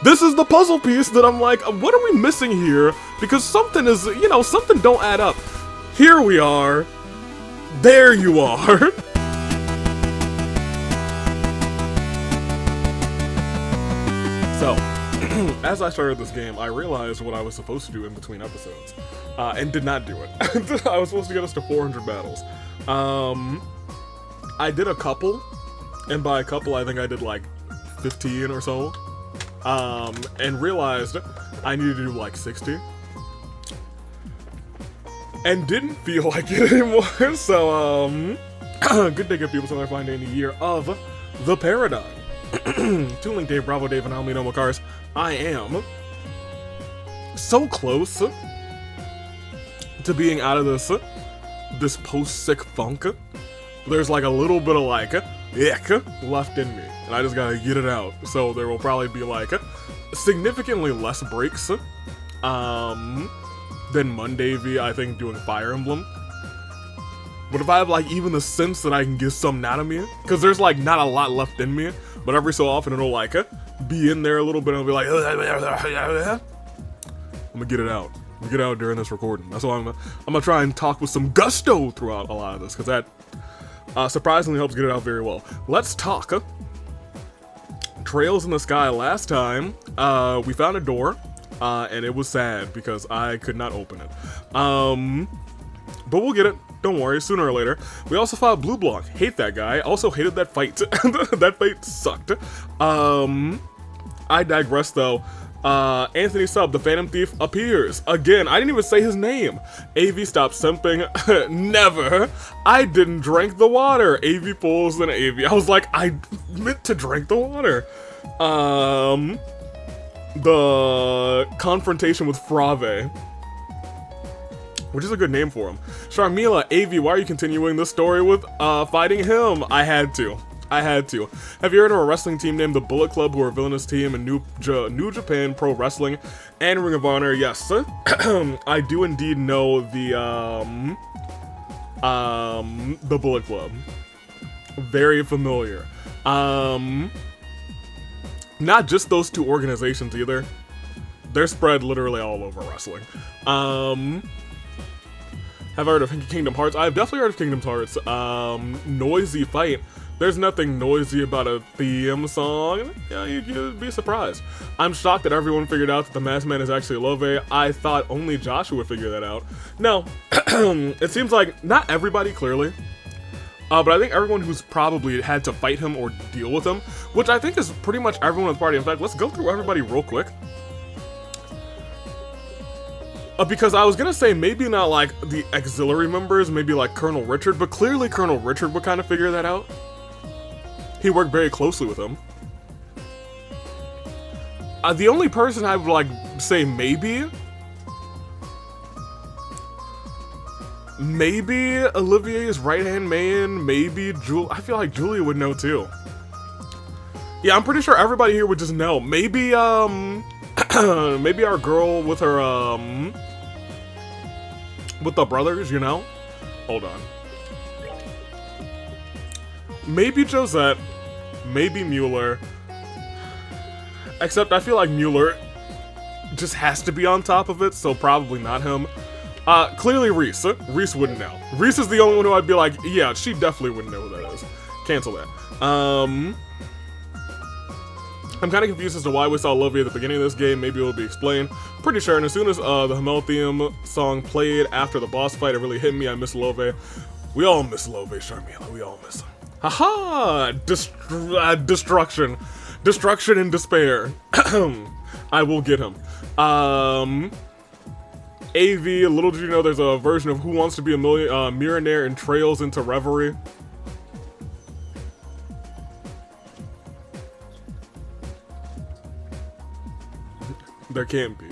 This is the puzzle piece that I'm like, what are we missing here? Because something is, you know, something don't add up. Here we are. There you are. So, as I started this game, I realized what I was supposed to do in between episodes, and did not do it. I was supposed to get us to 400 battles. I did a couple, and by a couple, I think I did like 15 or so, and realized I needed to do like 60, and didn't feel like it anymore. So, good day, good people. So I find in the year of the paradigm. Tooling Dave, Bravo Dave, and Almino Macars. I am so close to being out of this post-sick funk. There's like a little bit of like ick left in me, and I just gotta get it out. So there will probably be like significantly less breaks than Monday V, I think, doing Fire Emblem. But if I have like even the sense that I can get something out of me, because there's like not a lot left in me, but every so often it'll like be in there a little bit and I'll be like, I'm gonna get it out. I'm gonna get it out during this recording. That's why I'm gonna try and talk with some gusto throughout a lot of this, because that surprisingly helps get it out very well. Let's talk Trails in the Sky. Last time, we found a door, and it was sad because I could not open it. But we'll get it. Don't worry, sooner or later. We also fought Blue Block. Hate that guy. Also hated that fight. That fight sucked. I digress though. Anthony Sub, the Phantom Thief, appears. Again, I didn't even say his name. AV, stop simping. Never. I didn't drink the water. AV pulls and AV. I was like, I meant to drink the water. The confrontation with Frave, which is a good name for him. Sharmila, AV, why are you continuing this story with fighting him? I had to. Have you heard of a wrestling team named the Bullet Club, who are a villainous team in New Japan Pro Wrestling and Ring of Honor? Yes, I do indeed know the Bullet Club. Very familiar. Not just those two organizations either. They're spread literally all over wrestling. Have I heard of Kingdom Hearts? I've definitely heard of Kingdom Hearts. Noisy fight. There's nothing noisy about a theme song. Yeah, you'd be surprised. I'm shocked that everyone figured out that the masked man is actually Love. I thought only Joshua would figure that out. No, it seems like not everybody, clearly. But I think everyone who's probably had to fight him or deal with him, which I think is pretty much everyone in the party. In fact, let's go through everybody real quick. Because I was gonna say maybe not like the auxiliary members, maybe like Colonel Richard, but clearly Colonel Richard would kind of figure that out. He worked very closely with him. The only person I would like say maybe Olivier's right-hand man, maybe I feel like Julia would know too. Yeah, I'm pretty sure everybody here would just know. Maybe maybe our girl with her with the brothers, you know? Hold on. Maybe Josette, maybe Mueller. Except I feel like Mueller just has to be on top of it, so probably not him. Clearly Reese. Reese wouldn't know. Reese is the only one who I'd be like, yeah, she definitely wouldn't know who that is. Cancel that. I'm kind of confused as to why we saw Lovey at the beginning of this game. Maybe it will be explained. Pretty sure, and as soon as the Hamel theme song played after the boss fight, it really hit me. I miss Love. We all miss Love, Sharmila. We all miss him. Haha! Destruction. Destruction and despair. I will get him. AV, little did you know there's a version of Who Wants to Be a Millionaire in Trails into Reverie. There can't be.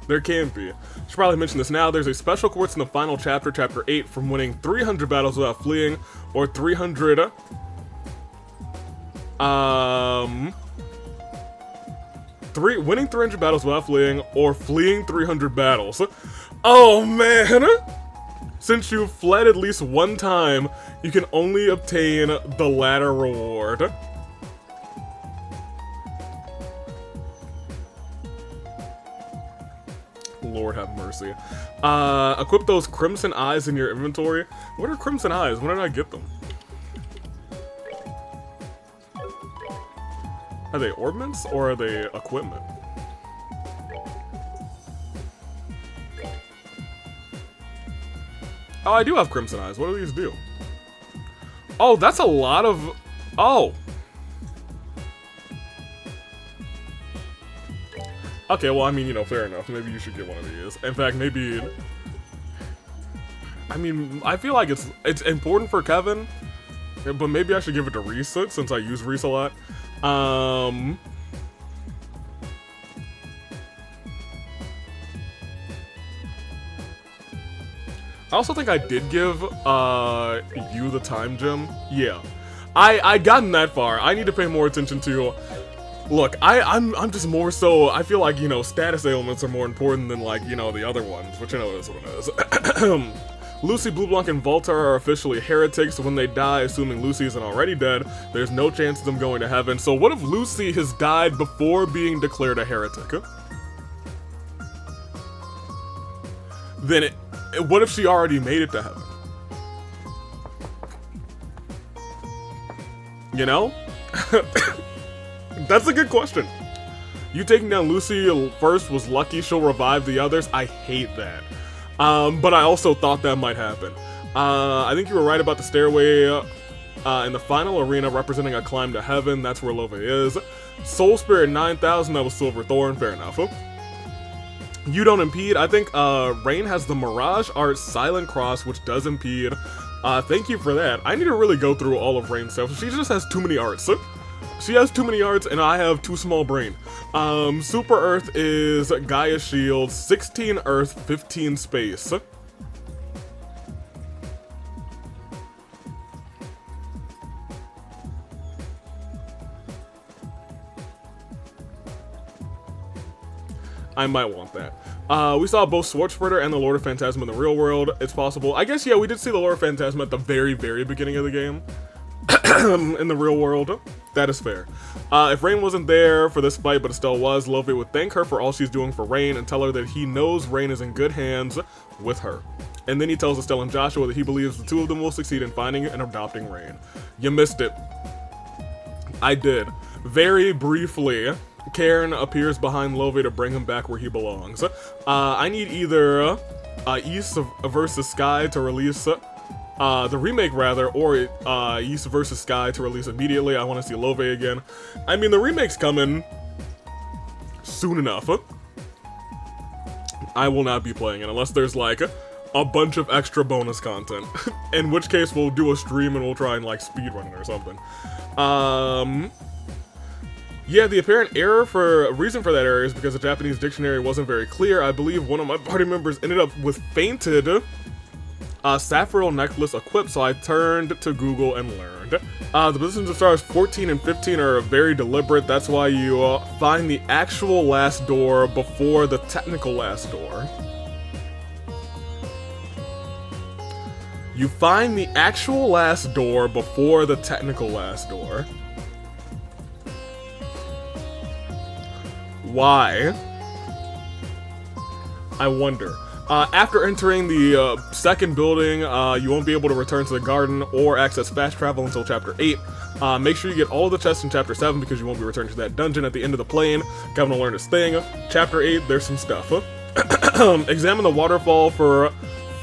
There can't be. Should probably mention this now. There's a special quartz in the final chapter, chapter 8, from winning 300 battles without fleeing, or 300 winning 300 battles without fleeing, or fleeing 300 battles. Oh man! Since you fled at least one time, you can only obtain the latter reward. Lord have mercy. Equip those crimson eyes in your inventory. What are crimson eyes? When did I get them? Are they ornaments or are they equipment? Oh, I do have crimson eyes. What do these do? Oh, that's a lot of... Oh. Okay, well, I mean, you know, fair enough. Maybe you should get one of these. In fact, maybe... I mean, I feel like it's important for Kevin, but maybe I should give it to Reese, since I use Reese a lot. I also think I did give you the time gem. Yeah, I gotten that far. I need to pay more attention to. Look, I'm just more so. I feel like, you know, status ailments are more important than, like, you know, the other ones, which, you know, is what it is. Lucy, Blue Blanc, and Volta are officially heretics. When they die, assuming Lucy isn't already dead, there's no chance of them going to heaven. So what if Lucy has died before being declared a heretic? Then what if she already made it to heaven? You know? That's a good question. You taking down Lucy first was lucky. She'll revive the others. I hate that. But I also thought that might happen. I think you were right about the stairway in the final arena representing a climb to heaven. That's where Lova is. Soul Spirit 9000, that was Silver Thorn, fair enough. You don't impede. I think Rain has the Mirage Art Silent Cross, which does impede. Thank you for that. I need to really go through all of Rain's stuff. She just has too many arts. She has too many arts, and I have too small brain. Super Earth is Gaia Shield, 16 Earth, 15 Space. I might want that. We saw both Swartzfurter and the Lord of Phantasma in the real world. It's possible. I guess, yeah, we did see the Lord of Phantasma at the very, very beginning of the game. In the real world. That is fair. If Rain wasn't there for this fight, but Estelle was, Love would thank her for all she's doing for Rain and tell her that he knows Rain is in good hands with her. And then he tells Estelle and Joshua that he believes the two of them will succeed in finding and adopting Rain. You missed it. I did. Very briefly, Karen appears behind Love to bring him back where he belongs. I need either East versus Sky to release... the remake rather, or East versus Sky to release immediately. I want to see Love again. I mean, the remake's coming soon enough. I will not be playing it unless there's like a bunch of extra bonus content. In which case we'll do a stream and we'll try and like speedrun it or something. Yeah, the apparent reason for that error is because the Japanese dictionary wasn't very clear. I believe one of my party members ended up with fainted Sapphiral necklace equipped, so I turned to Google and learned. The positions of stars 14 and 15 are very deliberate. That's why you find the actual last door before the technical last door. You find the actual last door before the technical last door. Why? I wonder. After entering the second building, you won't be able to return to the garden or access fast travel until Chapter 8. Make sure you get all of the chests in Chapter 7 because you won't be returning to that dungeon at the end of the plane. Kevin will learn his thing. Chapter 8, there's some stuff. Examine the waterfall for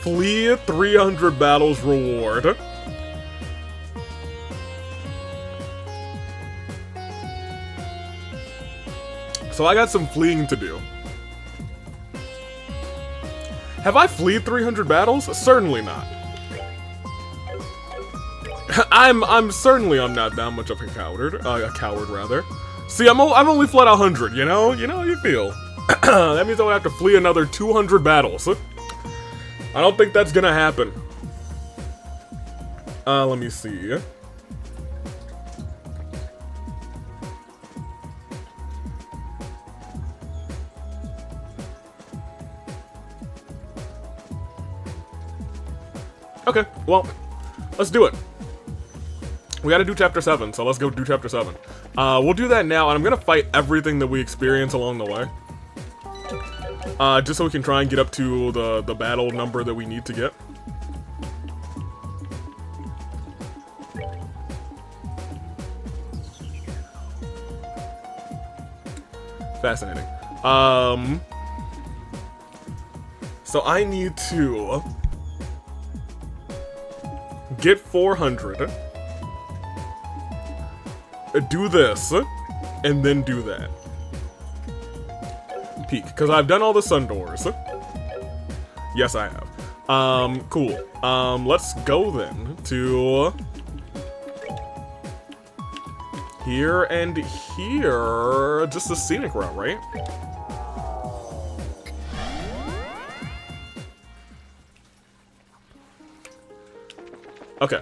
Flee 300 battles reward. So I got some fleeing to do. Have I fleed 300 battles? Certainly not. I'm certainly not that much of a coward rather. See, I'm only fled 100, you know how you feel. That means I would have to flee another 200 battles. I don't think that's gonna happen. Let me see. Okay, well, let's do it. We gotta do Chapter 7, so let's go do Chapter 7. We'll do that now, and I'm gonna fight everything that we experience along the way. just so we can try and get up to the battle number that we need to get. Fascinating. So I need to get 400, do this, and then do that. Peak, because I've done all the sun doors. Yes, I have. Cool. Let's go then to here and here. Just the scenic route, right? Okay.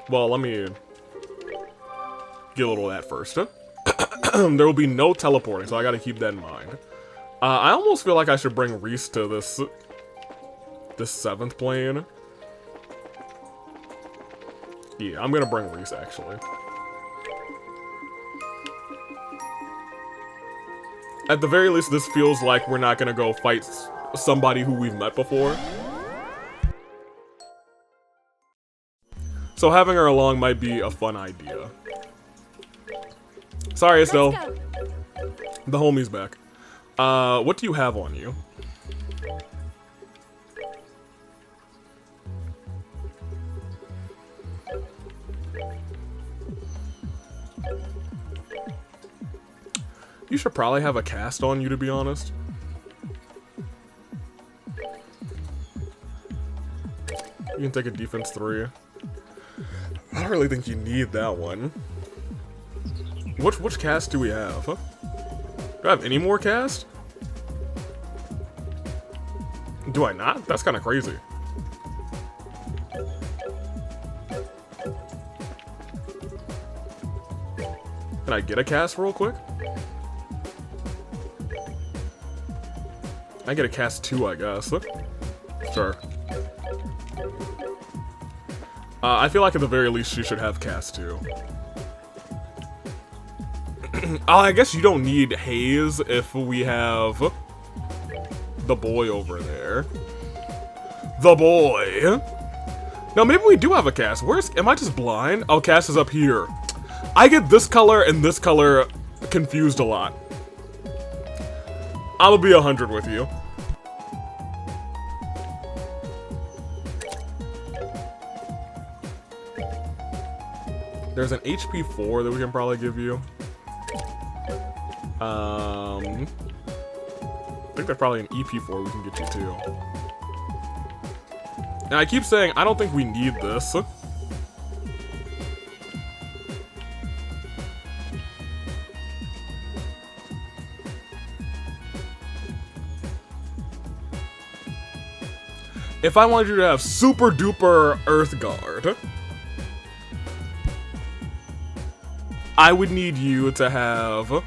Well, let me get a little of that first. There will be no teleporting, so I gotta keep that in mind. I almost feel like I should bring Reese to this 7th plane. Yeah, I'm gonna bring Reese, actually. At the very least, this feels like we're not gonna go fight somebody who we've met before. So having her along might be a fun idea. Sorry, Estelle. The homie's back. What do you have on you? You should probably have a cast on you, to be honest. You can take a defense 3. I don't really think you need that one. Which cast do we have? Do I have any more cast? Do I not? That's kind of crazy. Can I get a cast real quick? I get a cast 2, I guess. Sure. I feel like at the very least she should have cast 2. I guess you don't need Haze if we have the boy over there. The boy. No, maybe we do have a cast. Am I just blind? Oh, cast is up here. I get this color and this color confused a lot. I'll be 100 with you. There's an HP 4 that we can probably give you. I think there's probably an EP 4 we can get you too. And I keep saying I don't think we need this. If I wanted you to have super duper Earth Guard, I would need you to have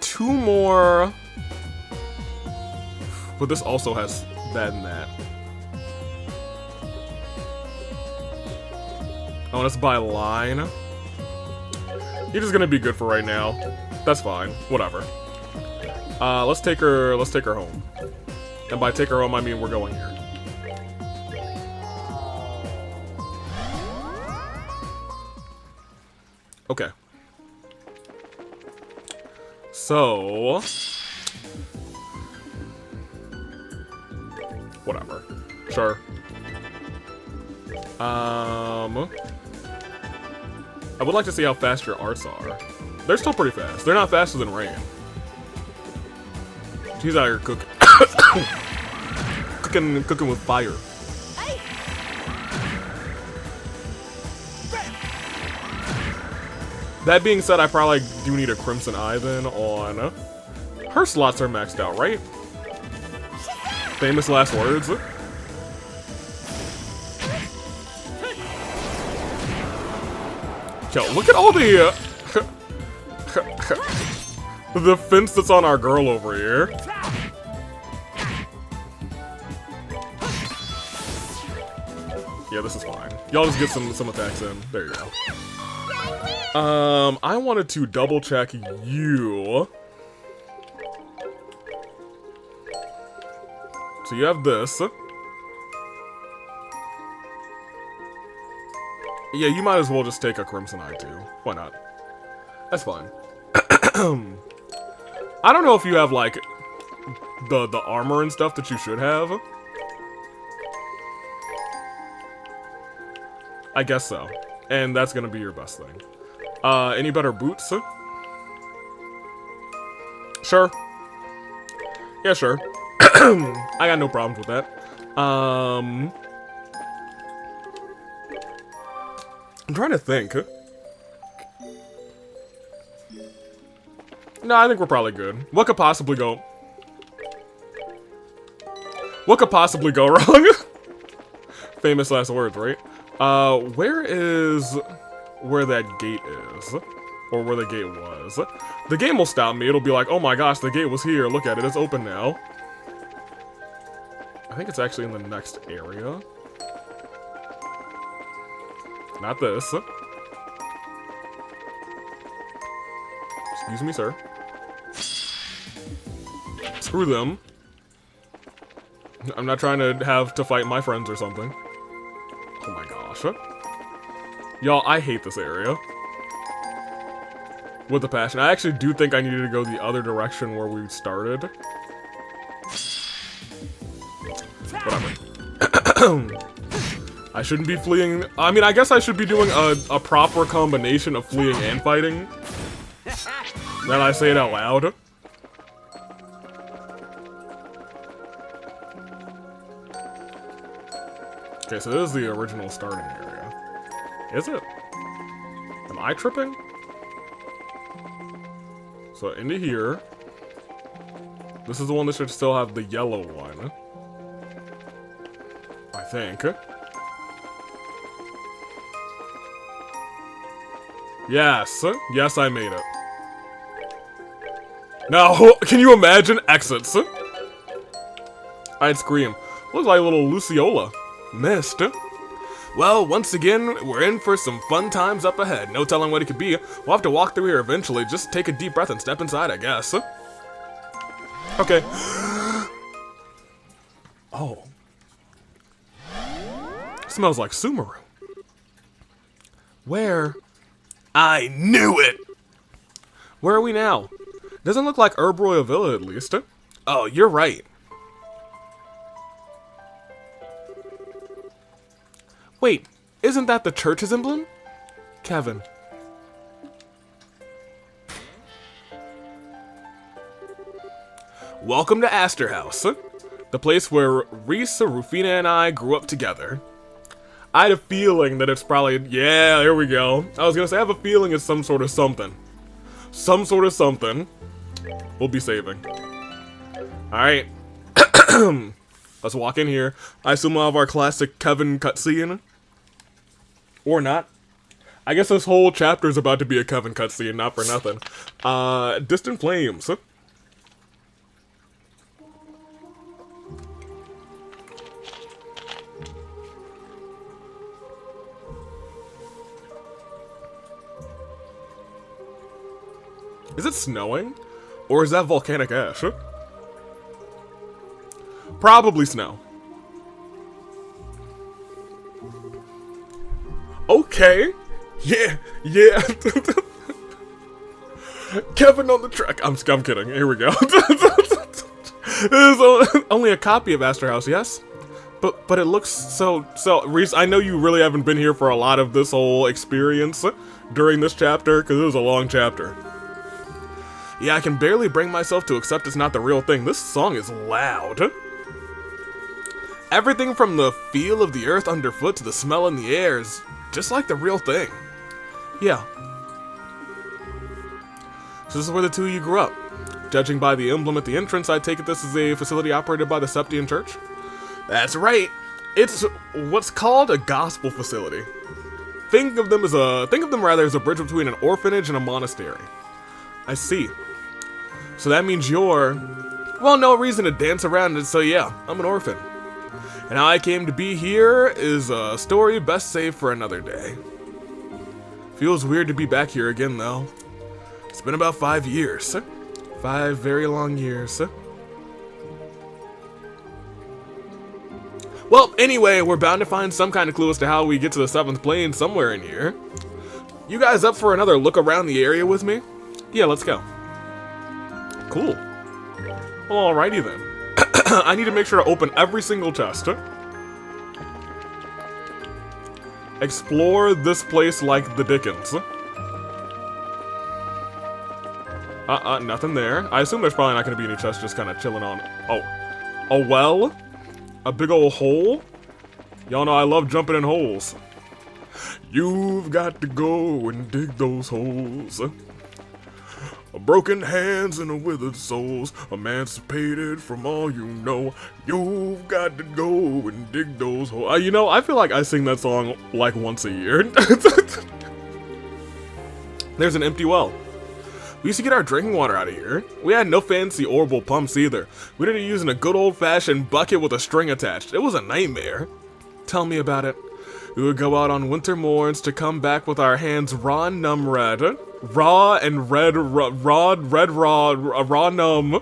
two more, but this also has that and that. Oh, and it's by line. You're just gonna be good for right now. That's fine. Whatever. Let's take her home. And by take her home, I mean we're going here. Okay. So whatever. Sure. I would like to see how fast your arts are. They're still pretty fast. They're not faster than Rain. She's out here cooking. cooking with fire. That being said, I probably do need a Crimson Eye then on... Her slots are maxed out, right? Famous last words. Yo, look at all the... the fence that's on our girl over here. Yeah, this is fine. Y'all just get some attacks in. There you go. I wanted to double check you. So you have this. Yeah, you might as well just take a Crimson Eye too. Why not? That's fine. I don't know if you have like the armor and stuff that you should have. I guess so. And that's gonna be your best thing. Any better boots? Sure. Yeah, sure. I got no problems with that. I'm trying to think. No, I think we're probably good. What could possibly go? What could possibly go wrong? Famous last words, right? Where that gate is? Or where the gate was? The game will stop me. It'll be like, oh my gosh, the gate was here. Look at it. It's open now. I think it's actually in the next area. Not this. Excuse me, sir. Screw them. I'm not trying to have to fight my friends or something. Oh my gosh. Y'all, I hate this area. With a passion. I actually do think I needed to go the other direction where we started. Whatever. I shouldn't be fleeing. I mean, I guess I should be doing a proper combination of fleeing and fighting. Then I say it out loud. Okay, so this is the original starting area. Is it? Am I tripping? So into here. This is the one that should still have the yellow one. I think. Yes. Yes, I made it. Now, can you imagine exits? I'd scream. Looks like a little Luciola. Missed. Well, once again, we're in for some fun times up ahead. No telling what it could be. We'll have to walk through here eventually. Just take a deep breath and step inside, I guess. Okay. Oh. Smells like Sumeru. Where? I knew it! Where are we now? Doesn't look like Herb Royal Villa, at least. Oh, you're right. Wait, isn't that the church's emblem? Kevin. Welcome to Astor House, the place where Reese, Rufina, and I grew up together. I had a feeling that it's probably, yeah, there we go. I was gonna say, I have a feeling it's some sort of something. Some sort of something. We'll be saving. Alright. Let's walk in here. I assume we'll have our classic Kevin cutscene. Or not. I guess this whole chapter is about to be a Kevin cutscene, not for nothing. Distant Flames. Is it snowing? Or is that volcanic ash? Probably snow. Okay. Yeah. Yeah. Kevin on the track. I'm kidding. Here we go. This is only a copy of Astor House, yes? But it looks so... Reese, I know you really haven't been here for a lot of this whole experience during this chapter, because it was a long chapter. Yeah, I can barely bring myself to accept it's not the real thing. This song is loud. Everything from the feel of the earth underfoot to the smell in the air is just like the real thing. Yeah. So this is where the two of you grew up. Judging by the emblem at the entrance, I take it this is a facility operated by the Septian Church? That's right. It's what's called a gospel facility. Think of them rather as a bridge between an orphanage and a monastery. I see. So that means you're... Well, no reason to dance around it, so yeah, I'm an orphan. And how I came to be here is a story best saved for another day. Feels weird to be back here again, though. It's been about 5 years. 5 very long years. Well, anyway, we're bound to find some kind of clue as to how we get to the 7th plane somewhere in here. You guys up for another look around the area with me? Yeah, let's go. Cool. Well, alrighty then. I need to make sure to open every single chest. Explore this place like the Dickens. Nothing there. I assume there's probably not going to be any chests just kind of chilling on. Oh. A well? A big old hole? Y'all know I love jumping in holes. You've got to go and dig those holes. Broken hands and withered souls, emancipated from all you know. You've got to go and dig those holes. You know, I feel like I sing that song like once a year. There's an empty well. We used to get our drinking water out of here. We had no fancy orbital pumps either. We did it using a good old-fashioned bucket with a string attached. It was a nightmare. Tell me about it. We would go out on winter morns to come back with our hands raw and numb red. Raw and red, raw numb.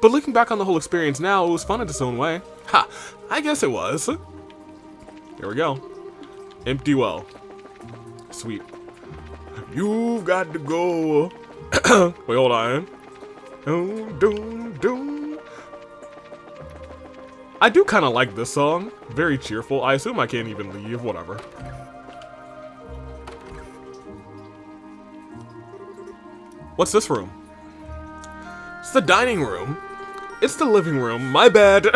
But looking back on the whole experience now, it was fun in its own way. Ha! I guess it was. Here we go. Empty well. Sweet. You've got to go. Wait, hold on. I do kind of like this song. Very cheerful. I assume I can't even leave. Whatever. What's this room? It's the dining room. It's the living room. My bad.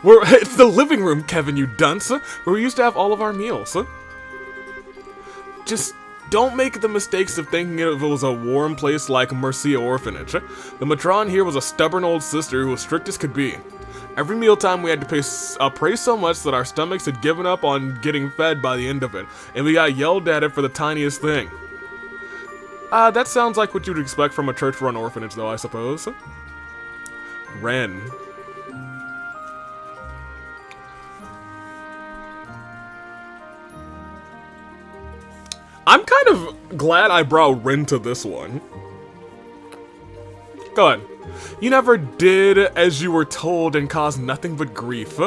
It's the living room, Kevin, you dunce. Where we used to have all of our meals. Just don't make the mistakes of thinking it was a warm place like Mercia Orphanage. The matron here was a stubborn old sister who was strict as could be. Every mealtime we had to pray so much that our stomachs had given up on getting fed by the end of it, and we got yelled at it for the tiniest thing. That sounds like what you'd expect from a church-run orphanage, though, I suppose. Ren. I'm kind of glad I brought Ren to this one. Go ahead. You never did as you were told and caused nothing but grief.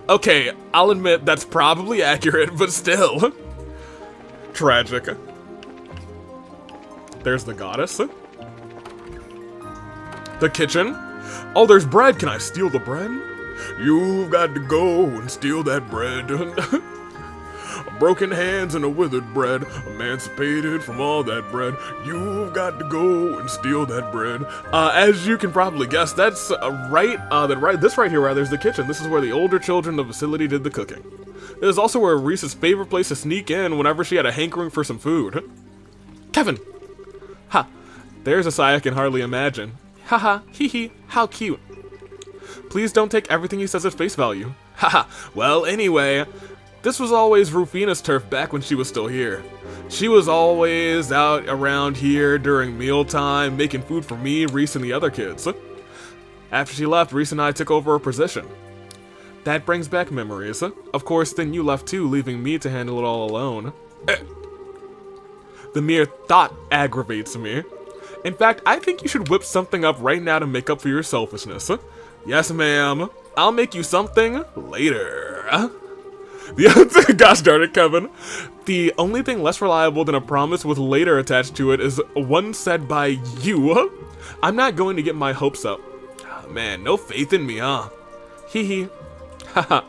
Okay, I'll admit that's probably accurate, but still. Tragic. There's the goddess. The kitchen. Oh, there's bread. Can I steal the bread? You've got to go and steal that bread. Broken hands and a withered bread, emancipated from all that bread. You've got to go and steal that bread. As you can probably guess, that's this right here, rather, is the kitchen. This is where the older children of the facility did the cooking. It is also where Reese's favorite place to sneak in whenever she had a hankering for some food. Kevin! Ha! There's a sigh I can hardly imagine. Haha, hee hee, how cute. Please don't take everything he says at face value. Haha, well, anyway. This was always Rufina's turf back when she was still here. She was always out around here during mealtime, making food for me, Reese, and the other kids. After she left, Reese and I took over her position. That brings back memories. Of course, then you left too, leaving me to handle it all alone. The mere thought aggravates me. In fact, I think you should whip something up right now to make up for your selfishness. Yes, ma'am. I'll make you something later. Gosh darn it, Kevin. The only thing less reliable than a promise with later attached to it is one said by you. I'm not going to get my hopes up. Oh, man, no faith in me, huh? Hee hee. Haha.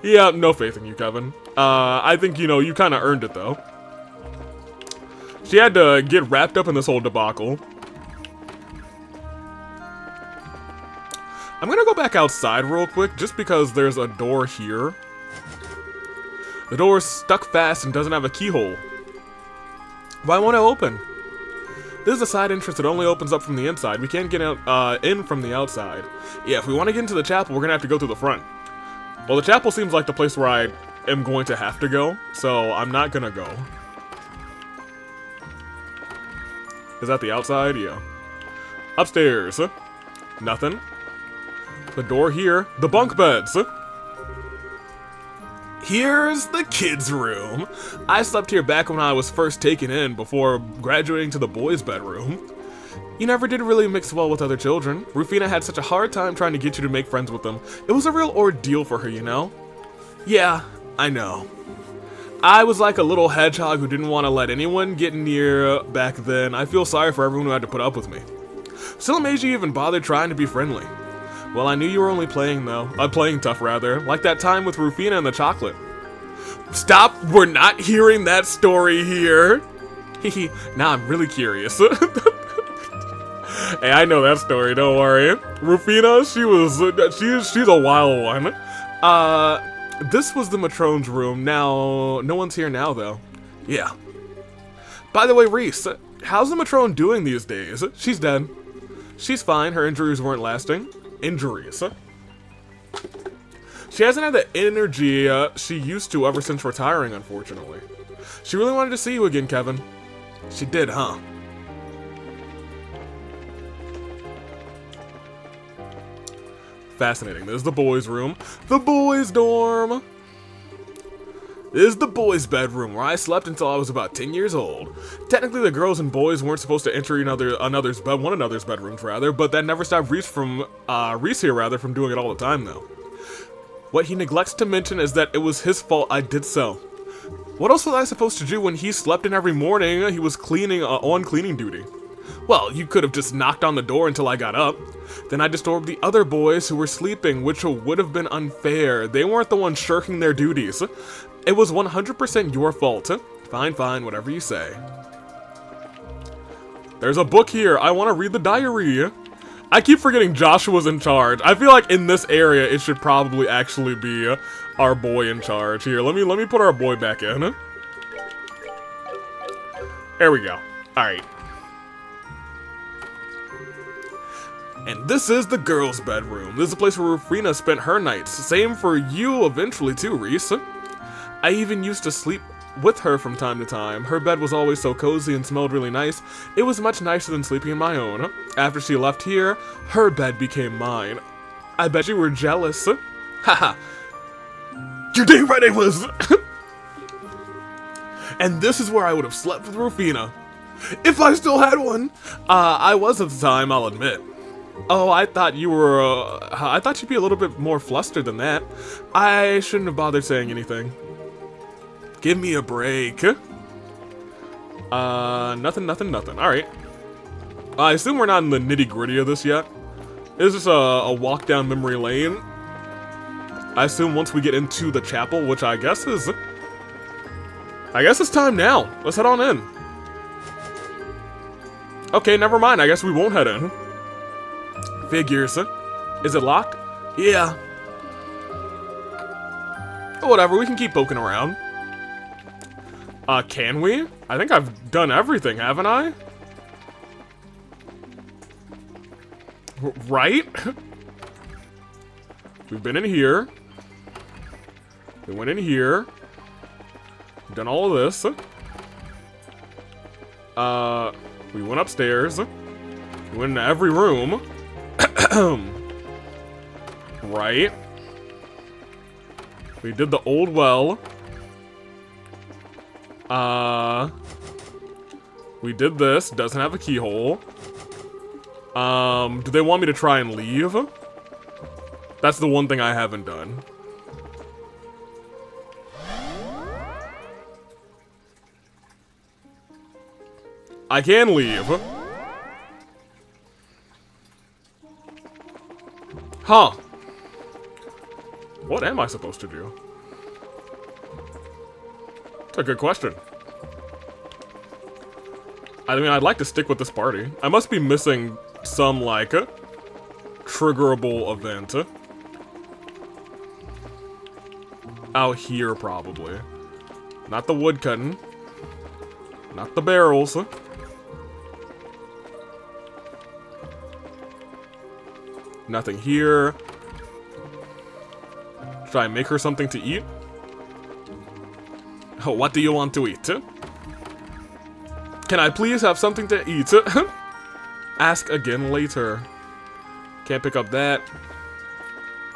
Yeah, no faith in you, Kevin. I think, you kind of earned it, though. She had to get wrapped up in this whole debacle. I'm gonna go back outside real quick, just because there's a door here. The door's stuck fast and doesn't have a keyhole. Why won't it open? This is a side entrance that only opens up from the inside. We can't get out, in from the outside. Yeah, if we want to get into the chapel, we're gonna have to go through the front. Well, the chapel seems like the place where I am going to have to go, so I'm not gonna go. Is that the outside? Yeah. Upstairs. Nothing. The door here. The bunk beds. Here's the kids' room. I slept here back when I was first taken in before graduating to the boys' bedroom. You never did really mix well with other children. Rufina had such a hard time trying to get you to make friends with them. It was a real ordeal for her, you know? Yeah, I know. I was like a little hedgehog who didn't want to let anyone get near back then. I feel sorry for everyone who had to put up with me. Still amazed you even bothered trying to be friendly. Well, I knew you were only playing though. Playing tough rather. Like that time with Rufina and the chocolate. Stop! We're not hearing that story here! Hehe, now I'm really curious. Hey, I know that story, don't worry. Rufina, she's a wild one. This was the Matron's room. Now, no one's here now though. Yeah. By the way, Reese, how's the Matron doing these days? She's dead. She's fine, her injuries weren't lasting. Injuries. She hasn't had the energy she used to ever since retiring, unfortunately. She really wanted to see you again, Kevin. She did, huh? Fascinating. This is the boys' room. The boys' dorm. This is the boys' bedroom, where I slept until I was about 10 years old. Technically, the girls and boys weren't supposed to enter one another's bedrooms, rather, but that never stopped Reese from doing it all the time, though. What he neglects to mention is that it was his fault I did so. What else was I supposed to do when he slept in every morning? He was on cleaning duty. Well, you could have just knocked on the door until I got up. Then I disturbed the other boys who were sleeping, which would have been unfair. They weren't the ones shirking their duties. It was 100% your fault. Fine, fine, whatever you say. There's a book here. I want to read the diary. I keep forgetting Joshua's in charge. I feel like in this area, it should probably actually be our boy in charge. Here, let me put our boy back in. There we go. All right. And this is the girls' bedroom. This is the place where Rufina spent her nights. Same for you eventually too, Reese. I even used to sleep with her from time to time. Her bed was always so cozy and smelled really nice. It was much nicer than sleeping in my own. After she left here, her bed became mine. I bet you were jealous. Haha. You're dang right I was. And this is where I would have slept with Rufina. If I still had one. I was at the time, I'll admit. Oh, I thought you were, I thought you'd be a little bit more flustered than that. I shouldn't have bothered saying anything. Give me a break. Nothing. Alright. I assume we're not in the nitty-gritty of this yet. This is a walk down memory lane. I assume once we get into the chapel, which I guess it's time now. Let's head on in. Okay, never mind. I guess we won't head in. Figures. Is it locked? Yeah. Whatever, we can keep poking around. Can we? I think I've done everything, haven't I? Right? We've been in here. We went in here. We've done all of this. We went upstairs. We went into every room. Right. We did the old well. We did this. Doesn't have a keyhole. Do they want me to try and leave? That's the one thing I haven't done. I can leave. Huh. What am I supposed to do? That's a good question. I mean, I'd like to stick with this party. I must be missing some, like, triggerable event. Out here, probably. Not the wood cutting. Not the barrels. Nothing here. Should I make her something to eat? Oh, what do you want to eat? Can I please have something to eat? Ask again later. Can't pick up that.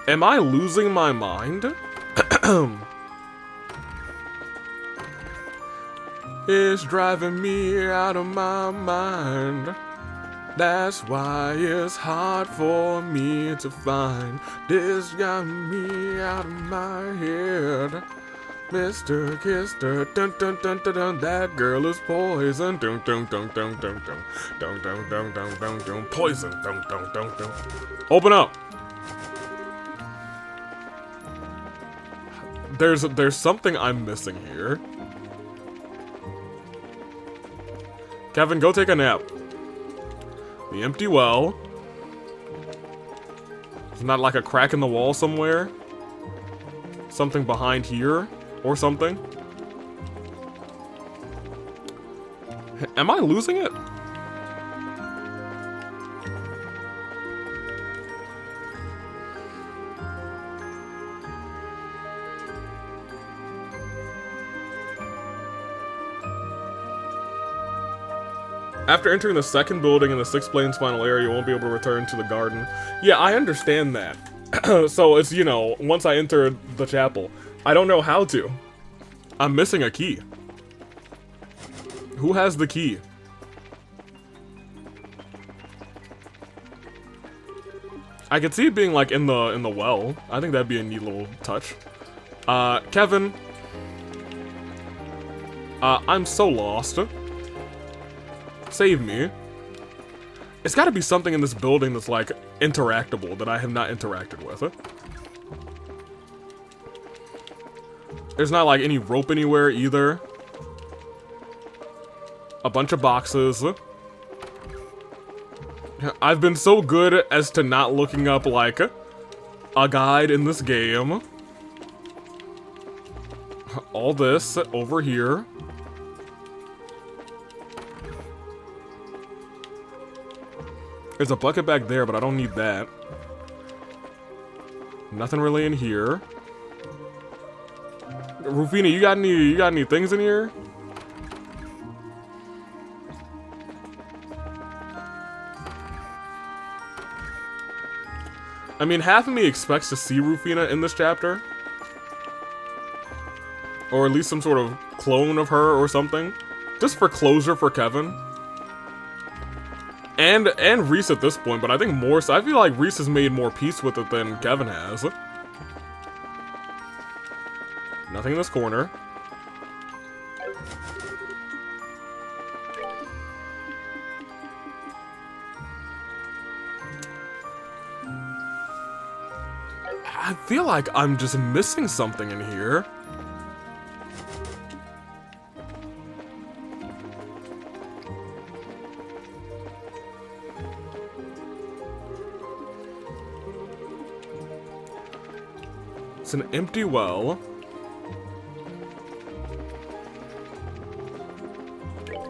Am I losing my mind? It's driving me out of my mind. That's why it's hard for me to find. This got me out of my head. Mr. Kister, dun dun dun dun dun. That girl is poison. Dun dun dun dun dun dun dun dun dun dun dun dun. Poison. Dun dun dun dun. Open up. There's something I'm missing here. Kevin, go take a nap. The empty well. There's not like a crack in the wall somewhere. Something behind here or something. Am I losing it? After entering the second building in the Six Plains final area, you won't be able to return to the garden. Yeah, I understand that. So it's, you know, once I enter the chapel, I don't know how to. I'm missing a key. Who has the key? I could see it being like in the well. I think that'd be a neat little touch. Kevin. I'm so lost. Save me. It's gotta be something in this building that's like interactable that I have not interacted with. There's not like any rope anywhere either. A bunch of boxes. I've been so good as to not looking up like a guide in this game. All this over here. There's a bucket back there, but I don't need that. Nothing really in here. Rufina, you got any things in here? I mean, half of me expects to see Rufina in this chapter. Or at least some sort of clone of her or something. Just for closure for Kevin. And Reese at this point, but I think more so. I feel like Reese has made more peace with it than Kevin has. Nothing in this corner. I feel like I'm just missing something in here. It's an empty well.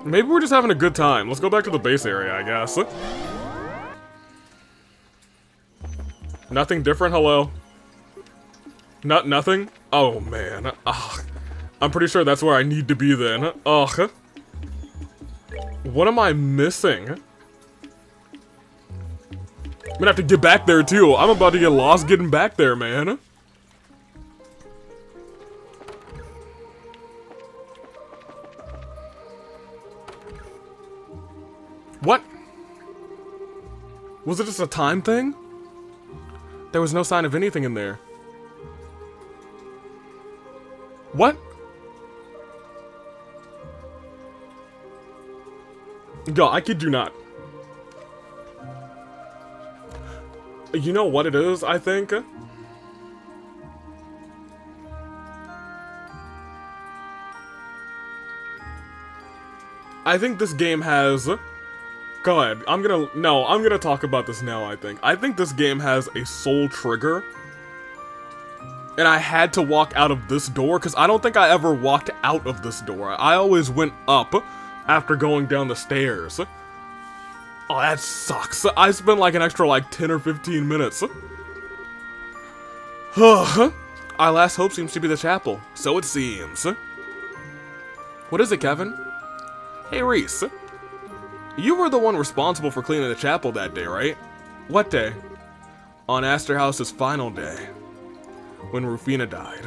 Maybe we're just having a good time. Let's go back to the base area, I guess. Nothing different? Hello? Nothing? Oh, man. Ugh. I'm pretty sure that's where I need to be then. Ugh. What am I missing? I'm gonna have to get back there, too. I'm about to get lost getting back there, man. What? Was it just a time thing? There was no sign of anything in there. What? Yo, I kid you not. You know what it is, I think? I think this game has... Go ahead. I'm gonna talk about this now, I think. I think this game has a soul trigger. And I had to walk out of this door, because I don't think I ever walked out of this door. I always went up after going down the stairs. Oh, that sucks. I spent like an extra like 10 or 15 minutes. Our last hope seems to be the chapel. So it seems. What is it, Kevin? Hey, Reese. You were the one responsible for cleaning the chapel that day, right? What day? on Asterhouse's final day, when Rufina died.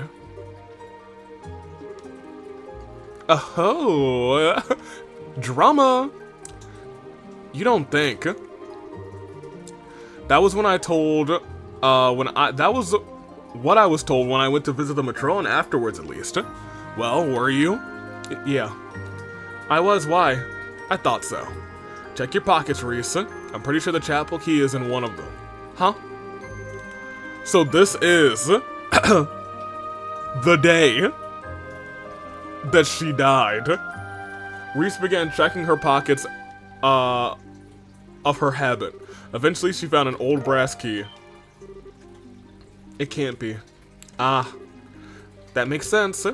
Oh, drama. You don't think? That was when I told, that was what I was told when I went to visit the Matrone afterwards, at least. Well, were you? Yeah. I was, why? I thought so. Check your pockets, Reese. I'm pretty sure the chapel key is in one of them. Huh? So this is the day that she died. Reese began checking her pockets of her habit. Eventually she found an old brass key. It can't be. Ah, that makes sense.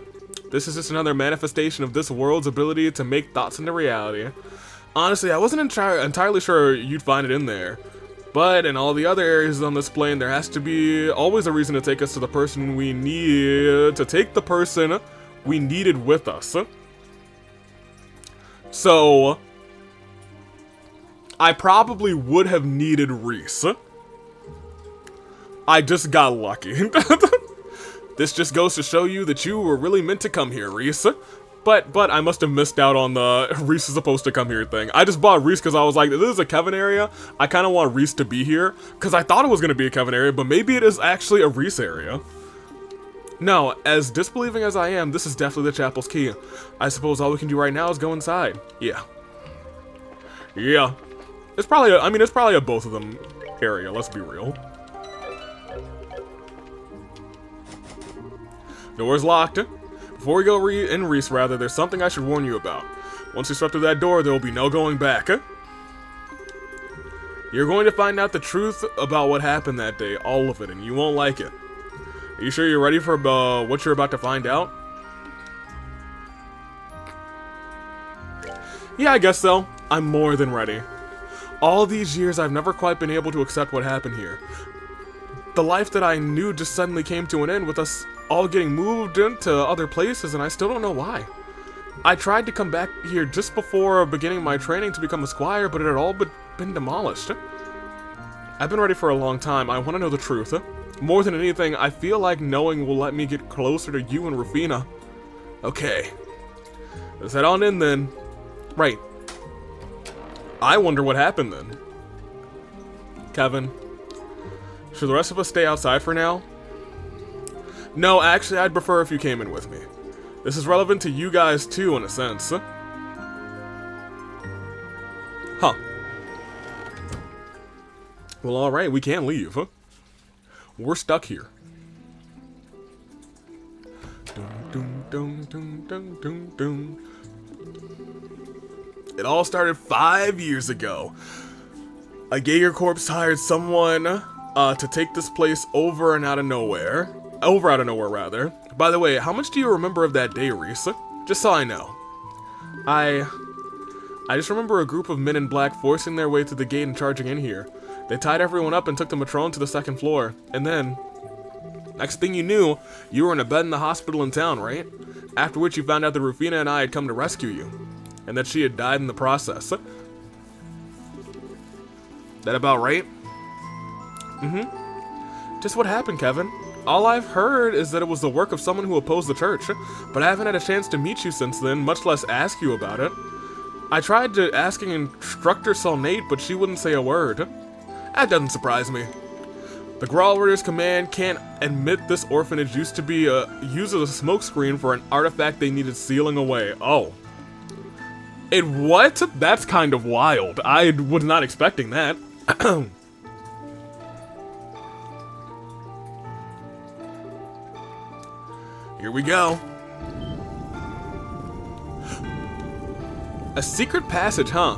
This is just another manifestation of this world's ability to make thoughts into reality. Honestly, I wasn't entirely sure you'd find it in there. But in all the other areas on this plane, there has to be always a reason to take us to the person we need, to take the person we needed with us. So, I probably would have needed Reese. I just got lucky. This just goes to show you that you were really meant to come here, Reese. But I must have missed out on the Reese is supposed to come here thing. I just bought Reese because I was like, this is a Kevin area. I kind of want Reese to be here because I thought it was going to be a Kevin area, but maybe it is actually a Reese area. No, as disbelieving as I am, this is definitely the chapel's key. I suppose all we can do right now is go inside. Yeah. Yeah. It's probably, it's probably a both of them area, let's be real. Door's locked. Before we go in, Reese, rather, there's something I should warn you about. Once you step through that door, there will be no going back. You're going to find out the truth about what happened that day, all of it, and you won't like it. Are you sure you're ready for what you're about to find out? Yeah, I guess so. I'm more than ready. All these years, I've never quite been able to accept what happened here. The life that I knew just suddenly came to an end with us all getting moved into other places, and I still don't know why. I tried to come back here just before beginning my training to become a squire, but it had all been demolished. I've been ready for a long time. I want to know the truth. More than anything, I feel like knowing will let me get closer to you and Rufina. Okay. Let's head on in then. Right. I wonder what happened then. Kevin. Should the rest of us stay outside for now? No, actually, I'd prefer if you came in with me. This is relevant to you guys too, in a sense. Huh. Well, alright, we can't leave. We're stuck here. It all started 5 years ago. A Jaeger Corps hired someone to take this place over out of nowhere, rather. By the way, how much do you remember of that day, Reese? Just so I know. I just remember a group of men in black forcing their way through the gate and charging in here. They tied everyone up and took the Matrone to the second floor. And then, next thing you knew, you were in a bed in the hospital in town, right? After which you found out that Rufina and I had come to rescue you. And that she had died in the process. That about right? Mm-hmm. Just what happened, Kevin? All I've heard is that it was the work of someone who opposed the church, but I haven't had a chance to meet you since then, much less ask you about it. I tried to asking Instructor Solnate, but she wouldn't say a word. That doesn't surprise me. The Growler's command can't admit this orphanage used to be used as a smokescreen for an artifact they needed sealing away. Oh. What? That's kind of wild. I was not expecting that. Here we go. A secret passage, huh?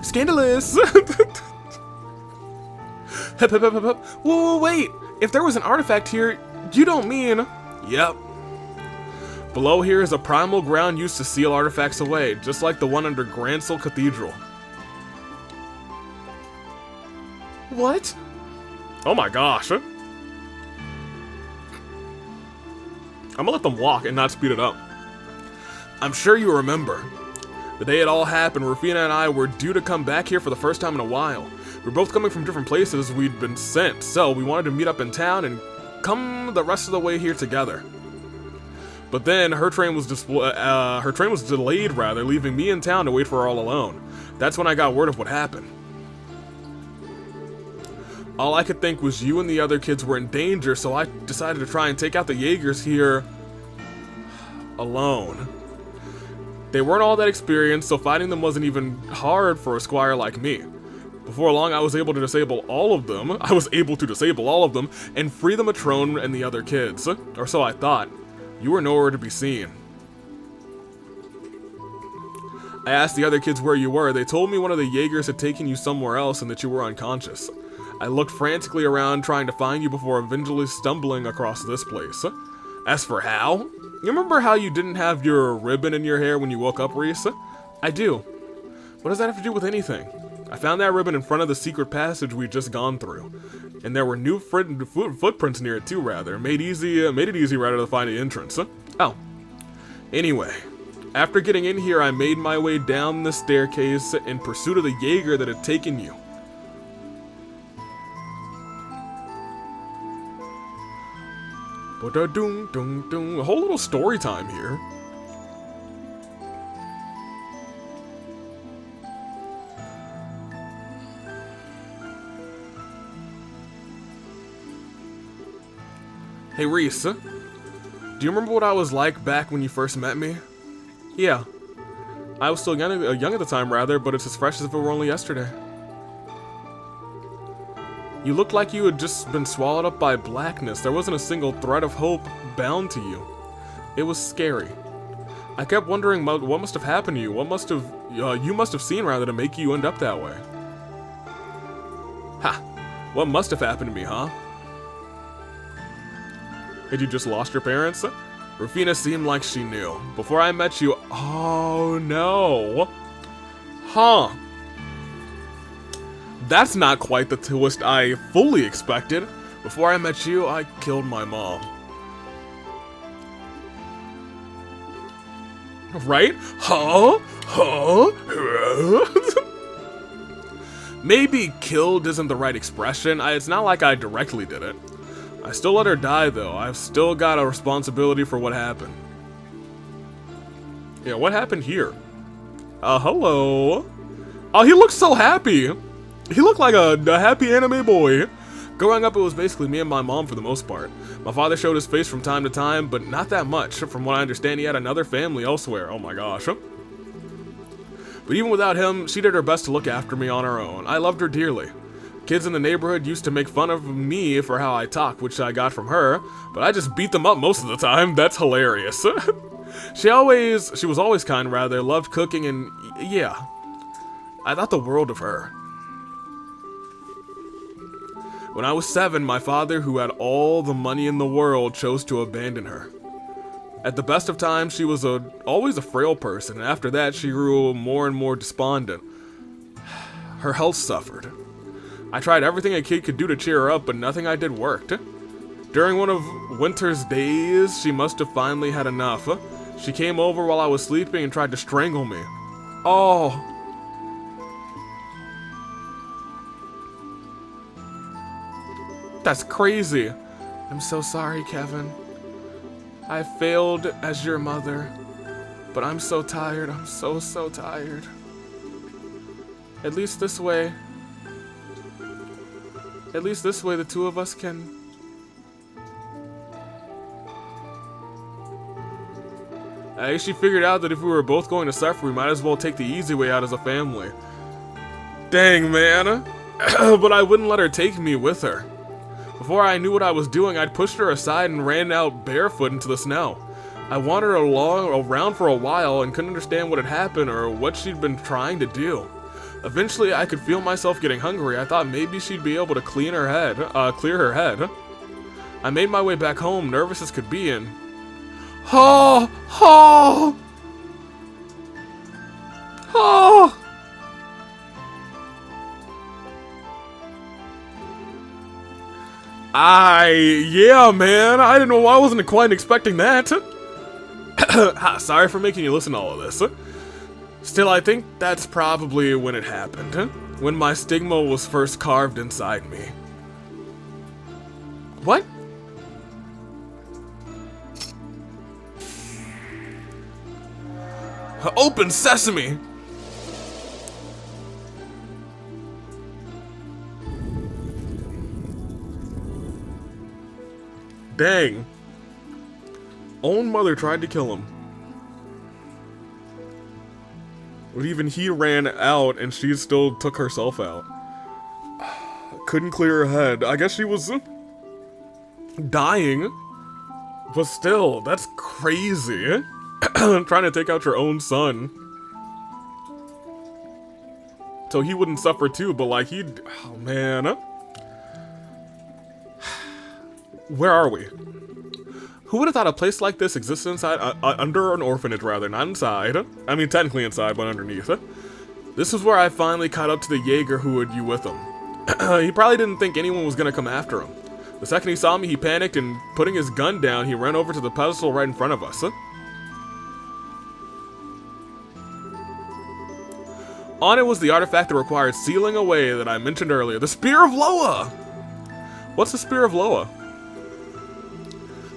Scandalous! Whoa, wait! If there was an artifact here, you don't mean... Yep. Below here is a primal ground used to seal artifacts away, just like the one under Gransel Cathedral. What? Oh my gosh. I'm gonna let them walk and not speed it up. I'm sure you remember. The day it all happened, Rufina and I were due to come back here for the first time in a while. We're both coming from different places we'd been sent, so we wanted to meet up in town and come the rest of the way here together. But then her train was delayed, rather, leaving me in town to wait for her all alone. That's when I got word of what happened. All I could think was you and the other kids were in danger, so I decided to try and take out the Jaegers here alone. They weren't all that experienced, so fighting them wasn't even hard for a squire like me. Before long, I was able to disable all of them, and free the Matrone and the other kids. Or so I thought. You were nowhere to be seen. I asked the other kids where you were. They told me one of the Jaegers had taken you somewhere else and that you were unconscious. I looked frantically around trying to find you before eventually stumbling across this place. As for how? You remember how you didn't have your ribbon in your hair when you woke up, Reese? I do. What does that have to do with anything? I found that ribbon in front of the secret passage we'd just gone through. And there were new footprints near it too, rather. Made it easy rather to find the entrance. Oh. Anyway. After getting in here, I made my way down the staircase in pursuit of the Jaeger that had taken you. A whole little story time here. Hey Reese, do you remember what I was like back when you first met me? Yeah. I was still young at the time, rather, but it's as fresh as if it were only yesterday. You looked like you had just been swallowed up by blackness. There wasn't a single thread of hope bound to you. It was scary. I kept wondering what must have happened to you. What you must have seen, rather, to make you end up that way. Ha! What must have happened to me, huh? Had you just lost your parents? Rufina seemed like she knew. Before I met you, oh no. Huh. That's not quite the twist I fully expected. Before I met you, I killed my mom. Right? Huh? Maybe killed isn't the right expression. It's not like I directly did it. I still let her die, though. I've still got a responsibility for what happened. Yeah, what happened here? Hello? Oh, he looks so happy. He looked like a happy anime boy. Growing up, it was basically me and my mom for the most part. My father showed his face from time to time, but not that much. From what I understand, he had another family elsewhere. Oh my gosh. But even without him, she did her best to look after me on her own. I loved her dearly. Kids in the neighborhood used to make fun of me for how I talk, which I got from her, but I just beat them up most of the time. That's hilarious. She was always kind, rather, loved cooking, and yeah, I thought the world of her. When I was 7, my father, who had all the money in the world, chose to abandon her. At the best of times, she was always a frail person, and after that, she grew more and more despondent. Her health suffered. I tried everything a kid could do to cheer her up, but nothing I did worked. During one of winter's days, she must have finally had enough. She came over while I was sleeping and tried to strangle me. Oh. That's crazy. I'm so sorry, Kevin. I failed as your mother, but I'm so tired. I'm so tired. At least this way, the two of us can... I actually figured out that if we were both going to suffer, we might as well take the easy way out as a family. Dang, man. But I wouldn't let her take me with her. Before I knew what I was doing, I'd pushed her aside and ran out barefoot into the snow. I wandered around for a while and couldn't understand what had happened or what she'd been trying to do. Eventually, I could feel myself getting hungry. I thought maybe she'd be able to clear her head. I made my way back home, nervous as could be, and... Oh! Yeah, man. I didn't know. I wasn't quite expecting that. Sorry for making you listen to all of this. Still, I think that's probably when it happened. when my stigma was first carved inside me. What? Open sesame! Dang. Own mother tried to kill him. But even he ran out and she still took herself out. Couldn't clear her head. I guess she was dying. But still, that's crazy. Trying to take out your own son. So he wouldn't suffer too, but like oh man. Where are we? Who would have thought a place like this existed inside, under an orphanage rather, not inside. I mean, technically inside, but underneath. This is where I finally caught up to the Jaeger who had you with him. He probably didn't think anyone was gonna come after him. The second he saw me, he panicked and putting his gun down, he ran over to the pedestal right in front of us. On it was the artifact that required sealing away that I mentioned earlier, the Spear of Loa! What's the Spear of Loa?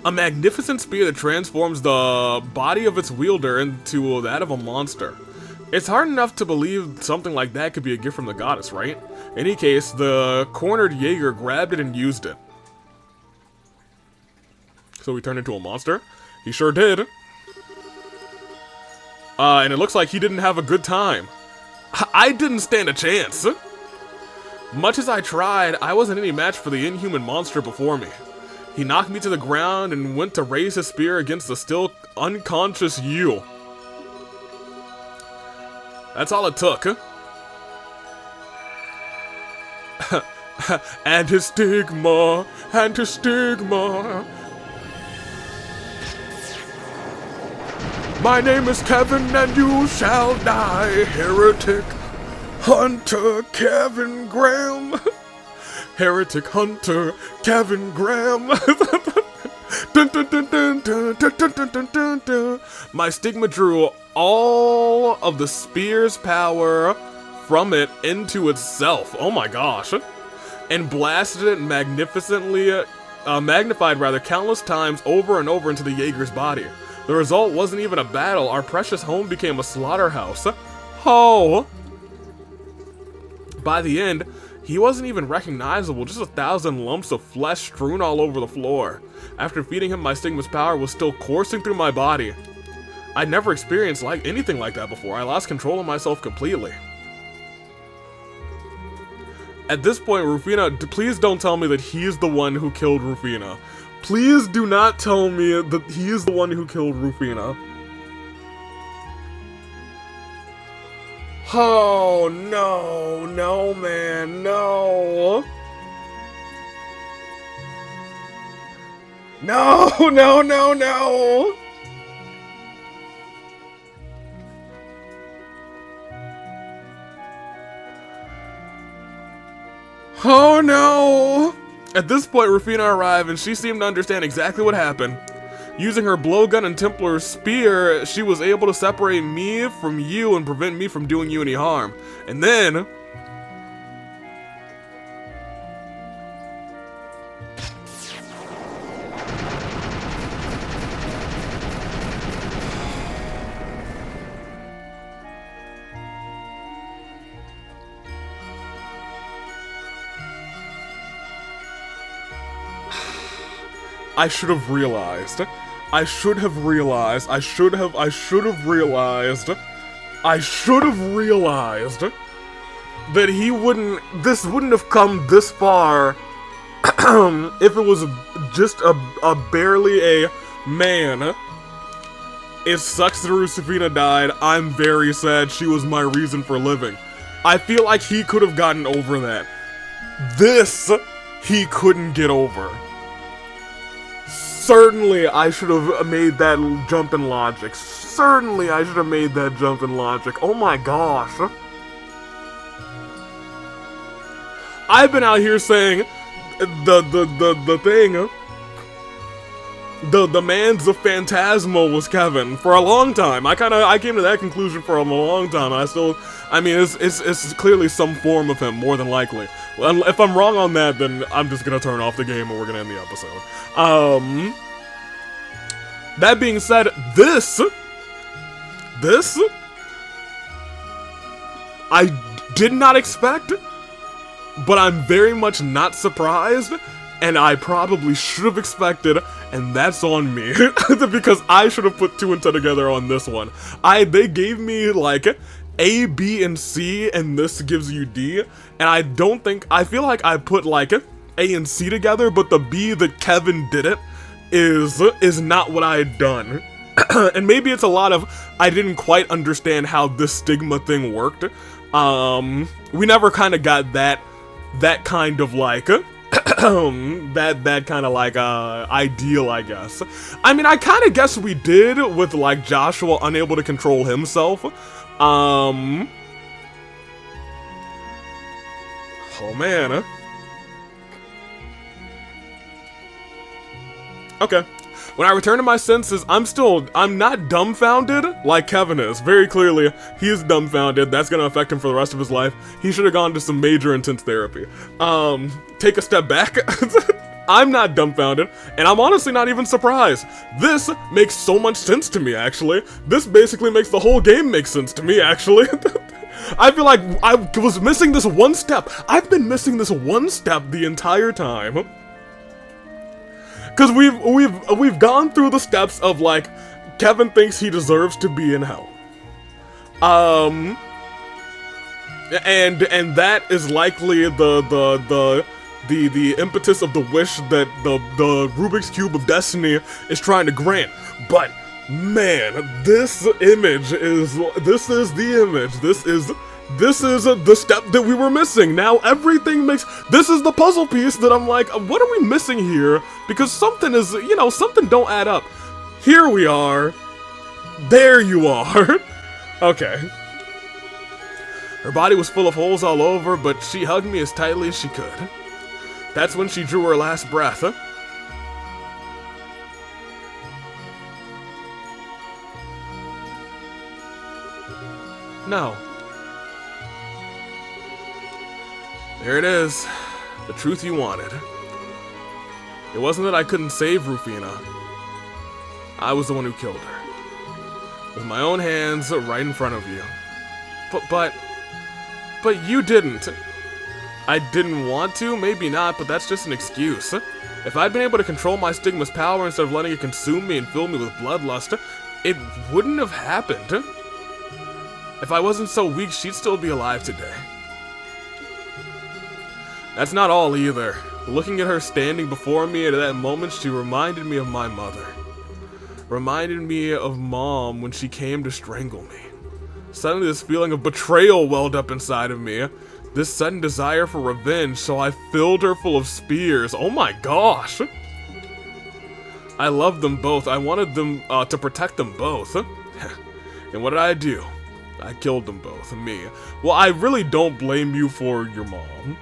A magnificent spear that transforms the body of its wielder into that of a monster. It's hard enough to believe something like that could be a gift from the goddess, right? In any case, the cornered Jaeger grabbed it and used it. So he turned into a monster? He sure did. And it looks like he didn't have a good time. I didn't stand a chance. Much as I tried, I wasn't any match for the inhuman monster before me. He knocked me to the ground and went to raise his spear against the still unconscious you. That's all it took. And his stigma, and his stigma. My name is Kevin and you shall die, heretic hunter Kevin Graham. Heretic hunter Kevin Graham. Dun, dun, dun, dun, dun, dun, dun, dun, dun, dun, dun. My stigma drew all of the spear's power from it into itself. Oh my gosh. And blasted it magnificently, magnified rather, countless times over and over into the Jaeger's body. The result wasn't even a battle. Our precious home became a slaughterhouse. Oh. By the end, he wasn't even recognizable, just 1,000 lumps of flesh strewn all over the floor. After feeding him, my stigma's power was still coursing through my body. I'd never experienced anything like that before. I lost control of myself completely. At this point, Rufina, please don't tell me that he's the one who killed Rufina. Please do not tell me that he's the one who killed Rufina. Oh, no, no, man, no. No, no, no, no. Oh, no. At this point, Rufina arrived and she seemed to understand exactly what happened. Using her blowgun and Templar's spear, she was able to separate me from you and prevent me from doing you any harm. And then... I should have realized. I should have realized. I should have realized that this wouldn't have come this far if it was just a barely a man. It sucks that Rufina died. I'm very sad. She was my reason for living. I feel like he could have gotten over that. This, he couldn't get over. Certainly, I should have made that jump in logic. Certainly, I should have made that jump in logic. Oh my gosh. I've been out here saying the thing. the man's phantasmal was Kevin for a long time. I came to that conclusion for a long time. I mean, it's clearly some form of him, more than likely. Well, if I'm wrong on that, then I'm just gonna turn off the game and we're gonna end the episode. That being said, this, I did not expect, but I'm very much not surprised, and I probably should have expected, and that's on me, because I should have put 2 and 2 together on this one. They gave me, like, A, B, and C, and this gives you D, and I feel like I put, like, A and C together, but the B that Kevin did it is not what I had done. And maybe it's a lot of, I didn't quite understand how this stigma thing worked. We never kind of got that kind of, like, that kind of, like, ideal, I guess. I mean, I kind of guess we did with, like, Joshua unable to control himself. Oh man. Okay. When I return to my senses, I'm not dumbfounded like Kevin is. Very clearly, he is dumbfounded. That's gonna affect him for the rest of his life. He should have gone to some major intense therapy. Take a step back. I'm not dumbfounded, and I'm honestly not even surprised. This makes so much sense to me, actually. This basically makes the whole game make sense to me, actually. I feel like I was missing this one step. I've been missing this one step the entire time. Because we've gone through the steps of, like, Kevin thinks he deserves to be in hell. And that is likely the impetus of the wish that the Rubik's Cube of Destiny is trying to grant. But man, this is the image. This is the step that we were missing. Now everything makes, this is the puzzle piece that I'm like, what are we missing here? Because something is, something don't add up. Here we are. There you are. Okay. Her body was full of holes all over, but she hugged me as tightly as she could. That's when she drew her last breath, huh? No. There it is. The truth you wanted. It wasn't that I couldn't save Rufina. I was the one who killed her. With my own hands right in front of you. But you didn't. I didn't want to? Maybe not, but that's just an excuse. If I'd been able to control my stigma's power instead of letting it consume me and fill me with bloodlust, it wouldn't have happened. If I wasn't so weak, she'd still be alive today. That's not all either. Looking at her standing before me at that moment, she reminded me of my mother. Reminded me of Mom when she came to strangle me. Suddenly this feeling of betrayal welled up inside of me. This sudden desire for revenge, so I filled her full of spears. Oh my gosh! I loved them both. I wanted them to protect them both. And what did I do? I killed them both. Me. Well, I really don't blame you for your mom.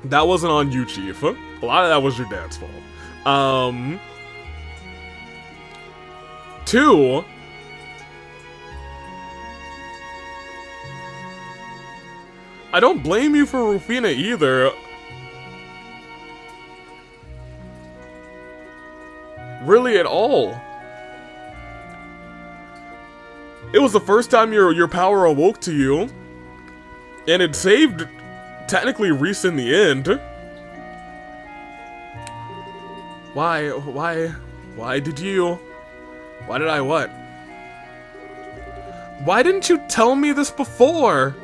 That wasn't on you, Chief. A lot of that was your dad's fault. 2... I don't blame you for Rufina either. Really at all. It was the first time your power awoke to you. And it saved, technically, Reese in the end. Why did you... Why did I what? Why didn't you tell me this before?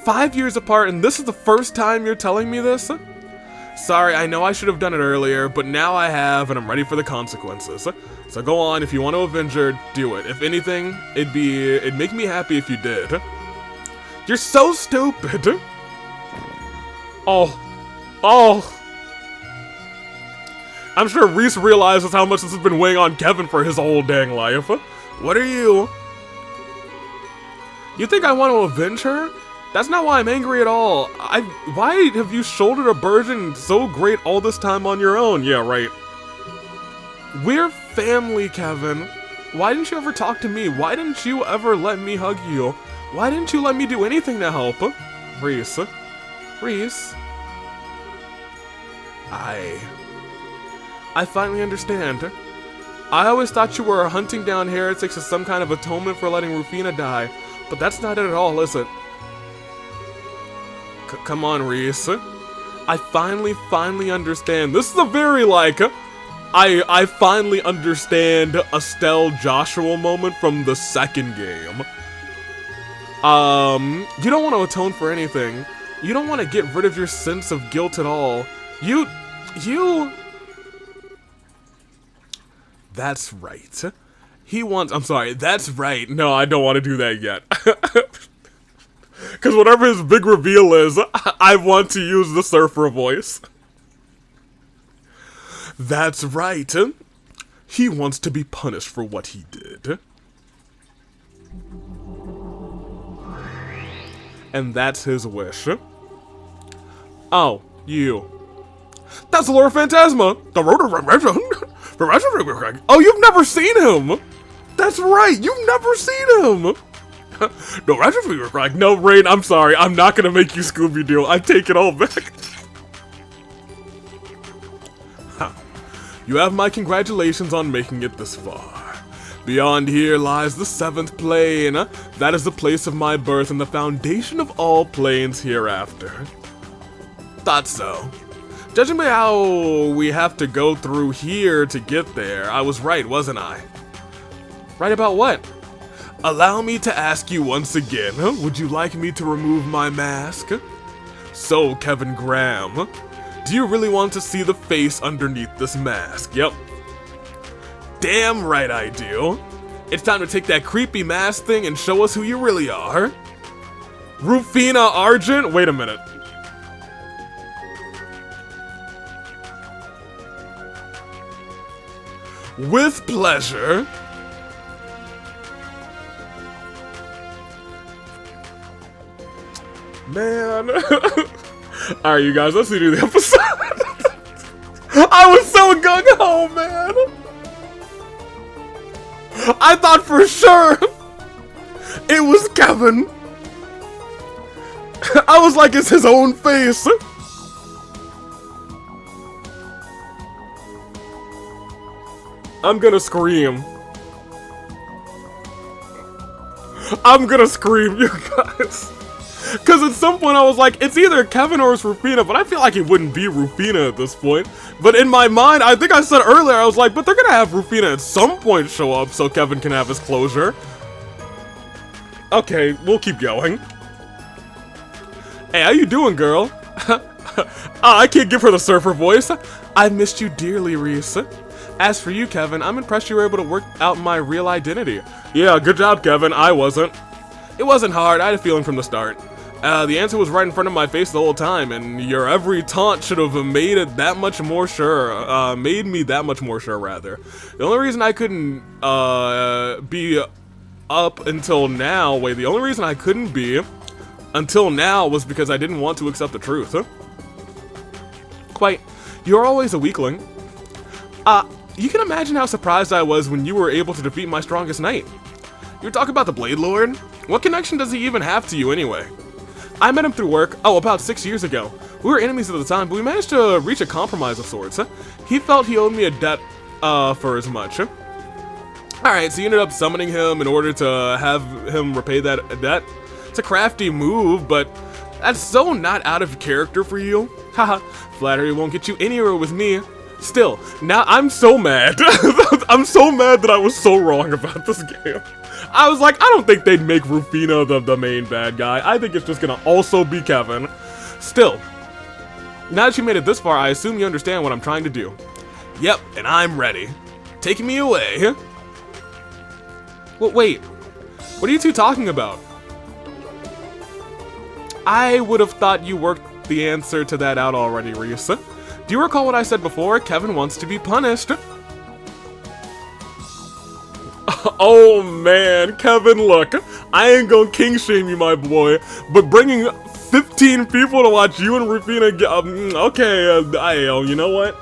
5 years apart, and this is the first time you're telling me this? Sorry, I know I should have done it earlier, but now I have, and I'm ready for the consequences. So go on, if you want to avenge her, do it. If anything, it'd make me happy if you did. You're so stupid! Oh. I'm sure Reese realizes how much this has been weighing on Kevin for his whole dang life. What are you? You think I want to avenge her? That's not why I'm angry at all. Why have you shouldered a burden so great all this time on your own? Yeah, right. We're family, Kevin. Why didn't you ever talk to me? Why didn't you ever let me hug you? Why didn't you let me do anything to help? Reese. Reese. I finally understand. I always thought you were hunting down heretics as some kind of atonement for letting Rufina die, but that's not it at all, is it? Come on, Reese. I finally understand. This is a very, like, I finally understand Estelle Joshua moment from the second game. You don't want to atone for anything. You don't want to get rid of your sense of guilt at all. You... That's right. He wants... I'm sorry, that's right. No, I don't want to do that yet. Because whatever his big reveal is, I want to use the surfer voice. That's right. He wants to be punished for what he did. And that's his wish. Oh, you. That's Laura Phantasma! Oh, you've never seen him! That's right, you've never seen him! No, Rain, I'm sorry, I'm not gonna make you Scooby-Doo. I take it all back. You have my congratulations on making it this far. Beyond here lies the 7th plane. That is the place of my birth and the foundation of all planes hereafter. Thought so. Judging by how we have to go through here to get there, I was right, wasn't I? Right about what? Allow me to ask you once again, would you like me to remove my mask? So, Kevin Graham, do you really want to see the face underneath this mask? Yep. Damn right I do. It's time to take that creepy mask thing and show us who you really are. Rufina Argent? Wait a minute. With pleasure. Man. Alright, you guys, let's do the episode. I was so gung-ho, man. I thought for sure it was Kevin. I was like, it's his own face. I'm gonna scream. I'm gonna scream, you guys. Because at some point I was like, it's either Kevin or it's Rufina, but I feel like it wouldn't be Rufina at this point. But in my mind, I think I said earlier, I was like, but they're gonna have Rufina at some point show up so Kevin can have his closure. Okay, we'll keep going. Hey, how you doing, girl? I can't give her the surfer voice. I missed you dearly, Reese. As for you, Kevin, I'm impressed you were able to work out my real identity. Yeah, good job, Kevin. I wasn't. It wasn't hard. I had a feeling from the start. The answer was right in front of my face the whole time, and your every taunt should have made it that much more sure. Made me that much more sure, rather. The only reason I couldn't be up until now, the only reason I couldn't be until now was because I didn't want to accept the truth. Quite. You're always a weakling. You can imagine how surprised I was when you were able to defeat my strongest knight. You were talking about the Blade Lord? What connection does he even have to you anyway? I met him through work, about 6 years ago. We were enemies at the time, but we managed to reach a compromise of sorts. He felt he owed me a debt, for as much. Alright, so you ended up summoning him in order to have him repay that debt. It's a crafty move, but that's so not out of character for you. Haha, flattery won't get you anywhere with me. Still, now I'm so mad. I'm so mad that I was so wrong about this game. I was like, I don't think they'd make Rufina the main bad guy. I think it's just gonna also be Kevin. Still, now that you made it this far, I assume you understand what I'm trying to do. Yep, and I'm ready. Take me away. Well, wait, what are you two talking about? I would have thought you worked the answer to that out already, Reese. Do you recall what I said before? Kevin wants to be punished. Oh man, Kevin, look, I ain't gonna king shame you, my boy, but bringing 15 people to watch you and Rufina get, okay, you know what?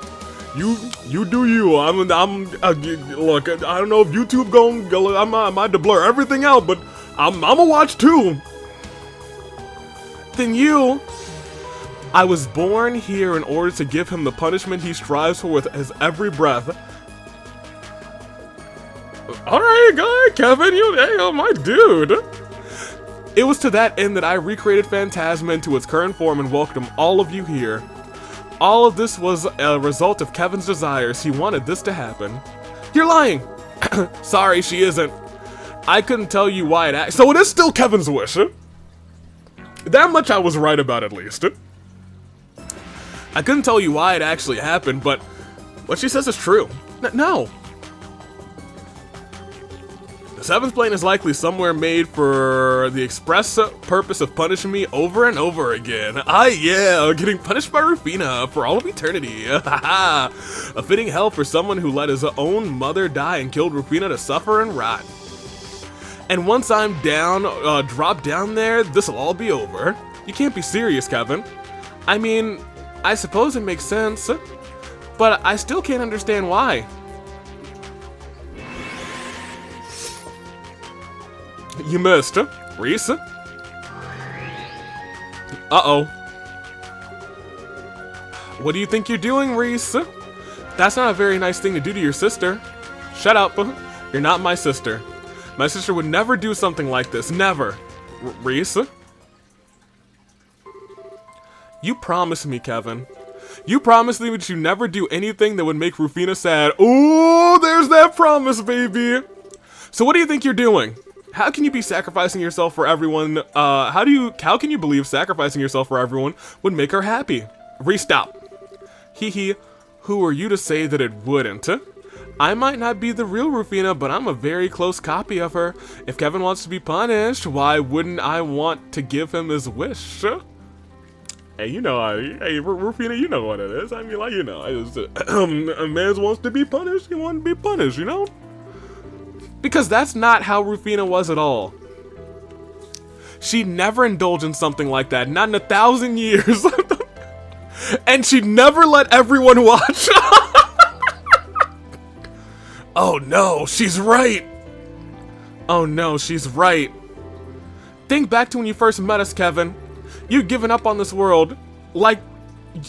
You do you. Look, I don't know if YouTube I might blur everything out, but I'ma watch too. Then you. I was born here in order to give him the punishment he strives for with his every breath. Alright, guy, Kevin, hey, my dude. It was to that end that I recreated Phantasma into its current form and welcomed all of you here. All of this was a result of Kevin's desires. He wanted this to happen. You're lying! Sorry, she isn't. I couldn't tell you why it so it is still Kevin's wish. That much I was right about, at least. I couldn't tell you why it actually happened, but what she says is true. No. The seventh plane is likely somewhere made for the express purpose of punishing me over and over again. Yeah, getting punished by Rufina for all of eternity. A fitting hell for someone who let his own mother die and killed Rufina to suffer and rot. And once I'm down, dropped down there, this'll all be over. You can't be serious, Kevin. I mean, I suppose it makes sense, but I still can't understand why. You missed, Reese? Uh-oh. What do you think you're doing, Reese? That's not a very nice thing to do to your sister. Shut up. You're not my sister. My sister would never do something like this. Never. Reese? You promised me, Kevin. You promised me that you never do anything that would make Rufina sad. Ooh, there's that promise, baby. So what do you think you're doing? How can you be sacrificing yourself for everyone? How can you believe sacrificing yourself for everyone would make her happy? Restop. Hee, who are you to say that it wouldn't? I might not be the real Rufina, but I'm a very close copy of her. If Kevin wants to be punished, why wouldn't I want to give him his wish? Hey, hey, Rufina, you know what it is. I mean, like, a man wants to be punished, he wants to be punished, you know? Because that's not how Rufina was at all. She'd never indulge in something like that, not in 1,000 years. And she'd never let everyone watch. Oh no, she's right. Oh no, she's right. Think back to when you first met us, Kevin. You'd given up on this world, like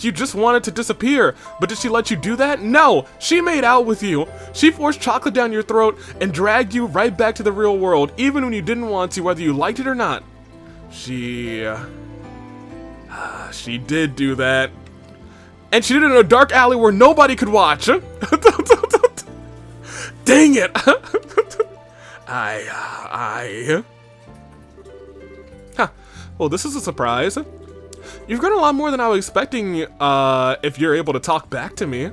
you just wanted to disappear. But did she let you do that? No, she made out with you. She forced chocolate down your throat and dragged you right back to the real world, even when you didn't want to, whether you liked it or not. She did do that. And she did it in a dark alley where nobody could watch. Dang it. Well, this is a surprise. You've grown a lot more than I was expecting, if you're able to talk back to me.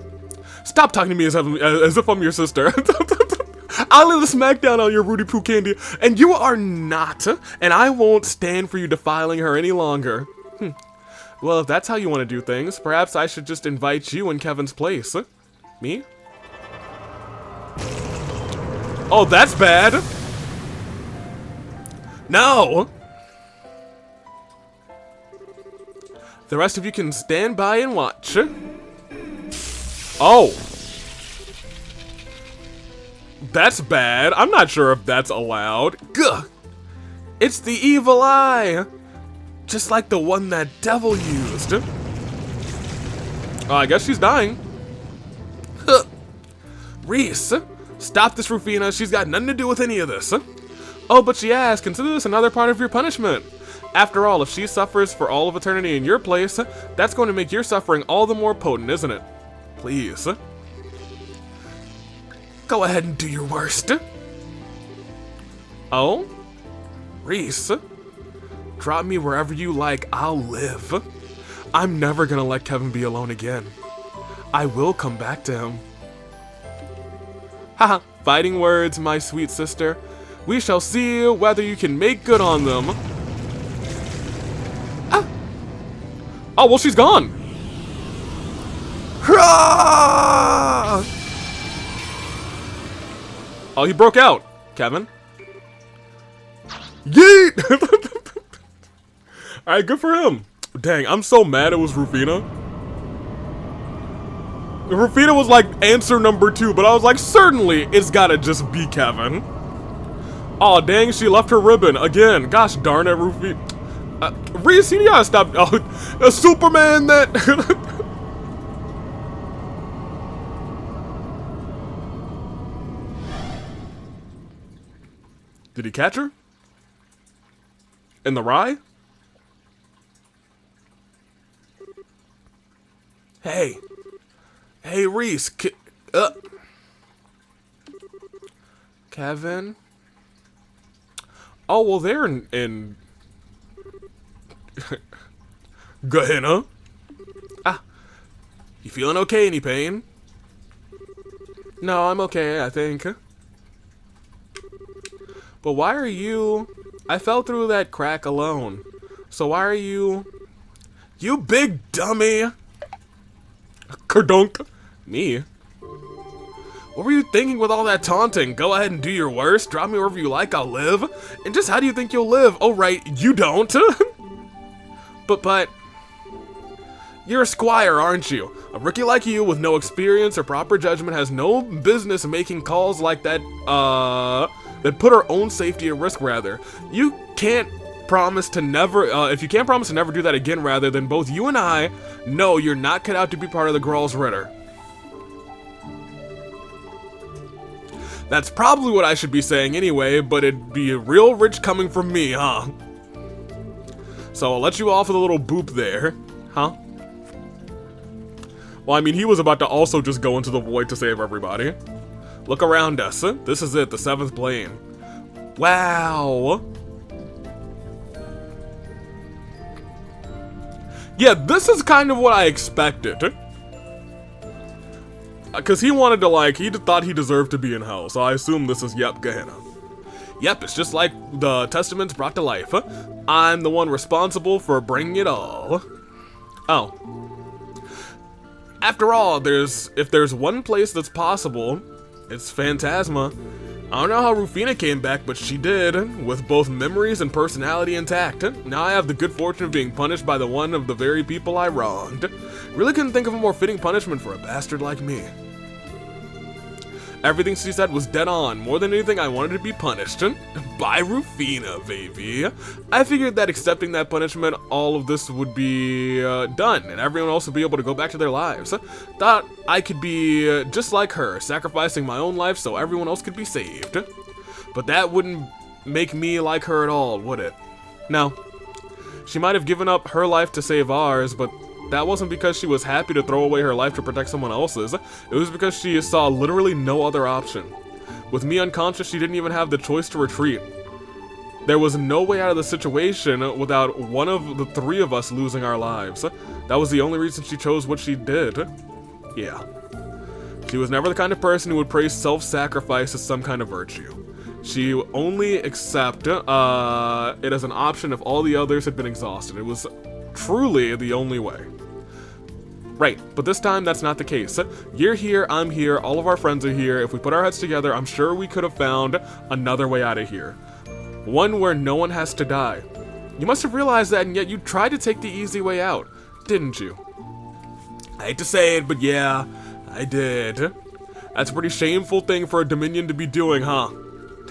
Stop talking to me as if I'm your sister. I'll lay the smackdown on your Rudy Poo candy, and you are not, and I won't stand for you defiling her any longer. Well, if that's how you want to do things, perhaps I should just invite you in Kevin's place. Me? Oh, that's bad. No! The rest of you can stand by and watch. Oh. That's bad. I'm not sure if that's allowed. Gah! It's the evil eye. Just like the one that devil used. I guess she's dying. Huh. Reese, stop this, Rufina. She's got nothing to do with any of this. Oh, but she has. Consider this another part of your punishment. After all, if she suffers for all of eternity in your place, that's going to make your suffering all the more potent, isn't it? Please. Go ahead and do your worst. Oh? Reese? Drop me wherever you like, I'll live. I'm never gonna let Kevin be alone again. I will come back to him. Haha, fighting words, my sweet sister. We shall see whether you can make good on them. Ah. Oh, well, she's gone. Hurrah! Oh, he broke out, Kevin. Yeet! Alright, good for him. Dang, I'm so mad it was Rufina. Rufina was like answer number 2, but I was like, certainly it's gotta just be Kevin. Aw, dang, she left her ribbon again. Gosh darn it, Rufina. Reese, you gotta stop. Oh, Superman that. Did he catch her? In the rye? Hey. Hey, Reese. Kevin? Oh, well, they're in Gehenna. Ah. You feeling okay? Any pain? No, I'm okay, I think. But why are you... I fell through that crack alone. So why are you... You big dummy! Kerdunk. Me? What were you thinking with all that taunting? Go ahead and do your worst. Drop me wherever you like, I'll live. And just how do you think you'll live? Oh, right, you don't. But... You're a squire, aren't you? A rookie like you with no experience or proper judgment has no business making calls like that, that put our own safety at risk, rather. You can't promise to never, if you can't promise to never do that again, rather, then both you and I know you're not cut out to be part of the Gral's Ritter. That's probably what I should be saying anyway, but it'd be real rich coming from me, huh? So I'll let you off with a little boop there, huh? Well, I mean, he was about to also just go into the void to save everybody. Look around us. This is it, the 7th plane. Wow. Yeah, this is kind of what I expected. Because he wanted to, like, he thought he deserved to be in hell, so I assume this is, yep, Gehenna. Yep, it's just like the Testaments brought to life. I'm the one responsible for bringing it all. Oh. After all, if there's one place that's possible, it's Phantasma. I don't know how Rufina came back, but she did, with both memories and personality intact. Now I have the good fortune of being punished by the one of the very people I wronged. Really couldn't think of a more fitting punishment for a bastard like me. Everything she said was dead on. More than anything, I wanted to be punished. By Rufina, baby. I figured that accepting that punishment, all of this would be done, and everyone else would be able to go back to their lives. Thought I could be just like her, sacrificing my own life so everyone else could be saved. But that wouldn't make me like her at all, would it? No. She might have given up her life to save ours, but that wasn't because she was happy to throw away her life to protect someone else's. It was because she saw literally no other option. With me unconscious, she didn't even have the choice to retreat. There was no way out of the situation without one of the 3 of us losing our lives. That was the only reason she chose what she did. Yeah. She was never the kind of person who would praise self-sacrifice as some kind of virtue. She only accept it as an option if all the others had been exhausted. It was truly the only way. Right, but this time that's not the case. You're here, I'm here, all of our friends are here. If we put our heads together, I'm sure we could have found another way out of here. One where no one has to die. You must have realized that, and yet you tried to take the easy way out, didn't you? I hate to say it, but yeah, I did. That's a pretty shameful thing for a Dominion to be doing, huh?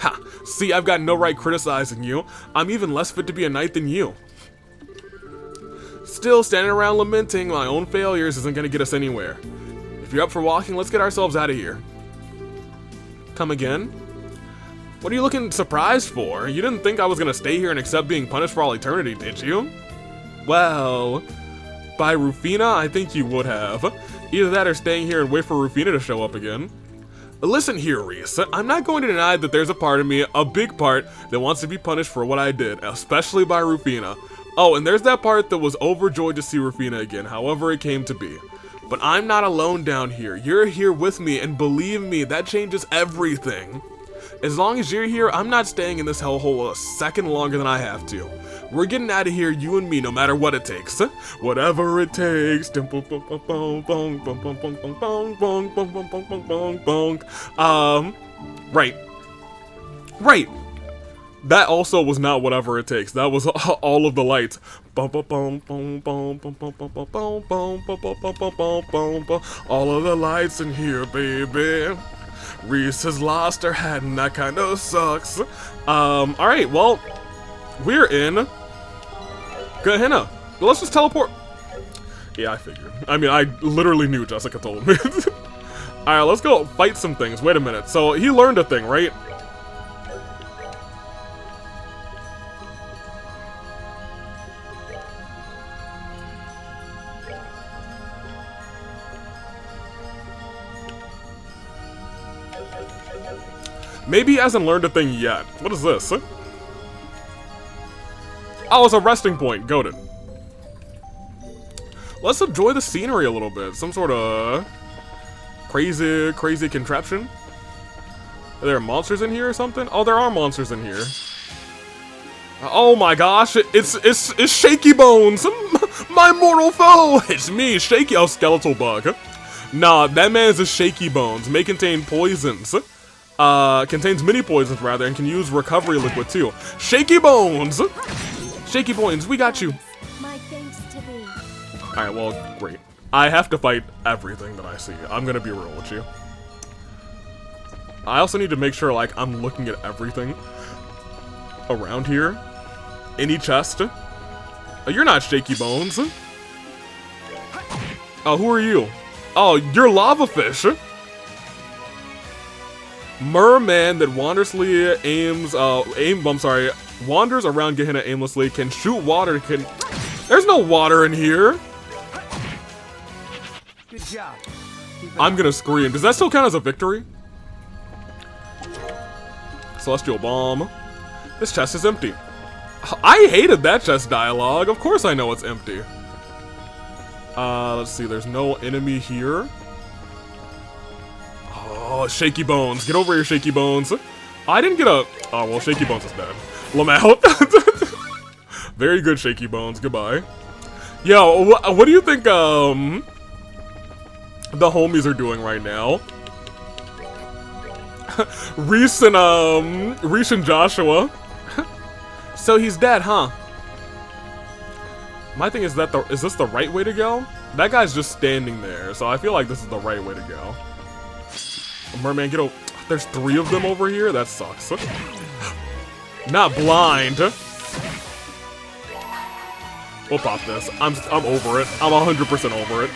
Ha, see, I've got no right criticizing you. I'm even less fit to be a knight than you. Still, standing around lamenting my own failures isn't gonna get us anywhere. If you're up for walking, let's get ourselves out of here. Come again? What are you looking surprised for? You didn't think I was gonna stay here and accept being punished for all eternity, did you? Well, by Rufina, I think you would have. Either that or staying here and wait for Rufina to show up again. Listen here, Reese. I'm not going to deny that there's a part of me, a big part, that wants to be punished for what I did, especially by Rufina. Oh, and there's that part that was overjoyed to see Rufina again, however it came to be. But I'm not alone down here. You're here with me, and believe me, that changes everything. As long as you're here, I'm not staying in this hellhole a second longer than I have to. We're getting out of here, you and me, no matter what it takes. Whatever it takes. Right. Right. That also was not whatever it takes. That was all of the lights. All of the lights in here, baby. Reese has lost her hat and that kind of sucks. Alright, well, we're in Gehenna. Let's just teleport. Yeah, I figured. I mean, I literally knew Jessica told me. Alright, let's go fight some things. Wait a minute. So, he learned a thing, right? Maybe he hasn't learned a thing yet. What is this? Oh, it's a resting point. Goated. Let's enjoy the scenery a little bit. Some sort of crazy contraption. Are there monsters in here or something? Oh, there are monsters in here. Oh my gosh, it's Shaky Bones, my mortal foe. It's me, Shaky. Oh, skeletal bug. Nah, that man is a Shaky Bones. May contain poisons. Contains mini poisons rather, and can use recovery liquid too. Shaky Bones! Shaky Bones, we got you. My thanks to thee. Alright, well, great. I have to fight everything that I see. I'm gonna be real with you. I also need to make sure, like, I'm looking at everything around here. Any chest. Oh, you're not Shaky Bones. Oh, who are you? Oh, you're Lava Fish. Merman that wanders around Gehenna aimlessly, can shoot water, there's no water in here! Good job. I'm gonna scream. Does that still count as a victory? Celestial Bomb. This chest is empty. I hated that chest dialogue. Of course I know it's empty. Let's see, there's no enemy here. Oh, Shaky Bones. Get over here, Shaky Bones. I didn't get a... Oh, well, Shaky Bones is dead. Lmao. Very good, Shaky Bones. Goodbye. Yo, what do you think, the homies are doing right now? Reese and Joshua. So he's dead, huh? My thing is is this the right way to go? That guy's just standing there, so I feel like this is the right way to go. Merman, get over. There's 3 of them over here? That sucks. Not blind. We'll pop this. I'm over it. I'm 100% over it.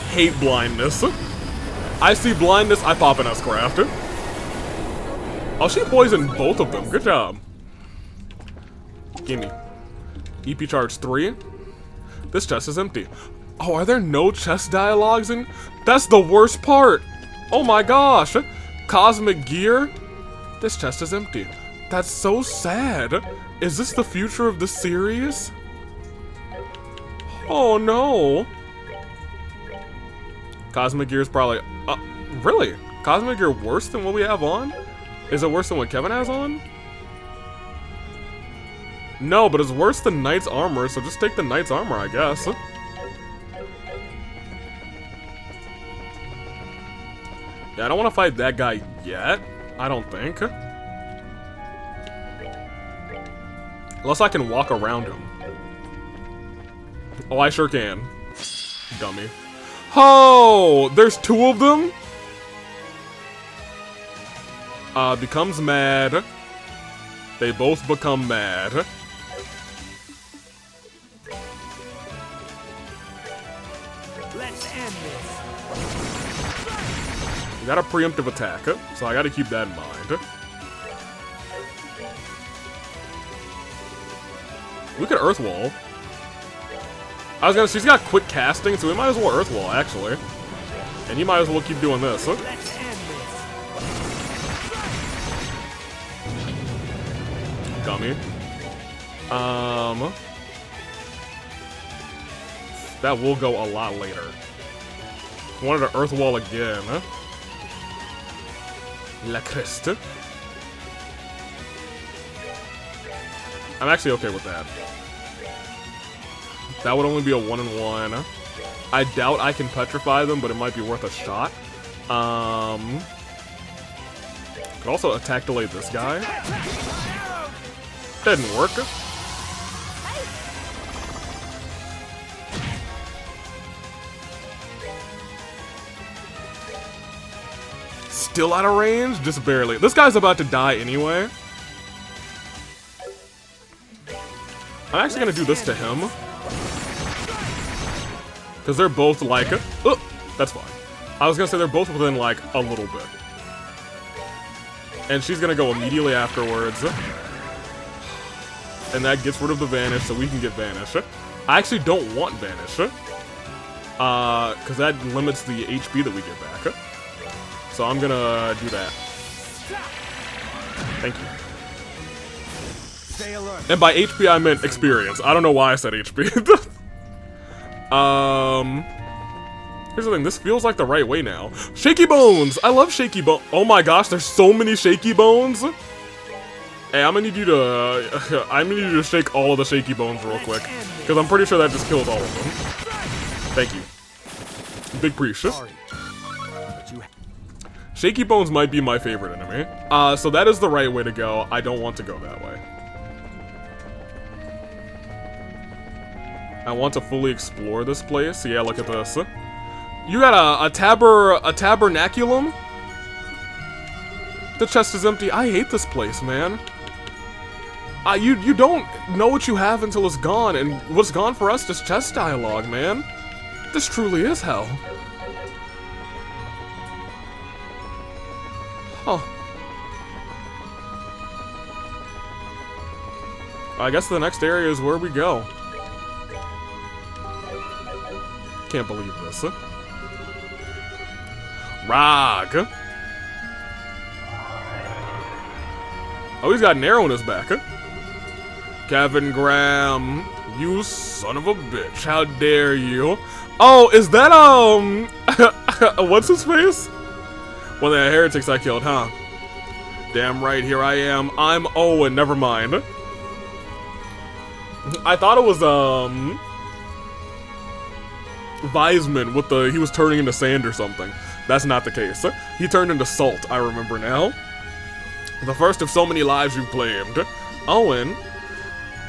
Hate blindness. I see blindness, I pop an S-Craft. Oh, she poisoned both of them. Good job. Gimme. EP charge 3. This chest is empty. Oh, are there no chest dialogues in? That's the worst part. Oh my gosh. Cosmic gear. This chest is empty. That's so sad. Is this the future of the series? Oh no. Cosmic gear is probably... really? Cosmic gear worse than what we have on? Is it worse than what Kevin has on? No, but it's worse than Knight's armor, so just take the Knight's armor, I guess. Yeah, I don't want to fight that guy yet. I don't think. Unless I can walk around him. Oh, I sure can. Dummy. Oh, there's 2 of them? Becomes mad. They both become mad. Let's end this. We got a preemptive attack, so I gotta keep that in mind. We could Earth Wall. She's got quick casting, so we might as well Earth Wall, actually. And you might as well keep doing this. Let's end this. Dummy. That will go a lot later. Wanted to Earth Wall again. La Christ. I'm actually okay with that. That would only be a 1-in-1. I doubt I can petrify them, but it might be worth a shot. Could also attack delay this guy. Didn't work. Still out of range? Just barely. This guy's about to die anyway. I'm actually gonna do this to him. Because they're both like... Oh, that's fine. I was gonna say they're both within like a little bit. And she's gonna go immediately afterwards. And that gets rid of the Vanish, so we can get Vanish. I actually don't want Vanish. Because that limits the HP that we get back. So I'm gonna do that. Thank you. Stay alert. And by HP I meant experience. I don't know why I said HP. Here's the thing, this feels like the right way now. Shaky Bones! I love Shaky Bones. Oh my gosh, there's so many Shaky Bones. Hey, I'm gonna need you to shake all of the Shaky Bones real quick. Because I'm pretty sure that just kills all of them. Thank you. Big appreciation. Shaky Bones might be my favorite enemy. So that is the right way to go. I don't want to go that way. I want to fully explore this place. Yeah, look at this. You got a tabernaculum? The chest is empty. I hate this place, man. You don't know what you have until it's gone, and what's gone for us is chest dialogue, man. This truly is hell. Huh. I guess the next area is where we go. Can't believe this. Rog. Oh, he's got an arrow in his back. Kevin Graham, you son of a bitch. How dare you? Oh, is that, what's his face? One of the heretics I killed, huh? Damn right, here I am. I'm Owen, never mind. I thought it was, Wiseman with he was turning into sand or something. That's not the case. He turned into salt, I remember now. The first of so many lives you've claimed. Owen,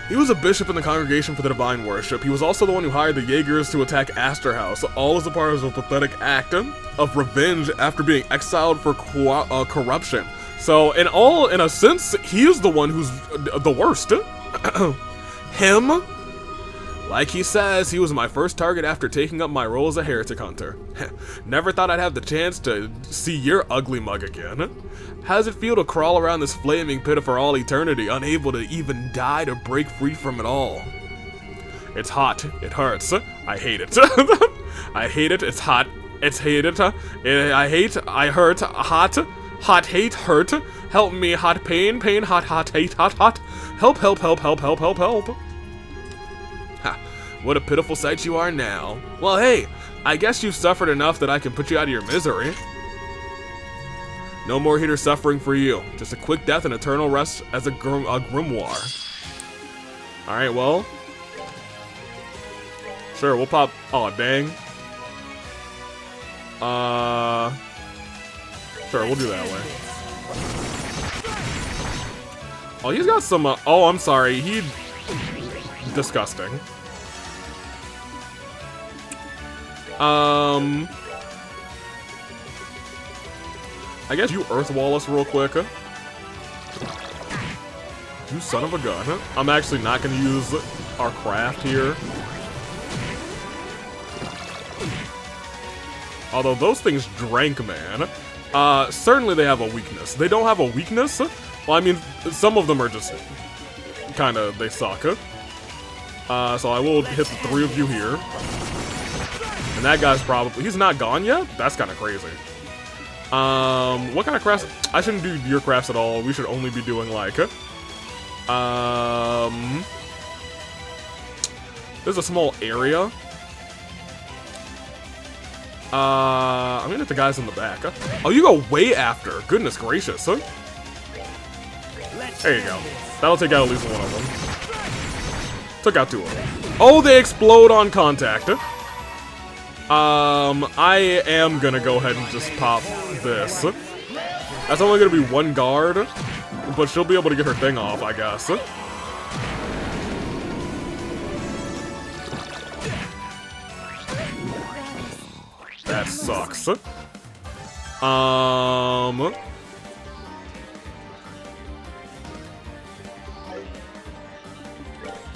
he was a bishop in the Congregation for the Divine Worship. He was also the one who hired the Jaegers to attack Astor House, all as a part of a pathetic act of revenge after being exiled for corruption. So, in a sense, he is the one who's the worst. Him? Like he says, he was my first target after taking up my role as a heretic hunter. Never thought I'd have the chance to see your ugly mug again. How does it feel to crawl around this flaming pit for all eternity, unable to even die to break free from it all? It's hot. It hurts. I hate it. I hate it. It's hot. It's hated. I hate. I hurt. Hot. Hot hate. Hurt. Help me. Hot pain. Pain. Hot. Hot hate. Hot. Hot. Help. Help. Help. Help. Help. Help. Help. Ha. What a pitiful sight you are now. Well, hey. I guess you've suffered enough that I can put you out of your misery. No more heater suffering for you. Just a quick death and eternal rest as a grimoire. Alright, well. Sure, we'll pop... Aw, dang. Sure, we'll do that way. Oh, he's got some... oh, I'm sorry. He... Disgusting. I guess you Earth Wall us real quick. You son of a gun. I'm actually not going to use our craft here. Although those things drank, man. Certainly they have a weakness. They don't have a weakness? Well, I mean, some of them are just kind of, they suck. So I will hit the three of you here. And that guy's probably, he's not gone yet? That's kind of crazy. What kind of crafts? I shouldn't do your crafts at all. We should only be doing like, there's a small area. I'm gonna hit the guys in the back. Oh, you go way after. Goodness gracious. There you go. That'll take out at least one of them. Took out two of them. Oh, they explode on contact. I am gonna go ahead and just pop this. That's only gonna be one guard, but she'll be able to get her thing off, I guess. That sucks.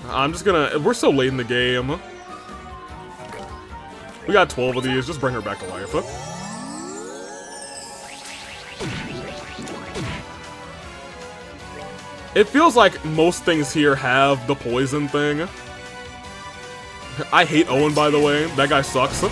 I'm just gonna... We're so late in the game. We got 12 of these. Just bring her back to life. It feels like most things here have the poison thing. I hate Owen, by the way. That guy sucks.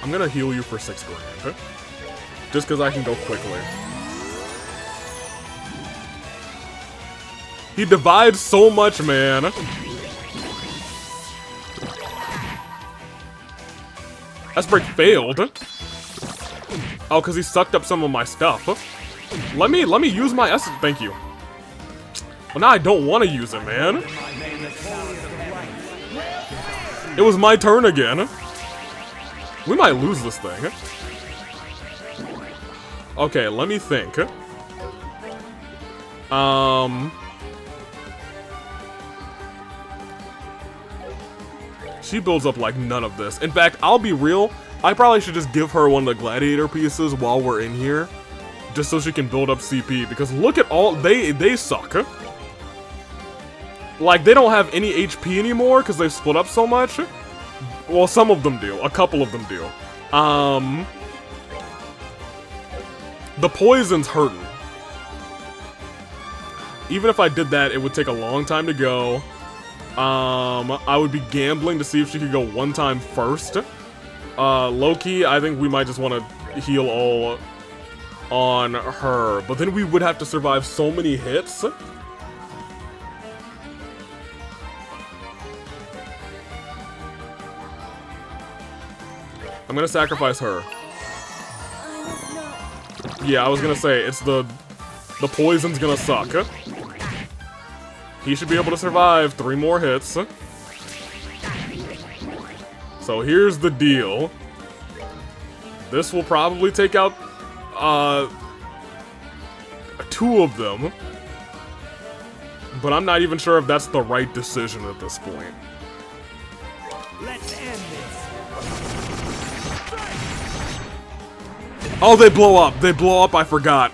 I'm gonna heal you for 6 grand. Just because I can go quickly. He divides so much, man. That break failed. Oh, because he sucked up some of my stuff. Let me use my essence. Thank you. Well, now I don't want to use it, man. It was my turn again. We might lose this thing. Okay, let me think. She builds up like none of this. In fact, I'll be real, I probably should just give her one of the gladiator pieces while we're in here. Just so she can build up CP, because look at all, they suck. Like, they don't have any HP anymore because they've split up so much. Well, some of them do. A couple of them do. The poison's hurting. Even if I did that, it would take a long time to go. I would be gambling to see if she could go one time first. Low-key, I think we might just want to heal all on her. But then we would have to survive so many hits. I'm gonna sacrifice her. Yeah, I was gonna say, it's the poison's gonna suck. He should be able to survive 3 more hits. So here's the deal. This will probably take out 2 of them. But I'm not even sure if that's the right decision at this point. Let's end this. Oh, they blow up. They blow up, I forgot.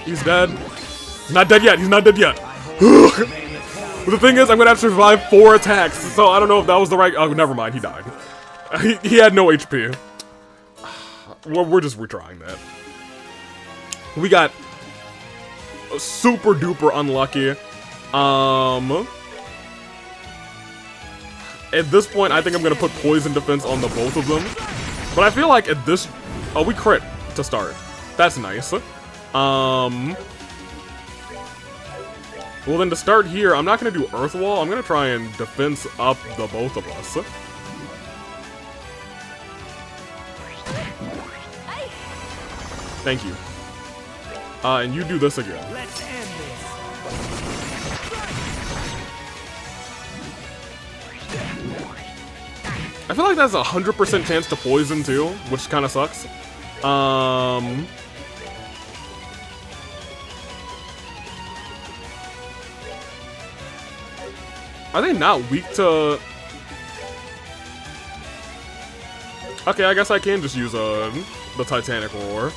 He's dead. He's not dead yet. He's not dead yet. But the thing is, I'm gonna have to survive 4 attacks, so I don't know if that was the right... Oh, never mind. He died. He had no HP. We're just retrying that. We got super duper unlucky. At this point, I think I'm gonna put poison defense on the both of them. But I feel like at this... Oh, we crit to start. That's nice. Well, then to start here, I'm not gonna do Earth Wall. I'm gonna try and defense up the both of us. Thank you. And you do this again. Let's end this. I feel like that's a 100% chance to poison too, which kind of sucks. Are they not weak to... Okay, I guess I can just use the Titanic Roar.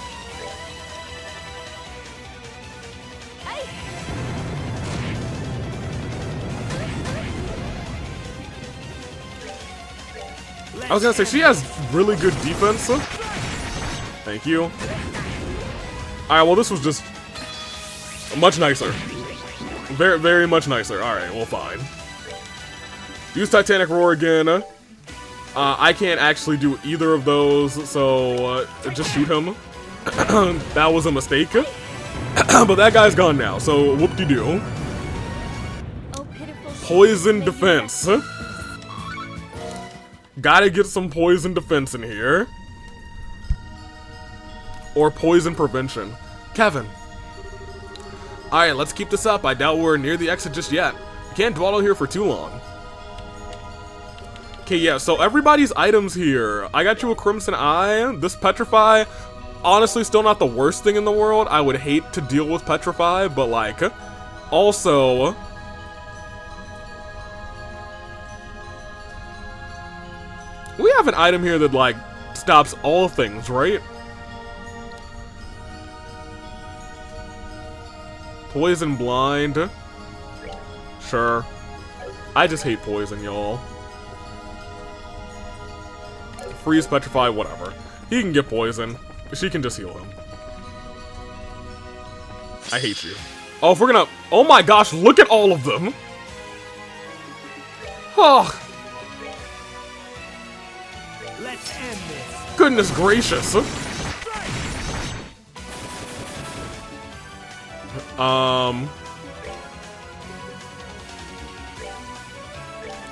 I was gonna say, she has really good defense. Thank you. Alright, well this was just much nicer. Very, very much nicer. Alright, well fine. Use Titanic Roar again. I can't actually do either of those, so just shoot him. That was a mistake. But that guy's gone now, so whoop-de-doo. Poison defense. Gotta get some poison defense in here. Or poison prevention. Kevin. Alright, let's keep this up. I doubt we're near the exit just yet. We can't dwell here for too long. Okay, yeah, so everybody's items here. I got you a Crimson Eye. This Petrify, honestly, still not the worst thing in the world. I would hate to deal with Petrify, but like, also... we have an item here that, like, stops all things, right? Poison Blind. Sure. I just hate poison, y'all. Freeze, Petrify, whatever. He can get poison. She can just heal him. I hate you. Oh, if we're gonna... oh my gosh, look at all of them! Oh. Let's end this. Goodness gracious.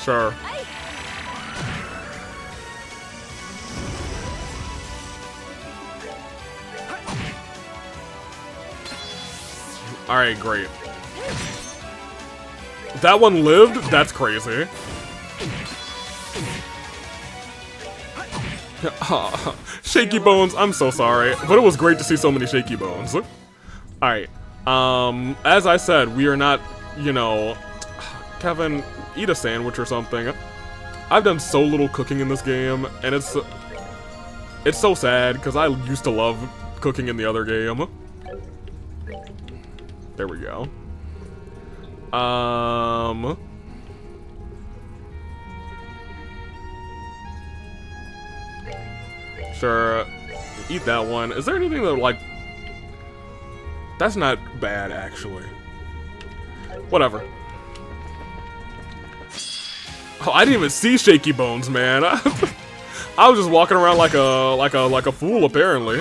Sure. Alright, great. That one lived? That's crazy. Shaky Bones, I'm so sorry. But it was great to see so many Shaky Bones. Alright. As I said, we are not, you know... Kevin, eat a sandwich or something. I've done so little cooking in this game, and it's so sad, because I used to love cooking in the other game. There we go. Sure. Eat that one. Is there anything that, like... that's not bad, actually. Whatever. Oh, I didn't even see Shaky Bones, man. I was just walking around like a fool, apparently.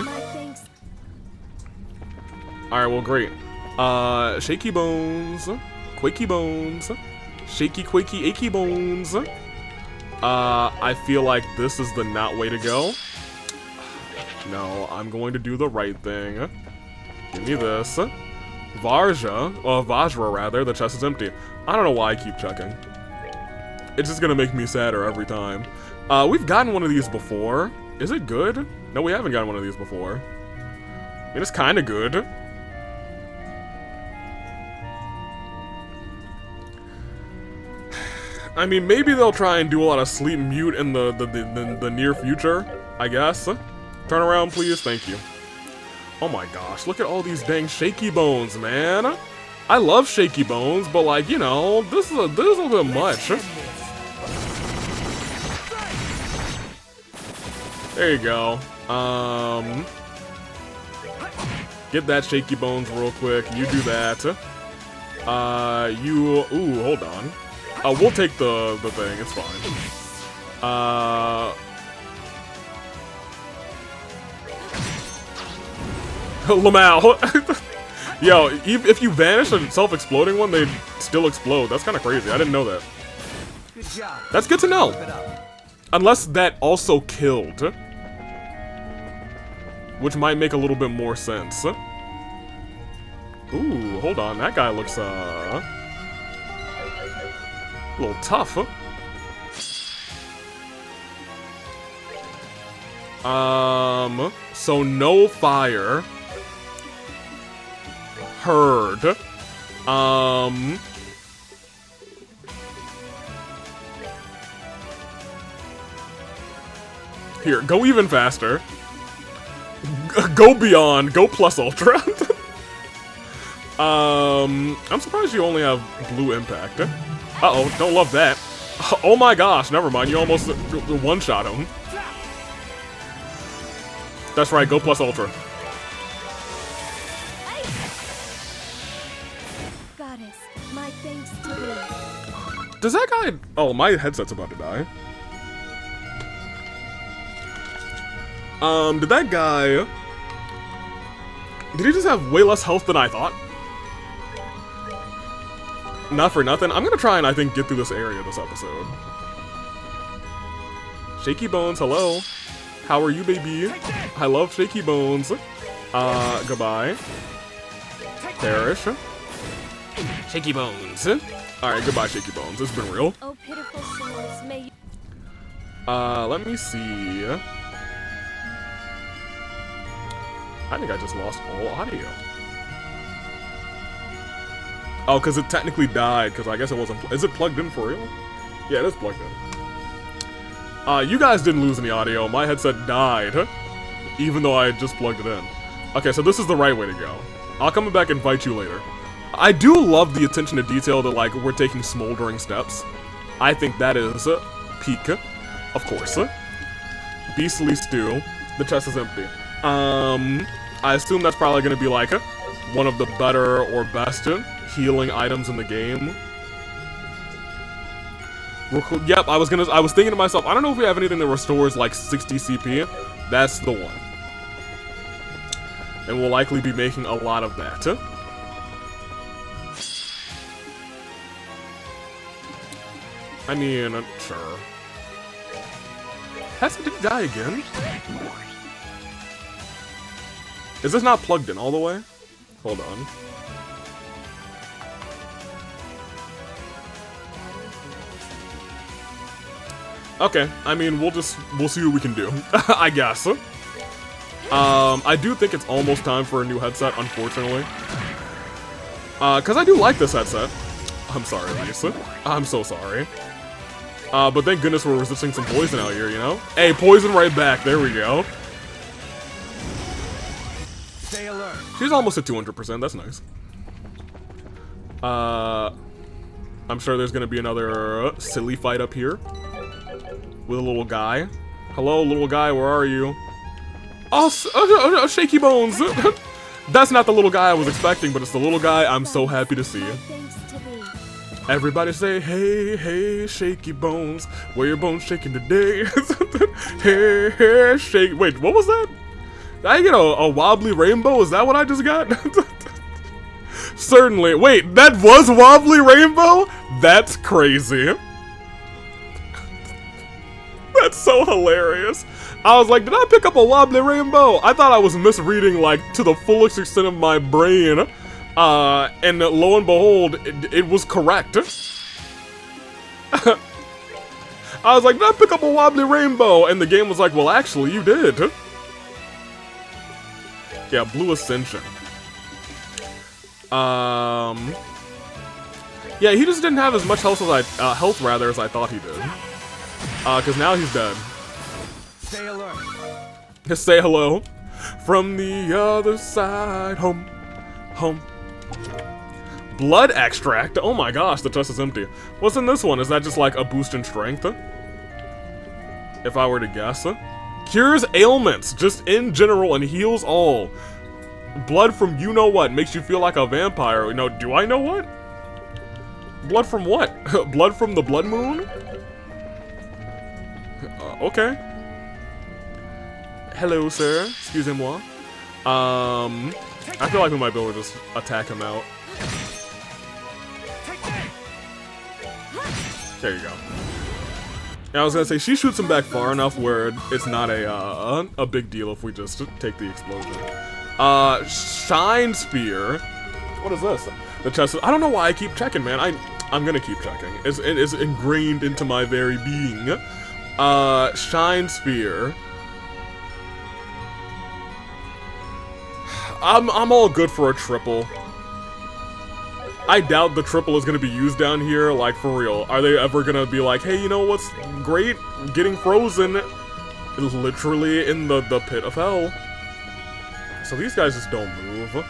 Alright, well, great. Shaky Bones. Quaky Bones. Shaky, quaky, achy bones. I feel like this is the not way to go. No, I'm going to do the right thing. Give me this. Vajra rather, the chest is empty. I don't know why I keep checking. It's just gonna make me sadder every time. We've gotten one of these before. Is it good? No, we haven't gotten one of these before. I mean, it's kinda good. I mean, maybe they'll try and do a lot of sleep mute in the near future, I guess. Turn around, please. Thank you. Oh my gosh, look at all these dang Shaky Bones, man. I love Shaky Bones, but like, you know, this is a bit much. There you go. Get that Shaky Bones real quick. You do that. Ooh, hold on. We'll take the thing. It's fine. lmao. Yo, if you vanish a self-exploding one, they still explode. That's kind of crazy. I didn't know that. Good job. That's good to know. Unless that also killed. Which might make a little bit more sense. Ooh, hold on. That guy looks, a little tough. So no fire. Heard. Here, go even faster. Go beyond. Go plus ultra. I'm surprised you only have blue impact. Uh-oh, don't love that. Oh my gosh, never mind. You almost one-shot him. That's right, go plus ultra. Goddess, my thanks to thee. Does that guy... oh, my headset's about to die. Did that guy... did he just have way less health than I thought? Not for nothing. I'm gonna try and, I think, get through this area this episode. Shaky Bones, hello. How are you, baby? I love Shaky Bones. Goodbye. perish. Shaky Bones. Alright, goodbye, Shaky Bones. It's been real. Oh, pitiful souls, may you... Let me see. I think I just lost all audio. Oh, because it technically died, because I guess it wasn't... Is it plugged in for real? Yeah, it is plugged in. You guys didn't lose any audio. My headset died, even though I had just plugged it in. Okay, so this is the right way to go. I'll come back and fight you later. I do love the attention to detail that, like, we're taking smoldering steps. I think that is peak, of course. Beastly Stew. The chest is empty. I assume that's probably going to be, like, one of the better or best healing items in the game. Yep, I was thinking to myself, I don't know if we have anything that restores, like, 60 CP. That's the one. And we'll likely be making a lot of that. I mean, sure. Has it die again? Is this not plugged in all the way? Hold on. Okay, I mean, we'll see what we can do, I guess. I do think it's almost time for a new headset, unfortunately. Cause I do like this headset. I'm sorry, Lisa. I'm so sorry. But thank goodness we're resisting some poison out here, you know? Hey, poison right back, there we go. Stay alert. She's almost at 200%, that's nice. I'm sure there's gonna be another silly fight up here. With a little guy. Hello, little guy, where are you? Oh, Shaky Bones! That's not the little guy I was expecting, but it's the little guy I'm so happy to see. My thanks to thee. Everybody say, hey, hey, Shaky Bones, where your bones shaking today? Hey, hey, shake. Wait, what was that? Did I get a wobbly rainbow? Is that what I just got? Certainly. Wait, that was wobbly rainbow? That's crazy. That's so hilarious. I was like, did I pick up a wobbly rainbow? I thought I was misreading, like, to the fullest extent of my brain. And lo and behold, it was correct. I was like, did I pick up a wobbly rainbow? And the game was like, well, actually, you did. Yeah, Blue Ascension. Yeah, he just didn't have as much health as I thought he did. Cause now he's dead. Stay alert. Just say hello. From the other side, home. Home. Blood extract? Oh my gosh, the chest is empty. What's in this one? Is that just like a boost in strength? If I were to guess. Cures ailments, just in general, and heals all. Blood from you-know-what makes you feel like a vampire. You know, do I know what? Blood from what? Blood from the blood moon? Okay. Hello, sir. Excusez-moi. I feel like we might be able to just attack him out. There you go. Yeah, I was gonna say, she shoots him back far enough where it's not a big deal if we just take the explosion. Shine Spear. What is this? The chest. I don't know why I keep checking, man. I'm gonna keep checking. It's ingrained into my very being. Shine Spear. I'm all good for a triple. I doubt the triple is gonna be used down here, like, for real. Are they ever gonna be like, hey, you know what's great? Getting frozen literally in the pit of hell. So these guys just don't move.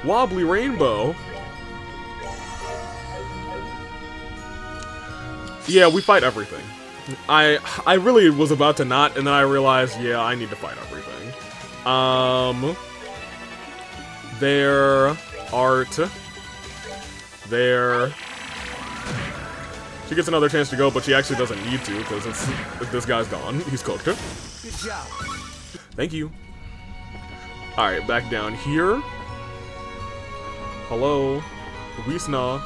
Wobbly Rainbow. Yeah, we fight everything. I really was about to not, and then I realized, yeah, I need to fight everything. Their art. There. She gets another chance to go, but she actually doesn't need to, because this guy's gone. He's cooked. Good job. Thank you. Alright, back down here. Hello. Wisna.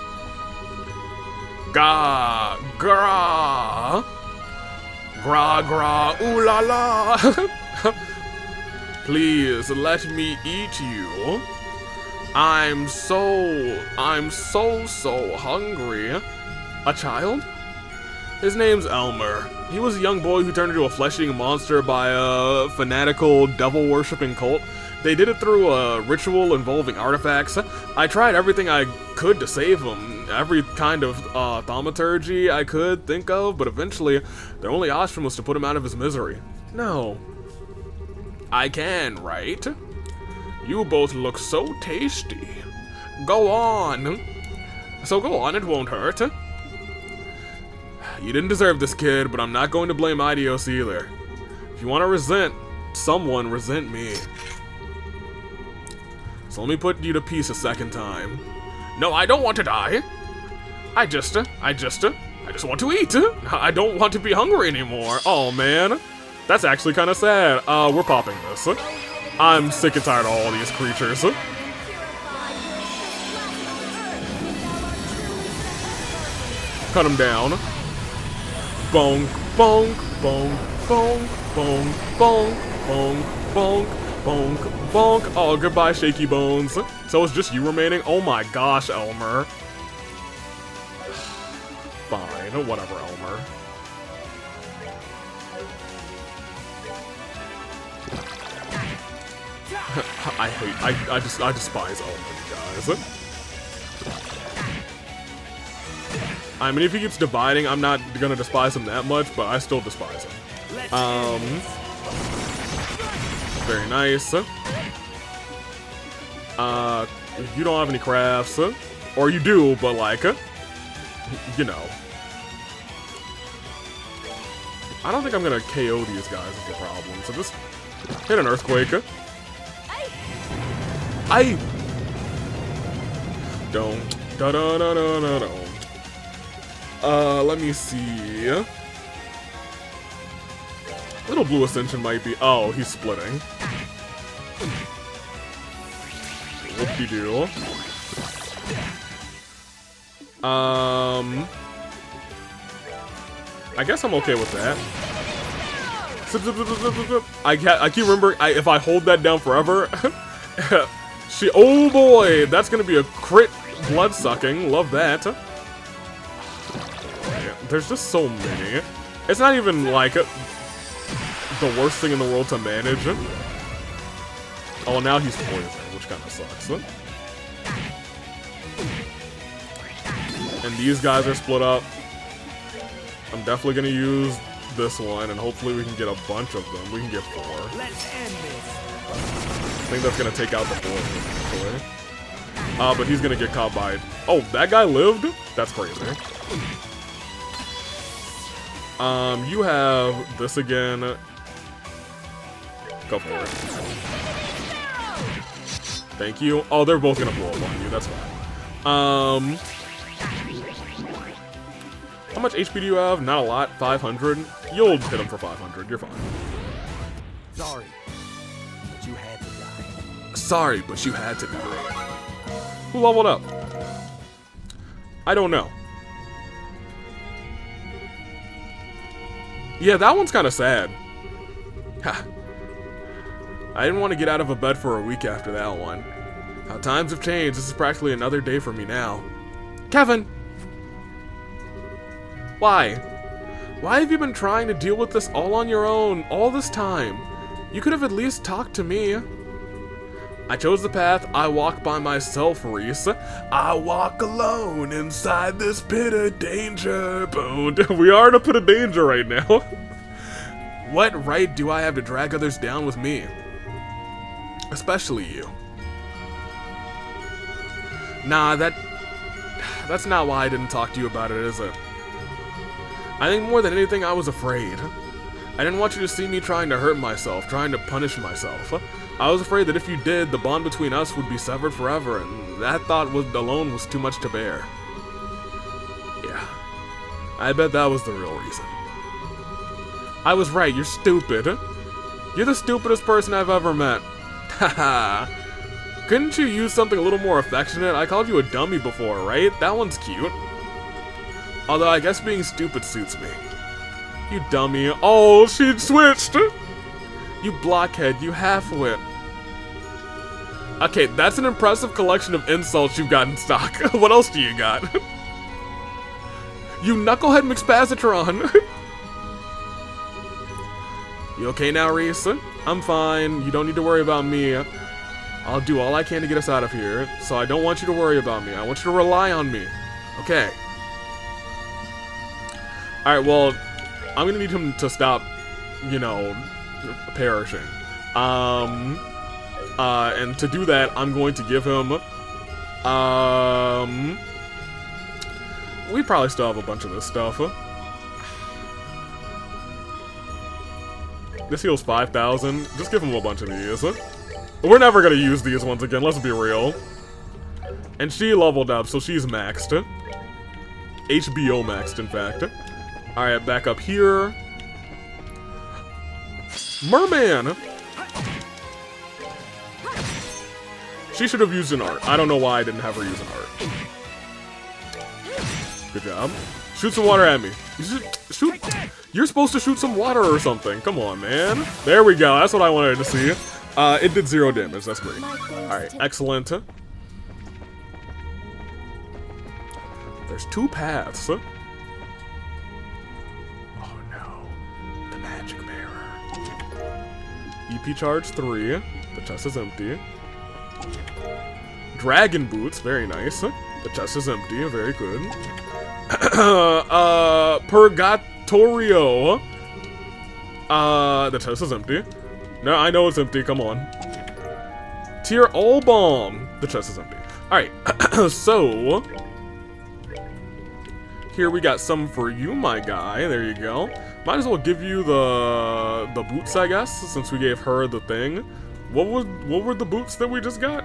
Gra gra, ooh la la. Please let me eat you. I'm so hungry. A child? His name's Elmer. He was a young boy who turned into a flesh-eating monster by a fanatical, devil-worshipping cult. They did it through a ritual involving artifacts. I tried everything I could to save him. Every kind of thaumaturgy I could think of, but eventually, their only option was to put him out of his misery. No. I can, right? You both look so tasty. Go on. So go on, it won't hurt. You didn't deserve this, kid, but I'm not going to blame Idios either. If you want to resent someone, resent me. So let me put you to peace a second time. No, I don't want to die. I just want to eat. I don't want to be hungry anymore. Oh, man. That's actually kind of sad. We're popping this. I'm sick and tired of all these creatures. Cut him down. Bonk, bonk, bonk, bonk, bonk, bonk, bonk, bonk, bonk, bonk. Oh, goodbye, shaky bones. So it's just you remaining? Oh my gosh, Elmer. Fine, whatever, Elmer. I despise Elmer, you guys. I mean, if he keeps dividing, I'm not gonna despise him that much, but I still despise him. Very nice. You don't have any crafts, or you do, but like, you know. I don't think I'm gonna KO these guys is the problem, so just hit an earthquake. I don't da da da da da da. Let me see. Little blue ascension might be. Oh, he's splitting. Whoop-de-doo. I guess I'm okay with that. Zip, zip, zip, zip, zip, zip. I keep remembering if I hold that down forever. Oh boy, that's gonna be a crit blood sucking. Love that. There's just so many. It's not even like the worst thing in the world to manage. Oh, now he's poisoned, which kind of sucks. And these guys are split up. I'm definitely gonna use this one, and hopefully we can get a bunch of them. We can get 4. Let's end this. I think that's gonna take out the 4 eventually. But he's gonna get caught by. Oh, that guy lived? That's crazy. You have this again. Go for it. Thank you. Oh, they're both gonna blow up on you. That's fine. How much HP do you have? Not a lot. 500. You'll hit him for 500. You're fine. Sorry, but you had to die. Sorry, but you had to die. Who leveled up? I don't know. Yeah, that one's kind of sad. Ha. I didn't want to get out of a bed for a week after that one. How times have changed. This is practically another day for me now. Kevin! Why? Why have you been trying to deal with this all on your own, all this time? You could have at least talked to me. I chose the path I walk by myself, Reese. I walk alone inside this pit of danger. We are in a pit of danger right now. What right do I have to drag others down with me? Especially you. Nah, that's not why I didn't talk to you about it, is it? I think more than anything I was afraid. I didn't want you to see me trying to hurt myself, trying to punish myself. I was afraid that if you did, the bond between us would be severed forever, and that thought alone was too much to bear. Yeah, I bet that was the real reason. I was right, you're stupid. You're the stupidest person I've ever met. Haha. Couldn't you use something a little more affectionate? I called you a dummy before, right? That one's cute. Although I guess being stupid suits me. You dummy. Oh, she switched! You blockhead, you half-wit. Okay, that's an impressive collection of insults you've got in stock. What else do you got? You knucklehead McSpazitron! You okay now, Reese? I'm fine. You don't need to worry about me. I'll do all I can to get us out of here, so I don't want you to worry about me. I want you to rely on me. Okay. Alright, well, I'm gonna need him to stop, you know, perishing. And to do that, I'm going to give him, we probably still have a bunch of this stuff. This heals 5,000. Just give him a bunch of these. We're never gonna use these ones again, let's be real. And she leveled up, so she's maxed. HBO maxed, in fact. Alright, back up here. Merman! She should have used an art. I don't know why I didn't have her use an art. Good job. Shoot some water at me. Shoot. You're supposed to shoot some water or something. Come on, man. There we go. That's what I wanted to see. It did 0 damage. That's great. Alright, excellent. There's 2 paths. Oh no. The magic mirror. EP charge 3. The chest is empty. Dragon boots. Very nice. The chest is empty. Very good. Purgatorio. The chest is empty. No, I know it's empty. Come on. Tier all bomb. The chest is empty. Alright. So here we got some for you, my guy. There you go. Might as well give you the boots, I guess, since we gave her the thing. What were the boots that we just got?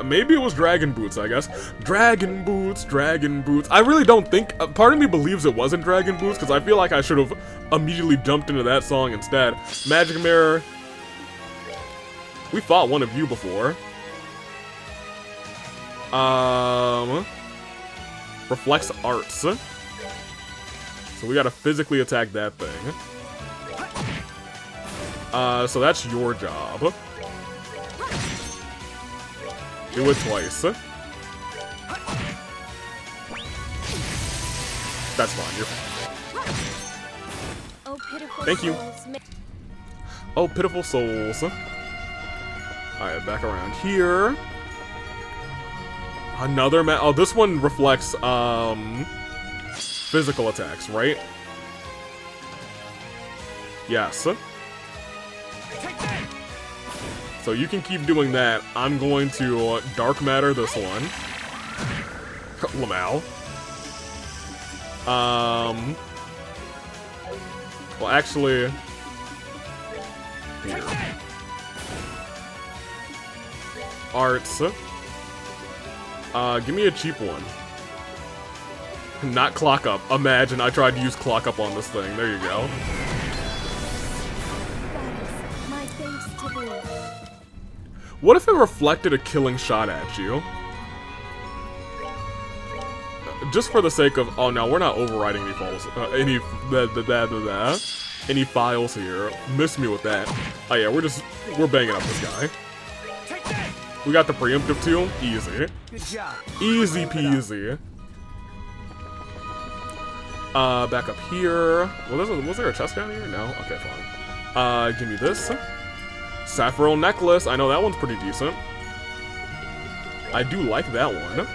Maybe it was dragon boots, I guess. Dragon boots, dragon boots. I really don't think, part of me believes it wasn't dragon boots, because I feel like I should have immediately jumped into that song instead. Magic mirror. We fought one of you before. Reflects arts. So we gotta physically attack that thing. So that's your job. Do it twice. That's fine, you're fine. Oh, pitiful Thank you. souls, Oh, pitiful souls. Alright, back around here. Another oh, this one reflects, physical attacks, right? Yes. So you can keep doing that. I'm going to dark matter this one. Lmao. Well, actually, here. Arts. Give me a cheap one. Not clock up. Imagine I tried to use clock up on this thing. There you go. my thanks to thee. What if it reflected a killing shot at you? Just for the sake of, oh no, we're not overriding any files, any files here. Miss me with that. Oh yeah, we're banging up this guy. We got the preemptive too. Easy. Good job. Easy peasy. Back up here. Well, was there a chest down here? No? Okay, fine. Give me this. Saffron necklace. I know that one's pretty decent. I do like that one.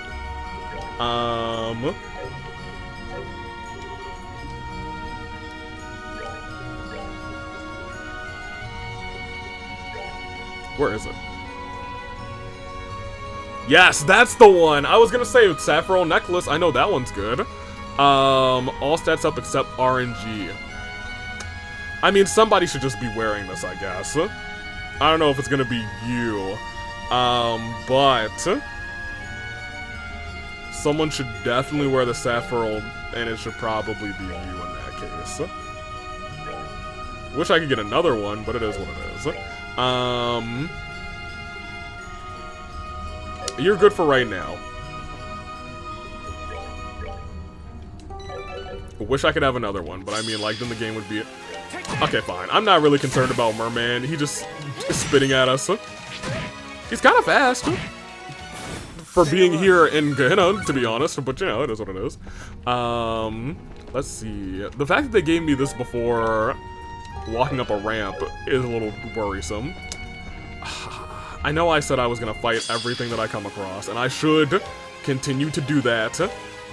Where is it? Yes, that's the one! I was gonna say Saffron necklace. I know that one's good. All stats up except RNG. I mean, somebody should just be wearing this, I guess. I don't know if it's gonna be you. But someone should definitely wear the Saffron, and it should probably be you in that case. Wish I could get another one, but it is what it is. You're good for right now. Wish I could have another one, but I mean, like, then the game would be... Okay, fine. I'm not really concerned about Merman. He just is spitting at us. He's kind of fast. For being here in Gehenna, to be honest. But, you know, it is what it is. Let's see. The fact that they gave me this before walking up a ramp is a little worrisome. I know I said I was going to fight everything that I come across, and I should continue to do that.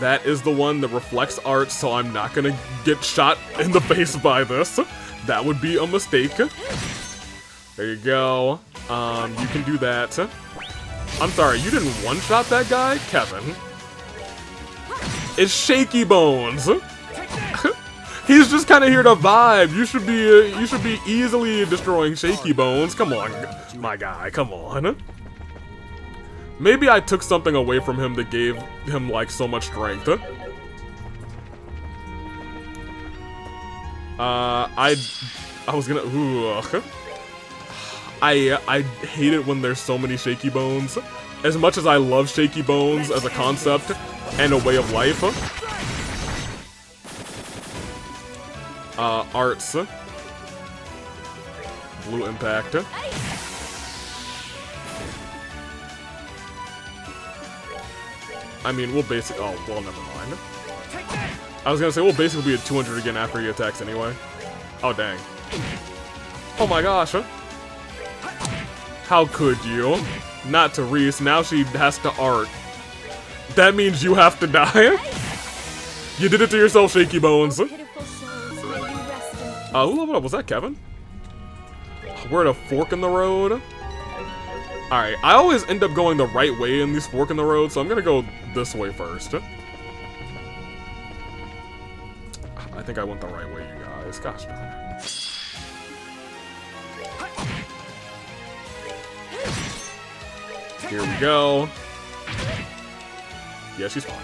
That is the one that reflects art, so I'm not gonna get shot in the face by this. That would be a mistake. There you go. You can do that. I'm sorry, you didn't one-shot that guy? Kevin. It's Shaky Bones. He's just kind of here to vibe. You should be easily destroying Shaky Bones. Come on, my guy, come on. Maybe I took something away from him that gave him, like, so much strength. I was gonna, I hate it when there's so many Shaky Bones. As much as I love Shaky Bones as a concept and a way of life. Arts. Blue Impact. I mean, we'll basically... Oh, well, never mind. I was gonna say, we'll basically be at 200 again after he attacks anyway. Oh, dang. Oh my gosh. How could you? Not to Reese. Now she has to art. That means you have to die? You did it to yourself, Shaky Bones. Who leveled up? Was that Kevin? We're at a fork in the road. Alright, I always end up going the right way in these fork in the road, so I'm gonna go this way first. I think I went the right way, you guys. Gosh darn it. Here we go. Yeah, she's fine.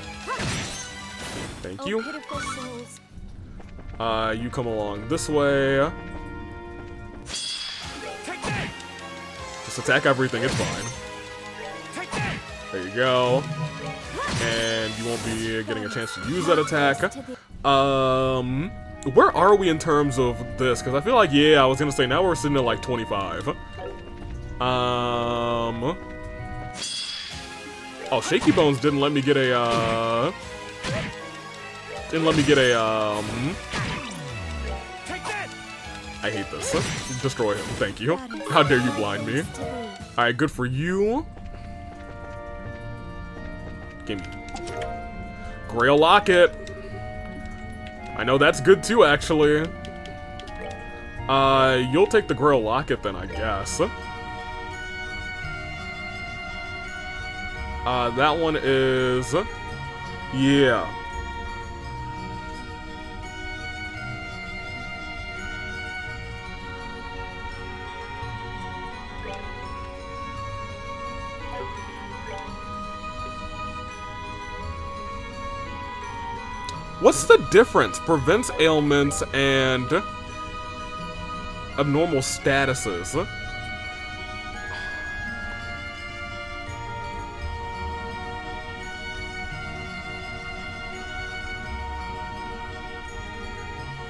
Thank you. You come along this way. Just attack everything, it's fine. There you go. And you won't be getting a chance to use that attack. Where are we in terms of this? Because I feel like, yeah, I was gonna say, now we're sitting at like 25. Oh, Shaky Bones didn't let me get a, I hate this. Destroy him, thank you. How dare you blind me. Alright, good for you. Gimme. Grail Locket. I know that's good too, actually. You'll take the Grail Locket then, I guess. That one is... Yeah. What's the difference? Prevents ailments and abnormal statuses.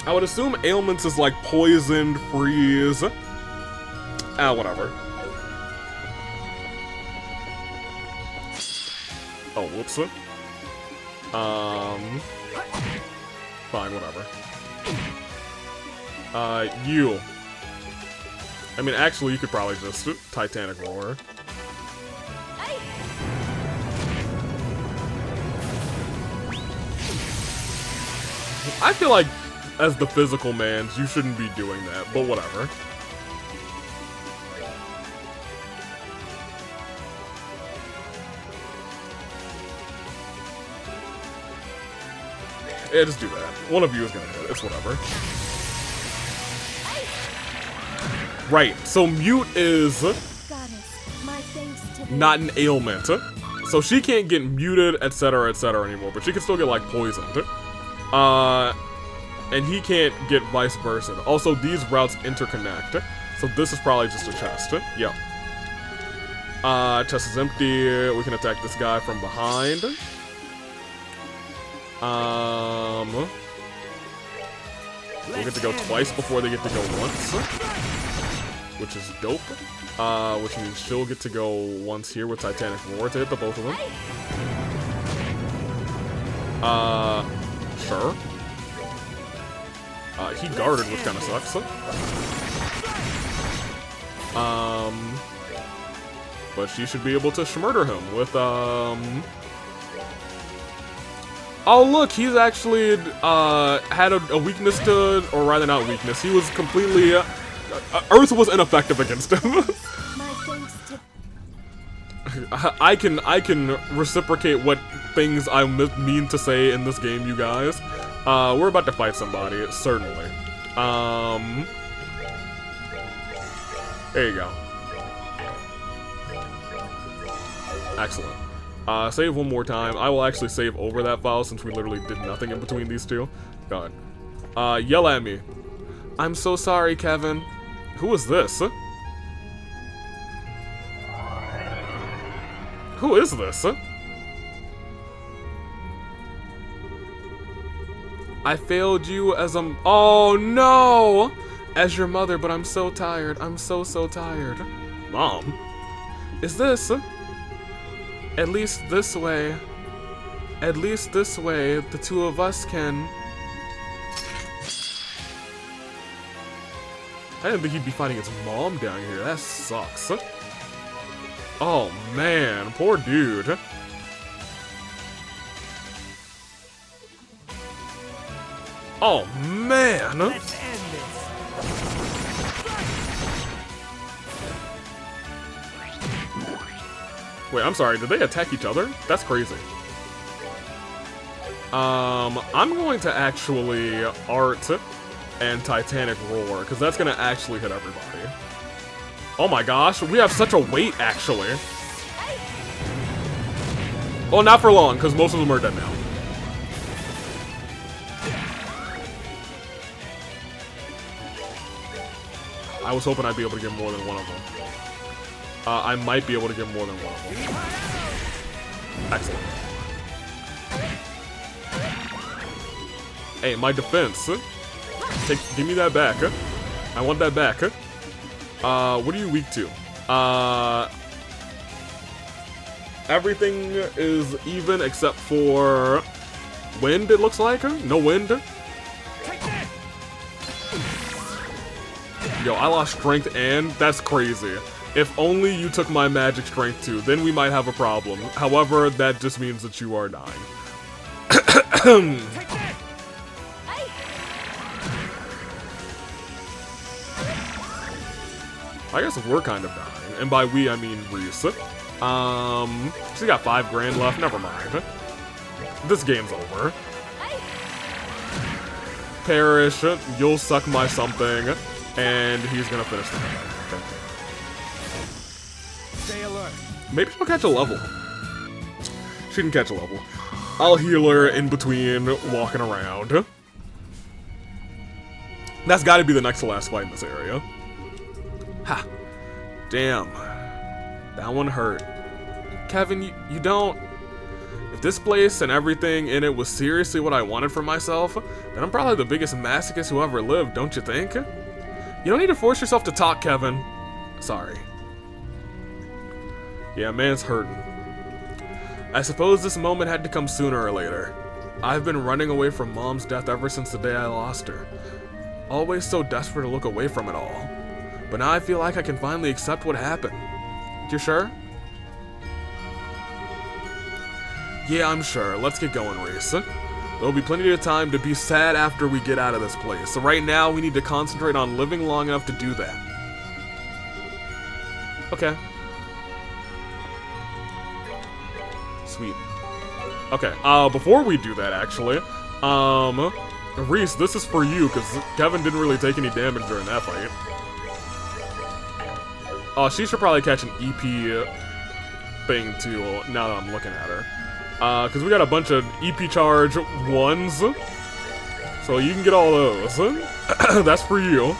I would assume ailments is like poisoned, freeze. Whatever. Oh, whoops. Fine, whatever. You. I mean, actually, you could probably just Titanic Roar. I feel like, as the physical man, you shouldn't be doing that, but whatever. Yeah, just do that. One of you is gonna hit. It's whatever. Right, so mute is not an ailment. So she can't get muted, etc., anymore, but she can still get, like, poisoned. And he can't get vice versa. Also, these routes interconnect. So this is probably just a chest. Yep. Chest is empty. We can attack this guy from behind. We'll get to go twice before they get to go once, which is dope. Which means she'll get to go once here with Titanic Roar to hit the both of them. Sure. He guarded, which kind of sucks. But she should be able to shmurder him with, Oh, look, he's actually, had a weakness to, or rather not weakness, he was completely, Earth was ineffective against him. My thanks to I can reciprocate what things I mean to say in this game, you guys. We're about to fight somebody, certainly. There you go. Excellent. Save one more time. I will actually save over that file since we literally did nothing in between these two. God. Yell at me. I'm so sorry, Kevin. Who is this? Who is this? I failed you as a... Oh, no! As your mother, but I'm so tired. I'm so tired. Mom? Is this... At least this way, the two of us can... I didn't think he'd be fighting his mom down here. That sucks. Oh, man. Poor dude. Oh, man. Let's end this. Wait, I'm sorry, did they attack each other? That's crazy. I'm going to actually Art and Titanic Roar, because that's going to actually hit everybody. Oh my gosh, we have such a weight, actually. Well, not for long, because most of them are dead now. I was hoping I'd be able to get more than one of them. I might be able to get more than one of them. Excellent. Hey, my defense. Give me that back. I want that back. What are you weak to? Everything is even except for wind, it looks like. No wind. Yo, I lost strength and that's crazy. If only you took my magic strength too, then we might have a problem. However, that just means that you are dying. I guess we're kind of dying, and by we I mean Reese. She got 5 grand left. Never mind. This game's over. Perish. You'll suck my something, and he's gonna finish the game. Okay. Stay alert. Maybe she'll catch a level. She can catch a level. I'll heal her in between walking around. That's gotta be the next to last fight in this area. Ha. Damn. That one hurt. Kevin, you don't... If this place and everything in it was seriously what I wanted for myself, then I'm probably the biggest masochist who ever lived, don't you think? You don't need to force yourself to talk, Kevin. Sorry. Yeah, man's hurting. I suppose this moment had to come sooner or later. I've been running away from Mom's death ever since the day I lost her. Always so desperate to look away from it all. But now I feel like I can finally accept what happened. You sure? Yeah, I'm sure. Let's get going, Reese. There'll be plenty of time to be sad after we get out of this place. So right now, we need to concentrate on living long enough to do that. Okay. Sweet. Okay, before we do that, actually, Reese, this is for you, because Kevin didn't really take any damage during that fight. Oh, she should probably catch an EP thing, too, now that I'm looking at her. Because we got a bunch of EP charge 1s, so you can get all those. That's for you.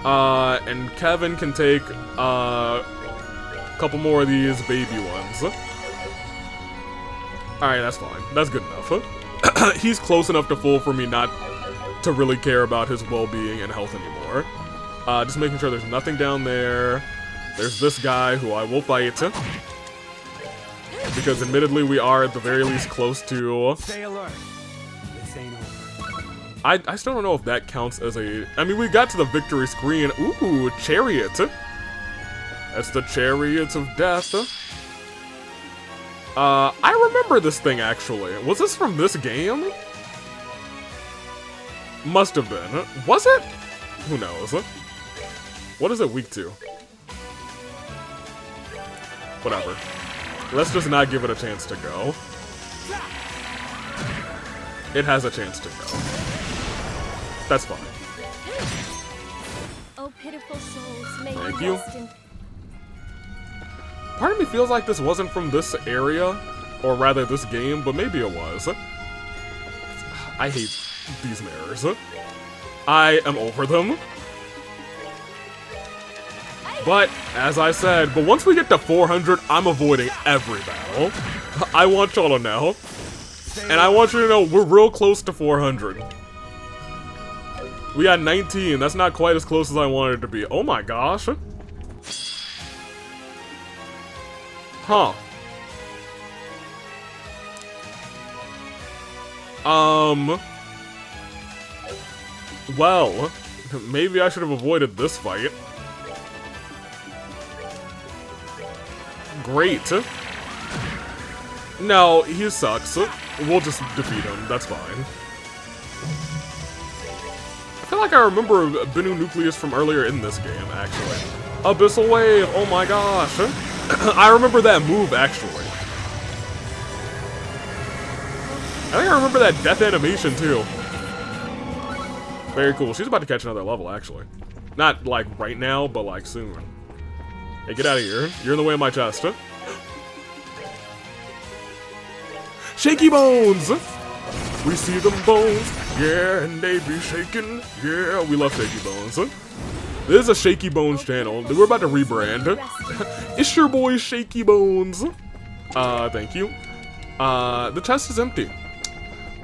And Kevin can take, couple more of these baby ones. Alright, that's fine. That's good enough. he's close enough to full for me not to really care about his well-being and health anymore. Just making sure there's nothing down there. There's this guy who I will fight. Because admittedly, we are at the very least close to... Stay alert. This ain't over. I still don't know if that counts as a... I mean, we got to the victory screen. Ooh, chariot. That's the chariots of death. I remember this thing, actually. Was this from this game? Must have been. Was it? Who knows? What is it weak to? Whatever. Let's just not give it a chance to go. It has a chance to go. That's fine. Oh, pitiful souls, may Thank you you. rest in Part of me feels like this wasn't from this area, or rather this game, but maybe it was. I hate these mirrors. I am over them. But, as I said, but once we get to 400, I'm avoiding every battle. I want y'all to know. And I want you to know, we're real close to 400. We got 19, that's not quite as close as I wanted it to be. Oh my gosh. Huh. Well, maybe I should have avoided this fight. Great. No, he sucks. We'll just defeat him, that's fine. I feel like I remember Binu Nucleus from earlier in this game, actually. Abyssal Wave, oh my gosh. I remember that move, actually. I think I remember that death animation, too. Very cool. She's about to catch another level, actually. Not, like, right now, but, like, soon. Hey, get out of here. You're in the way of my chest. Shaky bones! We see them bones, yeah, and they be shaking. Yeah, we love shaky bones. This is a Shaky Bones channel. We're about to rebrand. It's your boy Shaky Bones. Thank you. The chest is empty.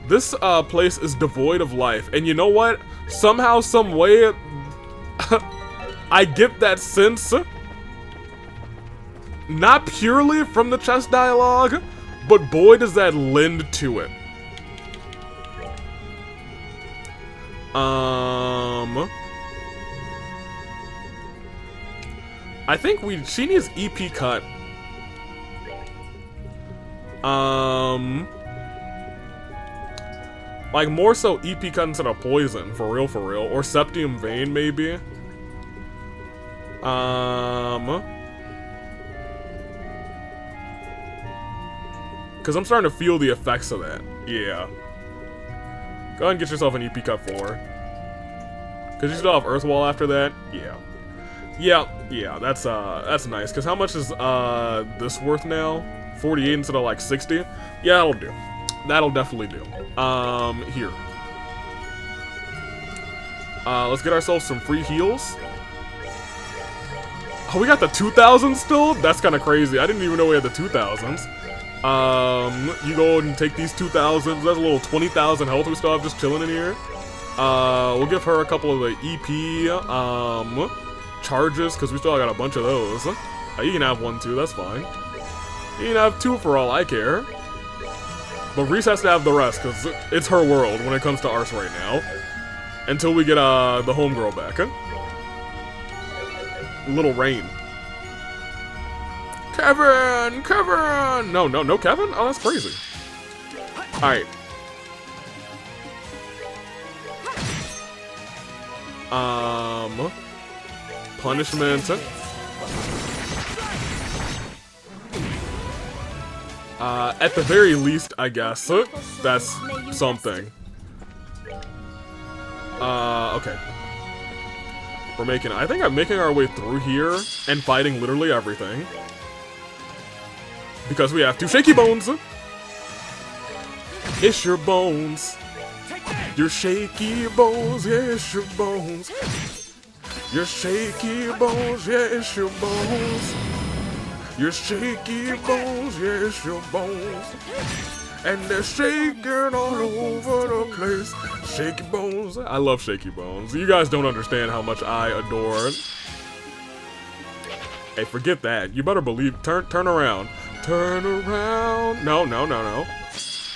This place is devoid of life. And you know what? Somehow, some way, I get that sense. Not purely from the chest dialogue, but boy does that lend to it. I think she needs EP cut. Like more so EP cut instead of poison, for real, or septium vein maybe. Cause I'm starting to feel the effects of that. Yeah. Go ahead and get yourself an EP cut 4. Cause you still have Earthwall after that. Yeah. Yeah, that's nice. Cause how much is this worth now? 48 instead of like 60? Yeah, that'll do. That'll definitely do. Here. Let's get ourselves some free heals. Oh, we got the 2000s still? That's kind of crazy. I didn't even know we had the 2000s. You go and take these 2000s. That's a little 20,000 health we still have just chilling in here. We'll give her a couple of the EP, charges, because we still got a bunch of those. You can have one too, that's fine. You can have 2 for all I care. But Reese has to have the rest, because it's her world when it comes to Arse right now. Until we get, the homegirl back. Little Rain. Kevin! Kevin! No Kevin? Oh, that's crazy. Alright. Punishment. At the very least, I guess. That's something. Okay. I think I'm making our way through here and fighting literally everything. Because we have 2 shaky bones. It's your bones. Your shaky bones, yeah, it's your bones. Your shaky bones, yeah, it's your bones. Your shaky bones, yeah, it's your bones. and they're shaking all over the place. Shaky Bones. I love Shaky Bones. You guys don't understand how much I adore it. Hey, forget that. You better believe. Turn around. Turn around. No.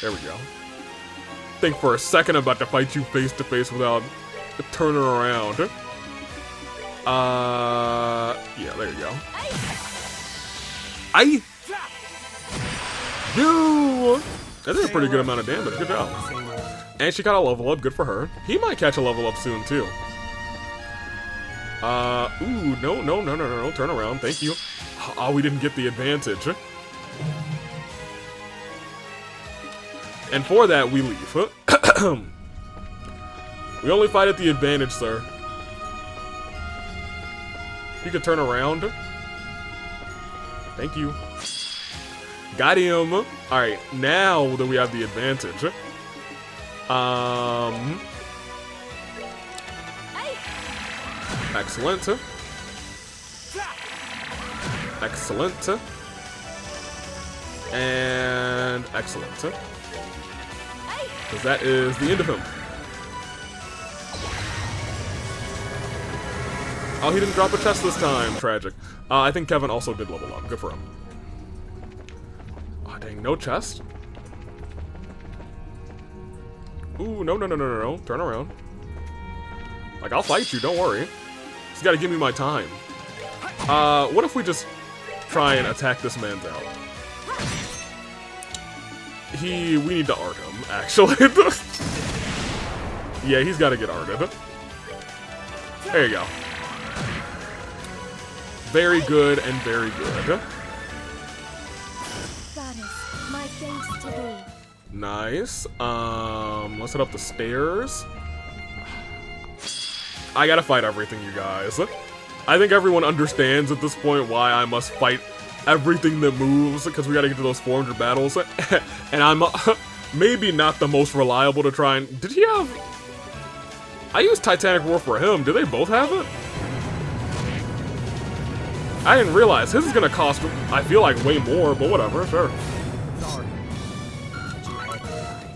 There we go. Think for a second I'm about to fight you face to face without turning around. Yeah, there you go. I. You. That did a pretty good amount of damage. Good job. And she got a level up. Good for her. He might catch a level up soon too. Ooh, no. Turn around. Thank you. Oh, we didn't get the advantage. And for that, we leave. We only fight at the advantage, sir. You can turn around. Thank you. Got him. Alright, now that we have the advantage. Excellent. Excellent. And excellent. Because that is the end of him. Oh, he didn't drop a chest this time. Tragic. I think Kevin also did level up. Good for him. Oh, dang. No chest? Ooh, no. Turn around. Like, I'll fight you. Don't worry. Just gotta give me my time. What if we just try and attack this man's out? We need to art him, actually. Yeah, he's gotta get arted. There you go. Very good and very good. Goddess, my thanks to thee. Nice. Let's head up the stairs. I gotta fight everything, you guys. I think everyone understands at this point why I must fight everything that moves, because we gotta get to those 400 battles. And I'm maybe not the most reliable to try and... Did he have... I used Titanic Roar for him. Did they both have it? I didn't realize. His is gonna cost, I feel like, way more, but whatever, sure.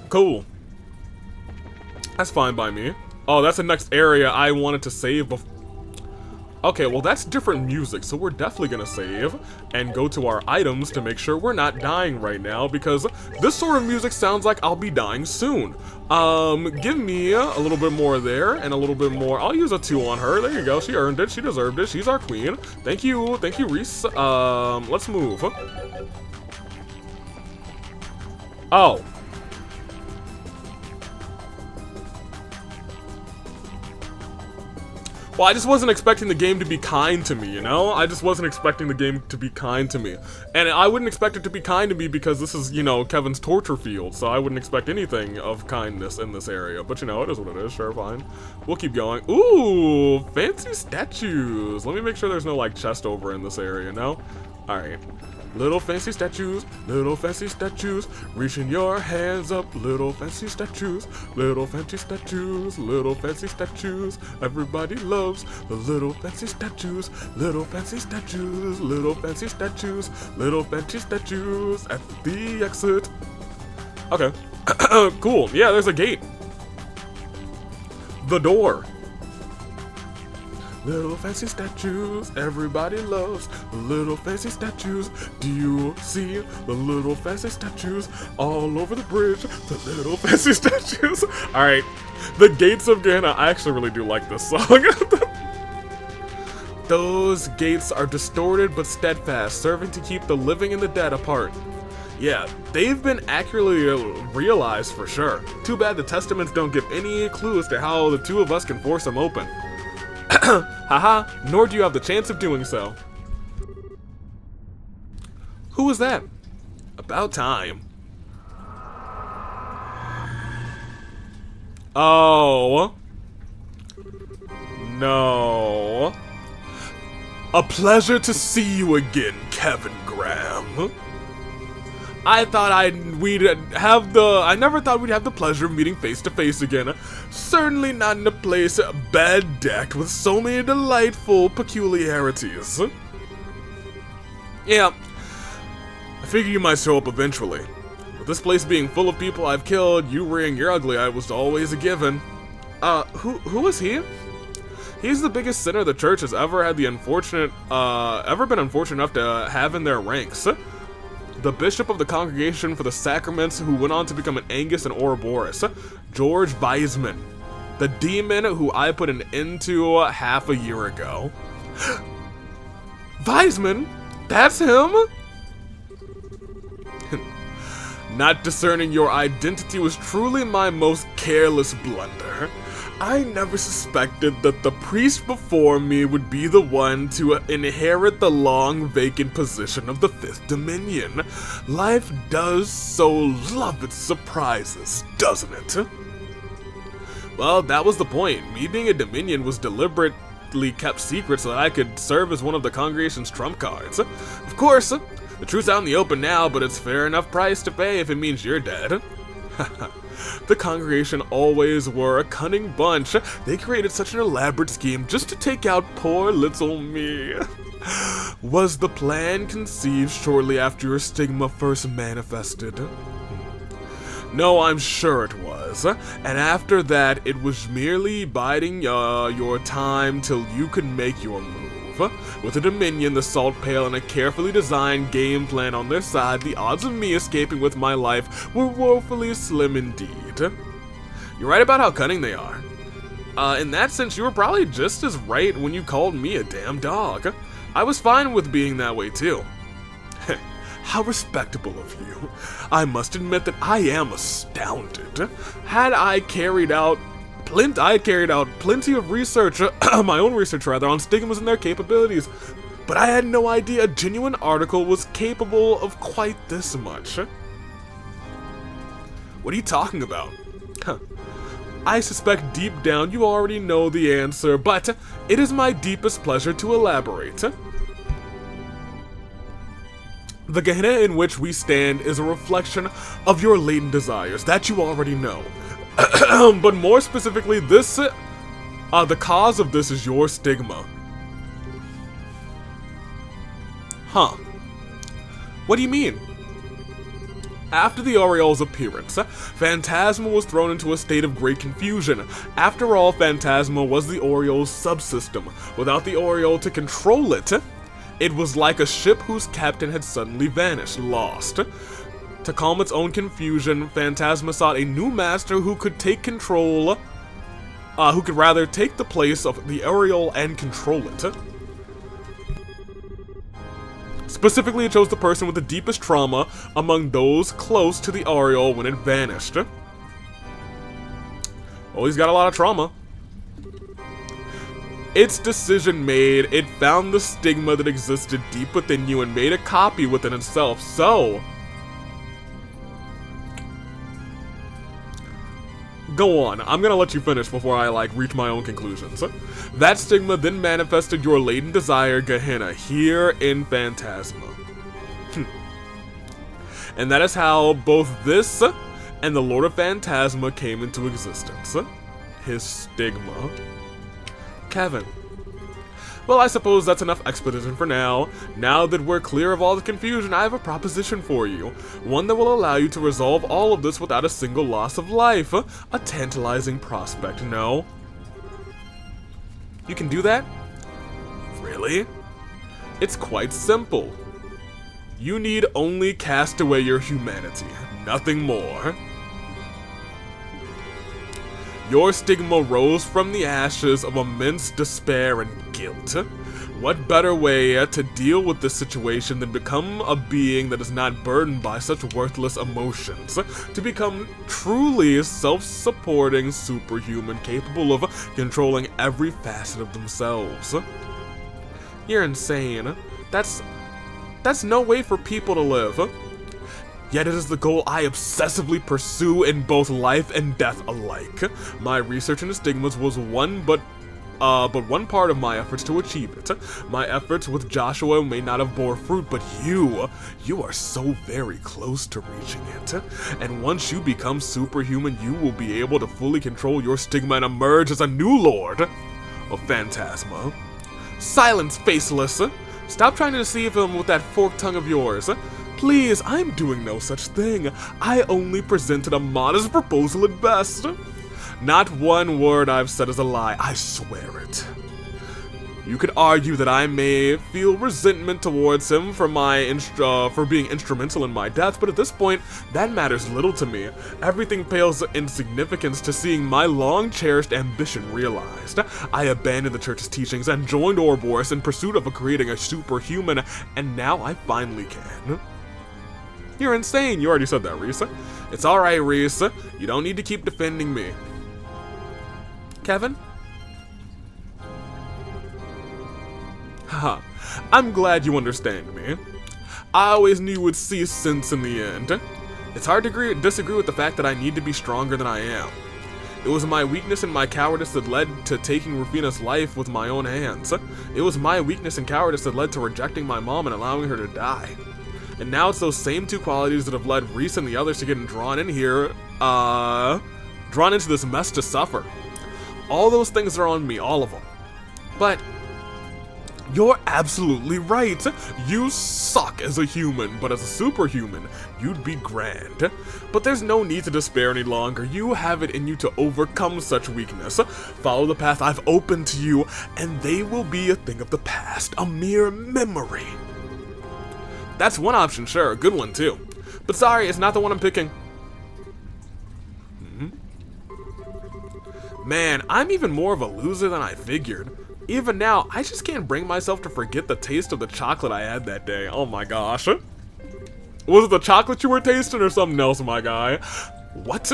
Cool. That's fine by me. Oh, that's the next area I wanted to save before. Okay, well that's different music, so we're definitely gonna save and go to our items to make sure we're not dying right now, because this sort of music sounds like I'll be dying soon. Give me a little bit more there and a little bit more. I'll use a 2 on her. There you go. She earned it. She deserved it. She's our queen. Thank you, Reese. Let's move. Oh. Well, I just wasn't expecting the game to be kind to me, you know? I just wasn't expecting the game to be kind to me. And I wouldn't expect it to be kind to me because this is, you know, Kevin's torture field, so I wouldn't expect anything of kindness in this area. But, you know, it is what it is. Sure, fine. We'll keep going. Ooh, fancy statues. Let me make sure there's no, like, chest over in this area, no? Alright. Little fancy statues, reaching your hands up, little fancy statues, little fancy statues, little fancy statues. Everybody loves the little fancy statues, little fancy statues, little fancy statues, little fancy statues at the exit. Okay, cool. Yeah, there's a gate. The door. Little fancy statues, everybody loves the little fancy statues. Do you see the little fancy statues all over the bridge? The little fancy statues. Alright, the Gates of Gehenna. I actually really do like this song. Those gates are distorted but steadfast, serving to keep the living and the dead apart. Yeah, they've been accurately realized for sure. Too bad the testaments don't give any clue as to how the two of us can force them open. Haha, nor do you have the chance of doing so. Who was that? About time. Oh. No. A pleasure to see you again, Kevin Graham. I never thought we'd have the pleasure of meeting face to face again. Certainly not in a place bed-decked with so many delightful peculiarities. Yeah, I figure you might show up eventually. With this place being full of people I've killed, you rearing your ugly eye was always a given. Who is he? He's the biggest sinner the church has ever had been unfortunate enough to have in their ranks. The bishop of the Congregation for the Sacraments, who went on to become an Angus and Ouroboros, George Weisman, the demon who I put an end to half a year ago. Weisman? That's him? Not discerning your identity was truly my most careless blunder. I never suspected that the priest before me would be the one to inherit the long vacant position of the Fifth Dominion. Life does so love its surprises, doesn't it? Well, that was the point. Me being a Dominion was deliberately kept secret so that I could serve as one of the Congregation's trump cards. Of course, the truth's out in the open now, but it's fair enough price to pay if it means you're dead. The Congregation always were a cunning bunch. They created such an elaborate scheme just to take out poor little me. Was the plan conceived shortly after your stigma first manifested? No, I'm sure it was. And after that, it was merely biding your time till you could make your move. With a Dominion, the Salt Pail, and a carefully designed game plan on their side, the odds of me escaping with my life were woefully slim indeed. You're right about how cunning they are. In that sense, you were probably just as right when you called me a damn dog. I was fine with being that way too. How respectable of you. I must admit that I am astounded. I carried out plenty of research, my own research rather, on stigmas and their capabilities, but I had no idea a genuine article was capable of quite this much. What are you talking about? I suspect deep down you already know the answer, but it is my deepest pleasure to elaborate. The Gehenna in which we stand is a reflection of your latent desires that you already know. But more specifically, the cause of this is your stigma. Huh. What do you mean? After the Aureole's appearance, Phantasma was thrown into a state of great confusion. After all, Phantasma was the Aureole's subsystem. Without the Aureole to control it, it was like a ship whose captain had suddenly vanished, lost. To calm its own confusion, Phantasma sought a new master who could take control, who could rather take the place of the Aureole and control it. Specifically, it chose the person with the deepest trauma among those close to the Aureole when it vanished. Well, he's got a lot of trauma. Its decision made, it found the stigma that existed deep within you and made a copy within itself, so... Go on, I'm gonna let you finish before I, reach my own conclusions. That stigma then manifested your latent desire, Gehenna, here in Phantasma. And that is how both this and the Lord of Phantasma came into existence. His stigma. Kevin. Well, I suppose that's enough exposition for now. Now that we're clear of all the confusion, I have a proposition for you. One that will allow you to resolve all of this without a single loss of life. A tantalizing prospect, no? You can do that? Really? It's quite simple. You need only cast away your humanity, nothing more. Your stigma rose from the ashes of immense despair and guilt. What better way to deal with this situation than become a being that is not burdened by such worthless emotions, to become truly self-supporting superhuman capable of controlling every facet of themselves? You're insane. That's no way for people to live. Yet it is the goal I obsessively pursue in both life and death alike. My research into stigmas was one one part of my efforts to achieve it. My efforts with Joshua may not have bore fruit, but you are so very close to reaching it. And once you become superhuman, you will be able to fully control your stigma and emerge as a new lord of Phantasma. Silence, Faceless! Stop trying to deceive him with that forked tongue of yours. Please, I'm doing no such thing. I only presented a modest proposal at best. Not one word I've said is a lie, I swear it. You could argue that I may feel resentment towards him for for being instrumental in my death, but at this point, that matters little to me. Everything pales in significance to seeing my long-cherished ambition realized. I abandoned the church's teachings and joined Ouroboros in pursuit of creating a superhuman, and now I finally can. You're insane, you already said that, Reese. It's alright, Reese. You don't need to keep defending me. Kevin? Haha, I'm glad you understand me. I always knew you would see sense in the end. It's hard to disagree with the fact that I need to be stronger than I am. It was my weakness and my cowardice that led to taking Rufina's life with my own hands. It was my weakness and cowardice that led to rejecting my mom and allowing her to die. And now it's those same two qualities that have led Reese and the others to getting drawn in here, drawn into this mess to suffer. All those things are on me, all of them. But you're absolutely right. You suck as a human, but as a superhuman, you'd be grand. But there's no need to despair any longer. You have it in you to overcome such weakness. Follow the path I've opened to you, and they will be a thing of the past, a mere memory. That's one option, sure, a good one too. But sorry, it's not the one I'm picking. Man, I'm even more of a loser than I figured. Even now, I just can't bring myself to forget the taste of the chocolate I had that day. Oh my gosh. Was it the chocolate you were tasting or something else, my guy? What?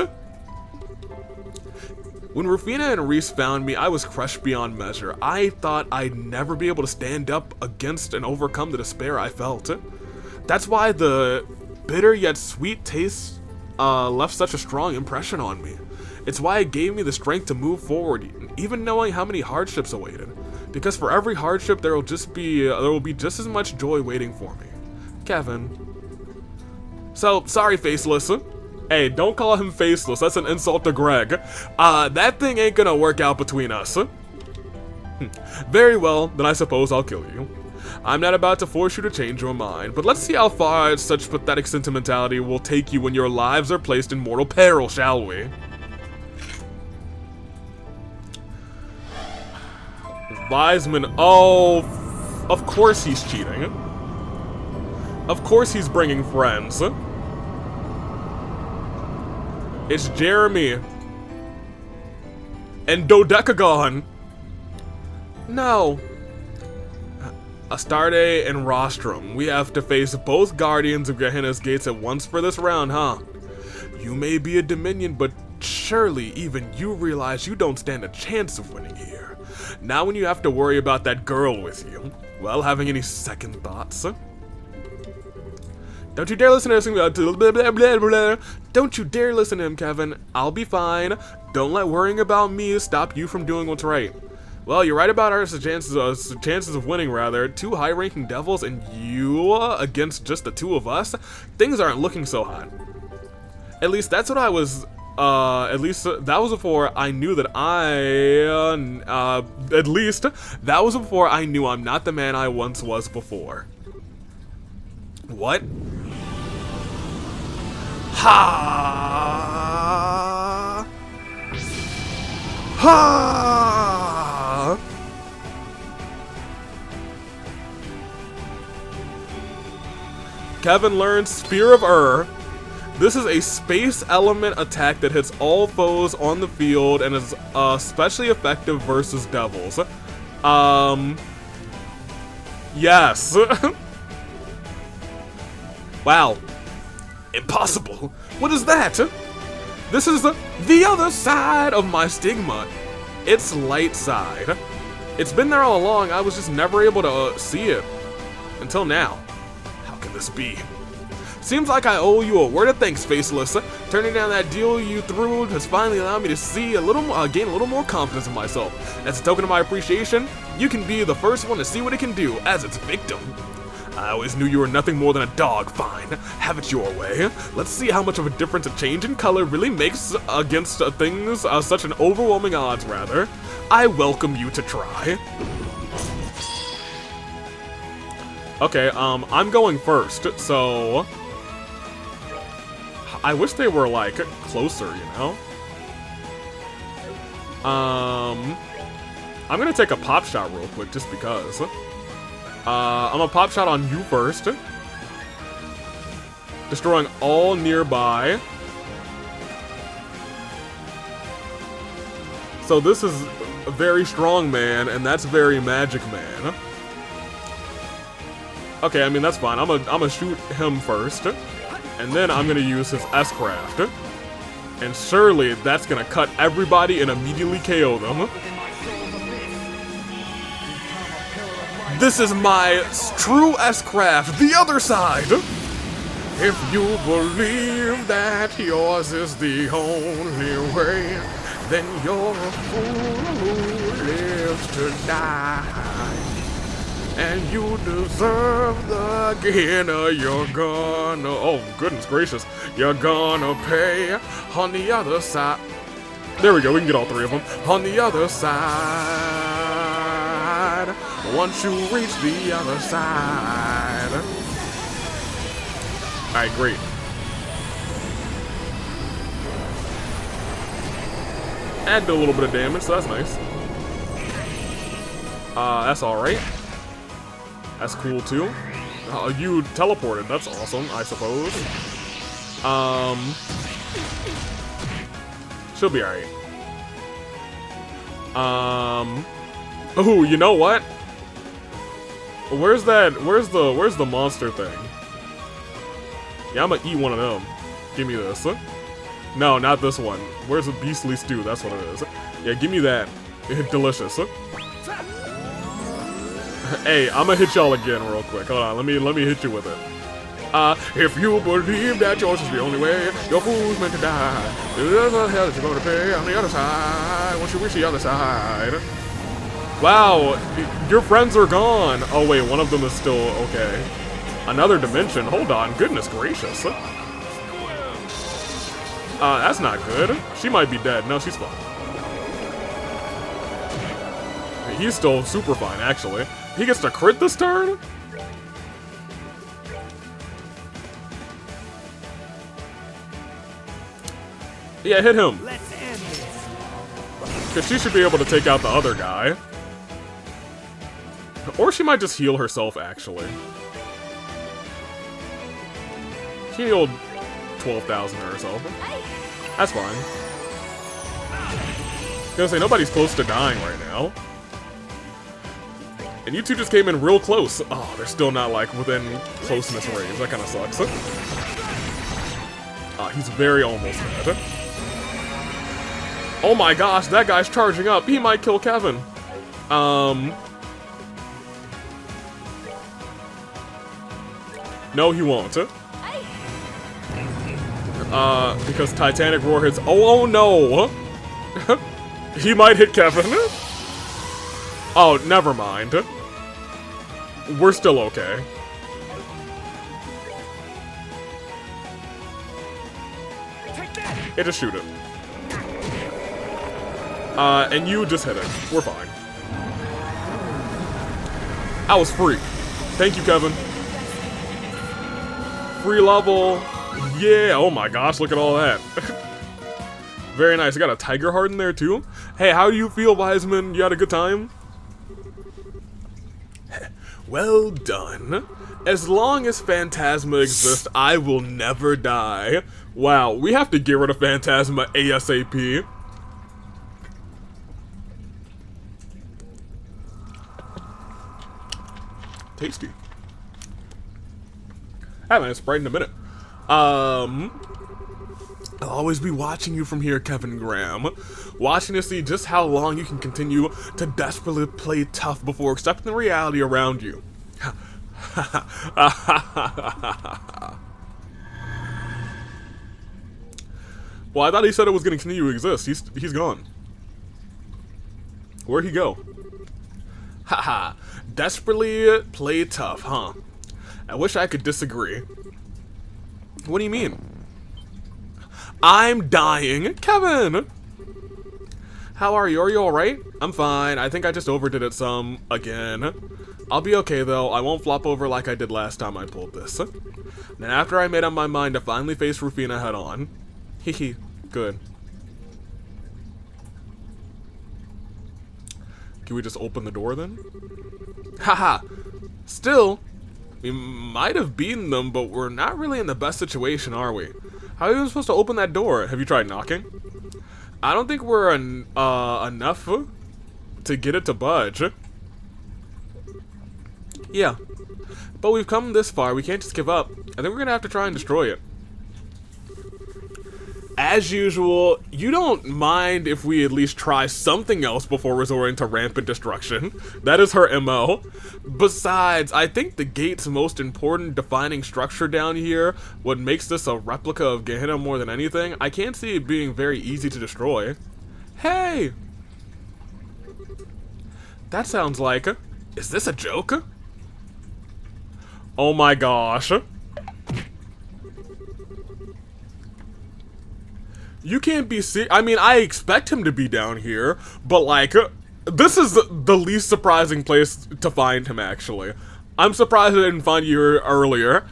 When Rufina and Reese found me, I was crushed beyond measure. I thought I'd never be able to stand up against and overcome the despair I felt. That's why the bitter yet sweet taste left such a strong impression on me. It's why it gave me the strength to move forward, even knowing how many hardships awaited. Because for every hardship, there will be just as much joy waiting for me. Kevin. So, sorry, Faceless. Hey, don't call him Faceless. That's an insult to Greg. That thing ain't gonna work out between us. Very well, then I suppose I'll kill you. I'm not about to force you to change your mind, but let's see how far such pathetic sentimentality will take you when your lives are placed in mortal peril, shall we? Wiseman, oh, of course he's cheating. Of course he's bringing friends. It's Jeremy. And Dodecagon. No. Astarte and Rostrum. We have to face both Guardians of Gehenna's Gates at once for this round, huh? You may be a Dominion, but surely even you realize you don't stand a chance of winning here. Now when you have to worry about that girl with you, well, having any second thoughts? Don't you dare listen to him. Don't you dare listen to him, Kevin. I'll be fine. Don't let worrying about me stop you from doing what's right. Well, you're right about our chances of winning, rather. Two high-ranking devils and you against just the two of us? Things aren't looking so hot. At least that's what I was... at least that was before I knew that at least that was before I knew I'm not the man I once was before. What? Ha! Ha! Kevin learns Spear of Ur. This is a space element attack that hits all foes on the field and is especially effective versus devils. Yes. Wow. Impossible. What is that? This is the other side of my stigma. It's light side. It's been there all along, I was just never able to see it. Until now. How can this be? Seems like I owe you a word of thanks, Faceless. Turning down that deal you threw has finally allowed me to see gain a little more confidence in myself. As a token of my appreciation, you can be the first one to see what it can do as its victim. I always knew you were nothing more than a dog. Fine, have it your way. Let's see how much of a difference a change in color really makes against things such an overwhelming odds, rather. I welcome you to try. Okay, I'm going first, so... I wish they were, like, closer, you know? I'm gonna take a pop shot real quick, just because. I'm a pop shot on you first. Destroying all nearby. So this is a very strong man, and that's very magic man. Okay, I mean, that's fine. I'm gonna shoot him first. And then I'm gonna use his S-Craft. And surely that's gonna cut everybody and immediately KO them. This is my true S-Craft, the other side! If you believe that yours is the only way, then you're a fool who lives to die. And you deserve the gainer, you're gonna... Oh, goodness gracious. You're gonna pay on the other side. There we go, we can get all three of them. On the other side. Once you reach the other side. Alright, great. Add a little bit of damage, so that's nice. That's alright. That's cool too. You teleported, that's awesome, I suppose. She'll be alright. Oh, you know what? Where's the monster thing? Yeah, I'm gonna eat one of them. Give me this. No, not this one. Where's the beastly stew? That's what it is. Yeah, give me that. Delicious. Hey, I'm gonna hit y'all again real quick. Hold on, let me hit you with it. If you believe that yours is the only way, your fool's meant to die. There's a hell that you're gonna pay on the other side once you reach the other side. Wow, your friends are gone. Oh wait, one of them is still okay. Another dimension. Hold on, goodness gracious. That's not good. She might be dead. No, she's fine. He's still super fine, actually. He gets to crit this turn? Yeah, hit him. Let's end this. Because she should be able to take out the other guy. Or she might just heal herself, actually. She healed 12,000 herself. That's fine. I was gonna say, nobody's close to dying right now. And you two just came in real close. Oh, they're still not, like, within closeness range. That kind of sucks. He's very almost dead. Oh my gosh, that guy's charging up. He might kill Kevin. No, he won't. Because Titanic Roar hits... Oh no! He might hit Kevin. Oh, never mind. We're still okay. Yeah, just shoot it. And you just hit it. We're fine. I was free. Thank you, Kevin. Free level. Yeah, oh my gosh, look at all that. Very nice. I got a tiger heart in there too. Hey, how do you feel, Wiseman? You had a good time? Well done. As long as Phantasma exists, I will never die. Wow, we have to get rid of Phantasma ASAP. Tasty. I haven't had a Sprite in a minute. I'll always be watching you from here, Kevin Graham. Watching to see just how long you can continue to desperately play tough before accepting the reality around you. Well, I thought he said it was going to continue to exist. He's gone. Where'd he go? Haha. Desperately play tough, huh? I wish I could disagree. What do you mean? I'm dying. Kevin! How are you? Are you alright? I'm fine. I think I just overdid it some again. I'll be okay though. I won't flop over like I did last time I pulled this. Then after I made up my mind to finally face Rufina head on. Hehe, good. Can we just open the door then? Haha. Still, we might have beaten them, but we're not really in the best situation, are we? How are you even supposed to open that door? Have you tried knocking? I don't think we're enough to get it to budge. Yeah. But we've come this far, we can't just give up. I think we're gonna have to try and destroy it. As usual, you don't mind if we at least try something else before resorting to rampant destruction. That is her MO. Besides, I think the gate's most important defining structure down here, what makes this a replica of Gehenna more than anything, I can't see it being very easy to destroy. Hey! That sounds like... Is this a joke? Oh my gosh. You can't be I mean, I expect him to be down here, but like, this is the least surprising place to find him, actually. I'm surprised I didn't find you earlier.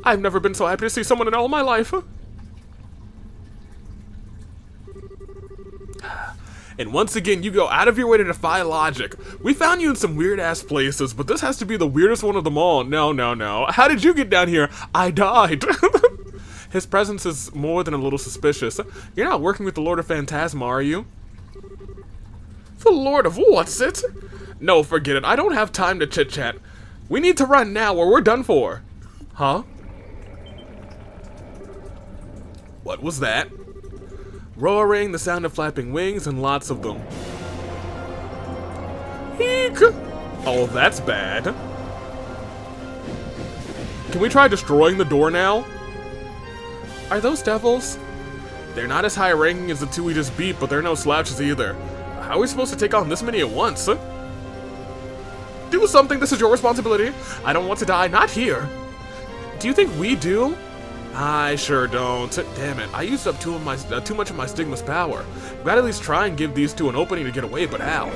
I've never been so happy to see someone in all my life. And once again, you go out of your way to defy logic. We found you in some weird-ass places, but this has to be the weirdest one of them all. No, no, no. How did you get down here? I died. His presence is more than a little suspicious. You're not working with the Lord of Phantasma, are you? The Lord of what's it? No, forget it. I don't have time to chit-chat. We need to run now or we're done for. Huh? What was that? Roaring, the sound of flapping wings, and lots of them. Eek! Oh, that's bad. Can we try destroying the door now? Are those devils? They're not as high ranking as the two we just beat, but they're no slouches either. How are we supposed to take on this many at once? Do something, this is your responsibility. I don't want to die, not here. Do you think we do? I sure don't. Damn it, I used up too much of my Stigma's power. Gotta at least try and give these two an opening to get away, but how?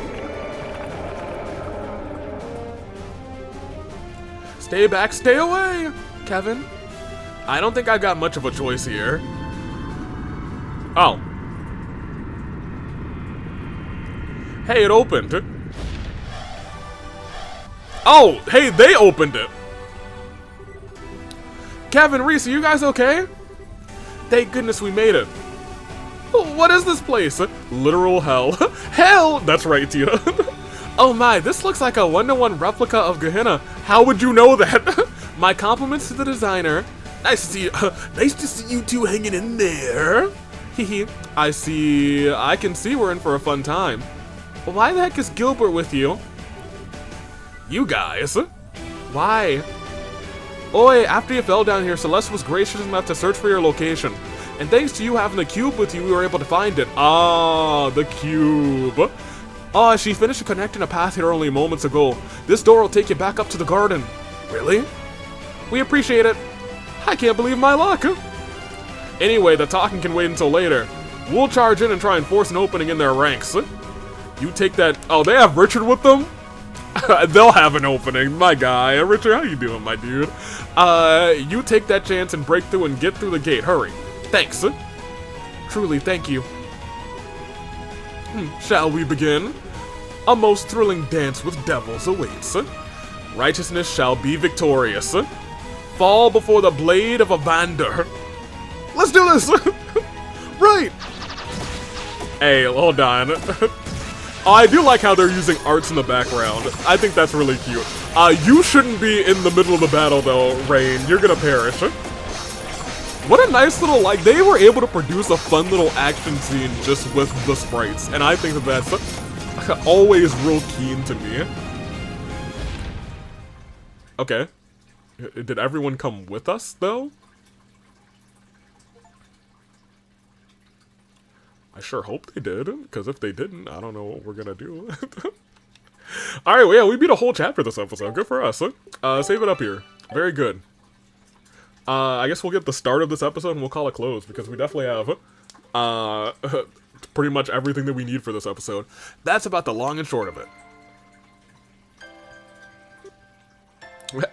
Stay back, stay away, Kevin. I don't think I've got much of a choice here. Oh. Hey, it opened. Oh, hey, they opened it. Kevin, Reese, are you guys okay? Thank goodness we made it. What is this place? Literal hell. Hell! That's right, Tina. Oh my, this looks like a one-to-one replica of Gehenna. How would you know that? My compliments to the designer. Nice to see you two hanging in there. Hehe. I can see we're in for a fun time. Well, why the heck is Gilbert with you? You guys? Why? Oi, after you fell down here, Celeste was gracious enough to search for your location. And thanks to you having the cube with you, we were able to find it. Ah, the cube. Ah, she finished connecting a path here only moments ago. This door will take you back up to the garden. Really? We appreciate it. I can't believe my luck. Anyway, the talking can wait until later. We'll charge in and try and force an opening in their ranks. You take that. Oh, they have Richard with them? They'll have an opening. My guy. Richard, how you doing, my dude? You take that chance and break through and get through the gate. Hurry. Thanks. Truly, thank you. Shall we begin? A most thrilling dance with devils awaits. Righteousness shall be victorious. Fall before the blade of Evander. Let's do this! Right! Hey, hold on. I do like how they're using arts in the background. I think that's really cute. You shouldn't be in the middle of the battle though, Rain. You're gonna perish. What a nice little, like, they were able to produce a fun little action scene just with the sprites. And I think that that's always real keen to me. Okay. Did everyone come with us, though? I sure hope they did, because if they didn't, I don't know what we're gonna do. Alright, well, yeah, we beat a whole chapter this episode. Good for us. Save it up here. Very good. I guess we'll get the start of this episode and we'll call it close, because we definitely have pretty much everything that we need for this episode. That's about the long and short of it.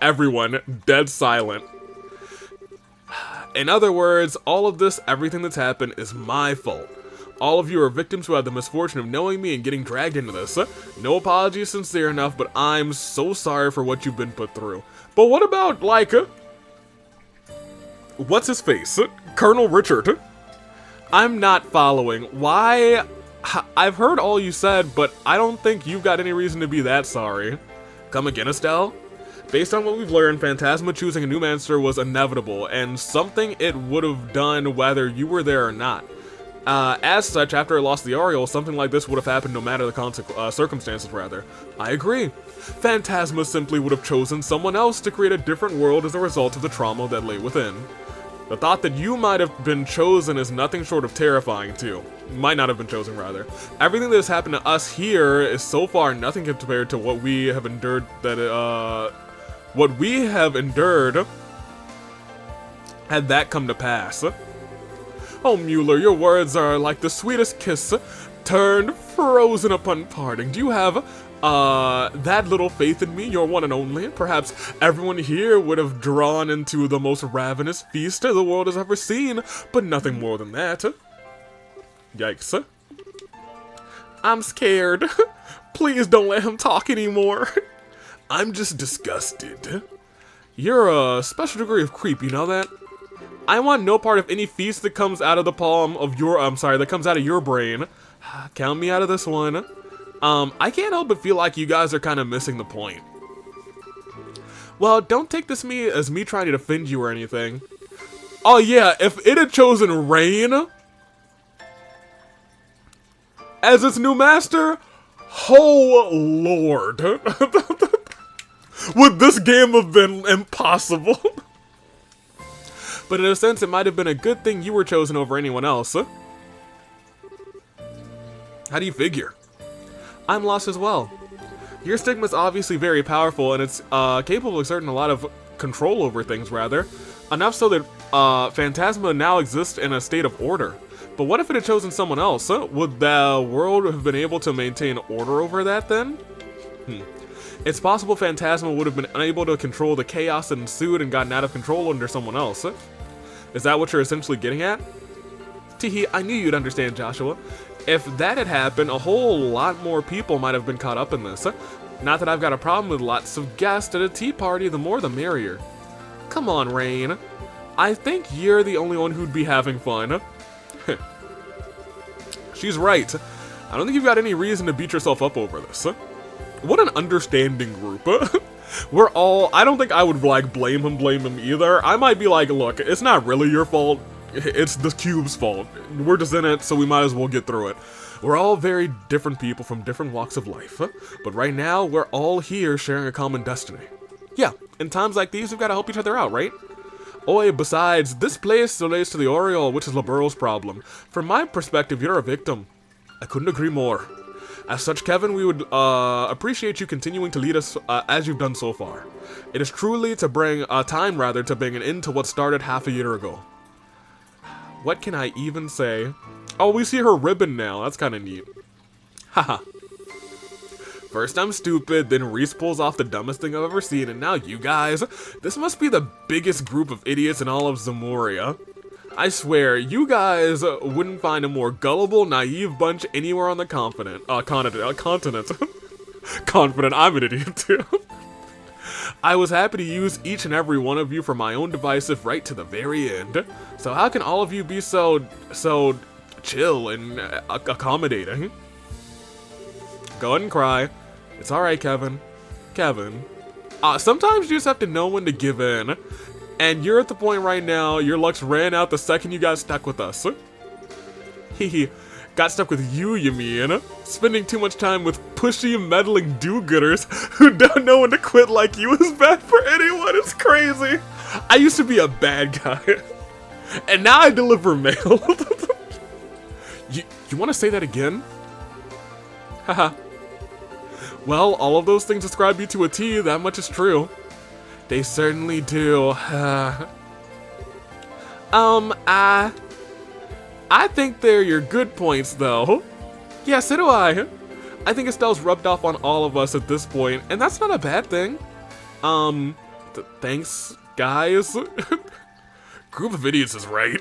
Everyone, dead silent. In other words, all of this, everything that's happened, is my fault. All of you are victims who had the misfortune of knowing me and getting dragged into this. No apology is sincere enough, but I'm so sorry for what you've been put through. But what about, like, what's his face? Colonel Richard? I'm not following. Why? I've heard all you said, but I don't think you've got any reason to be that sorry. Come again, Estelle? Based on what we've learned, Phantasma choosing a new master was inevitable, and something it would have done whether you were there or not. As such, after it lost the Oriole, something like this would have happened no matter the circumstances, rather. I agree. Phantasma simply would have chosen someone else to create a different world as a result of the trauma that lay within. The thought that you might have been chosen is nothing short of terrifying, too. Might not have been chosen, rather. Everything that has happened to us here is so far nothing compared to what we have endured what we have endured had that come to pass. Oh, Mueller, your words are like the sweetest kiss turned frozen upon parting. Do you have that little faith in me, your one and only? Perhaps everyone here would have drawn into the most ravenous feast the world has ever seen, but nothing more than that. Yikes. I'm scared. Please don't let him talk anymore. I'm just disgusted. You're a special degree of creep, you know that? I want no part of any feast that comes out of the palm of your, that comes out of your brain. Count me out of this one. I can't help but feel like you guys are kind of missing the point. Well, don't take this as me trying to defend you or anything. Oh yeah, if it had chosen Rain as its new master, oh lord. Would this game have been impossible? But in a sense, it might have been a good thing you were chosen over anyone else. How do you figure? I'm lost as well. Your stigma is obviously very powerful, and it's capable of exerting a lot of control over things, rather. Enough so that Phantasma now exists in a state of order. But what if it had chosen someone else? Would the world have been able to maintain order over that then? It's possible Phantasma would have been unable to control the chaos that ensued and gotten out of control under someone else. Is that what you're essentially getting at? Teehee, I knew you'd understand, Joshua. If that had happened, a whole lot more people might have been caught up in this. Not that I've got a problem with lots of guests at a tea party, the more the merrier. Come on, Rain. I think you're the only one who'd be having fun. She's right. I don't think you've got any reason to beat yourself up over this. What an understanding group. We're all, I don't think I would like blame him either. I might be like, look, it's not really your fault. It's the cube's fault. We're just in it, so we might as well get through it. We're all very different people from different walks of life. But right now, we're all here sharing a common destiny. Yeah, in times like these, we've got to help each other out, right? Oh, besides, this place relates to the Oriole, which is Libero's problem. From my perspective, you're a victim. I couldn't agree more. As such, Kevin, we would appreciate you continuing to lead us as you've done so far. It is truly to bring time to bring an end to what started half a year ago. What can I even say? Oh, we see her ribbon now. That's kind of neat. Haha. First I'm stupid, then Reese pulls off the dumbest thing I've ever seen, and now you guys. This must be the biggest group of idiots in all of Zamoria. I swear, you guys wouldn't find a more gullible, naive bunch anywhere on the continent. Confident, I'm an idiot too. I was happy to use each and every one of you for my own devices right to the very end. So how can all of you be so chill and accommodating? Go ahead and cry. It's alright, Kevin. Kevin. Sometimes you just have to know when to give in. And you're at the point right now, your lucks ran out the second you got stuck with us. Hehe. Got stuck with you mean? Spending too much time with pushy, meddling do-gooders who don't know when to quit like you is bad for anyone. It's crazy. I used to be a bad guy. And now I deliver mail. You want to say that again? Haha. Well, all of those things describe you to a T, that much is true. They certainly do. I think they're your good points, though. Yeah, so do I. I think Estelle's rubbed off on all of us at this point, and that's not a bad thing. Thanks, guys. Group of idiots is right.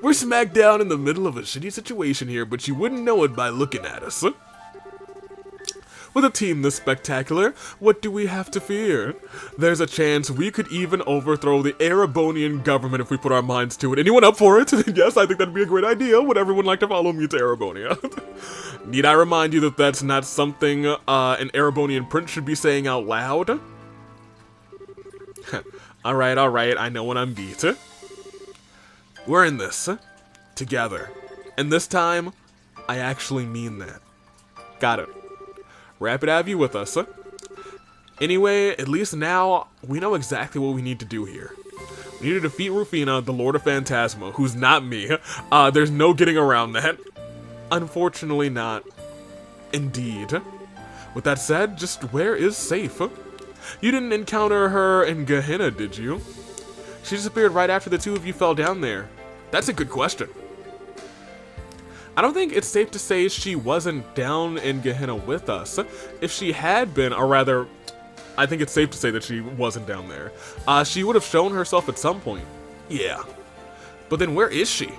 We're smack down in the middle of a shitty situation here, but you wouldn't know it by looking at us. With a team this spectacular, what do we have to fear? There's a chance we could even overthrow the Erebonian government if we put our minds to it. Anyone up for it? Yes, I think that'd be a great idea. Would everyone like to follow me to Erebonia? Need I remind you that that's not something an Erebonian prince should be saying out loud? Alright, I know when I'm beat. We're in this together. And this time, I actually mean that. Got it. Rapid have you with us. Anyway, at least now, we know exactly what we need to do here. We need to defeat Rufina, the Lord of Phantasma, who's not me. There's no getting around that. Unfortunately not. Indeed. With that said, just where is safe? You didn't encounter her in Gehenna, did you? She disappeared right after the two of you fell down there. That's a good question. I don't think it's safe to say she wasn't down in Gehenna with us. If she had been, or rather, I think it's safe to say that she wasn't down there. She would have shown herself at some point. Yeah. But then where is she?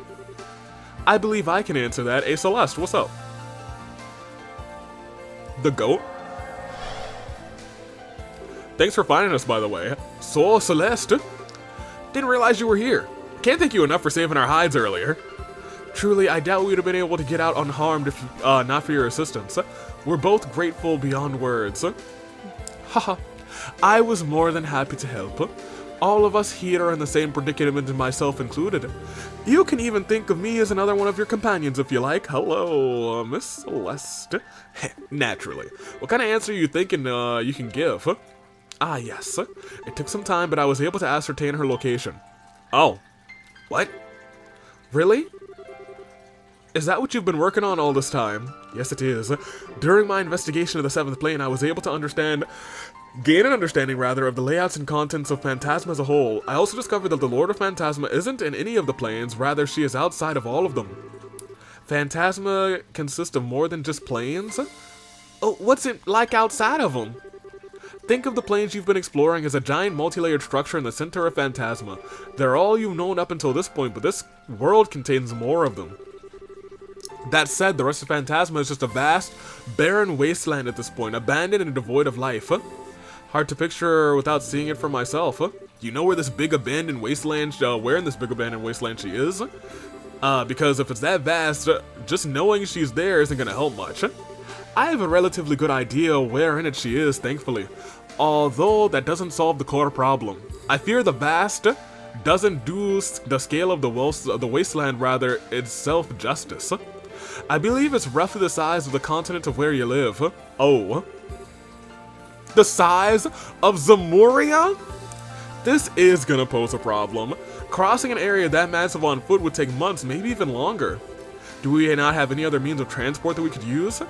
I believe I can answer that. Hey, Celeste, what's up? The goat? Thanks for finding us, by the way. So, Celeste. Didn't realize you were here. Can't thank you enough for saving our hides earlier. Truly, I doubt we would have been able to get out unharmed if not for your assistance. We're both grateful beyond words. Haha. I was more than happy to help. All of us here are in the same predicament, and myself included. You can even think of me as another one of your companions if you like. Hello, Miss Celeste. Naturally. What kind of answer are you thinking you can give? Ah, yes. It took some time, but I was able to ascertain her location. Oh. What? Really? Is that what you've been working on all this time? Yes, it is. During my investigation of the 7th plane, I was able to gain an understanding of the layouts and contents of Phantasma as a whole. I also discovered that the Lord of Phantasma isn't in any of the planes, rather she is outside of all of them. Phantasma consists of more than just planes? Oh, what's it like outside of them? Think of the planes you've been exploring as a giant multi-layered structure in the center of Phantasma. They're all you've known up until this point, but this world contains more of them. That said, the rest of Phantasma is just a vast, barren wasteland at this point, abandoned and devoid of life. Hard to picture without seeing it for myself. Do you know where this big abandoned wasteland, where in this big abandoned wasteland she is? Because if it's that vast, just knowing she's there isn't gonna help much. I have a relatively good idea where in it she is, thankfully. Although that doesn't solve the core problem. I fear the vast doesn't do the scale of the wasteland, rather itself justice. I believe it's roughly the size of the continent of where you live. Oh. The size of Zemuria? This is gonna pose a problem. Crossing an area that massive on foot would take months, maybe even longer. Do we not have any other means of transport that we could use?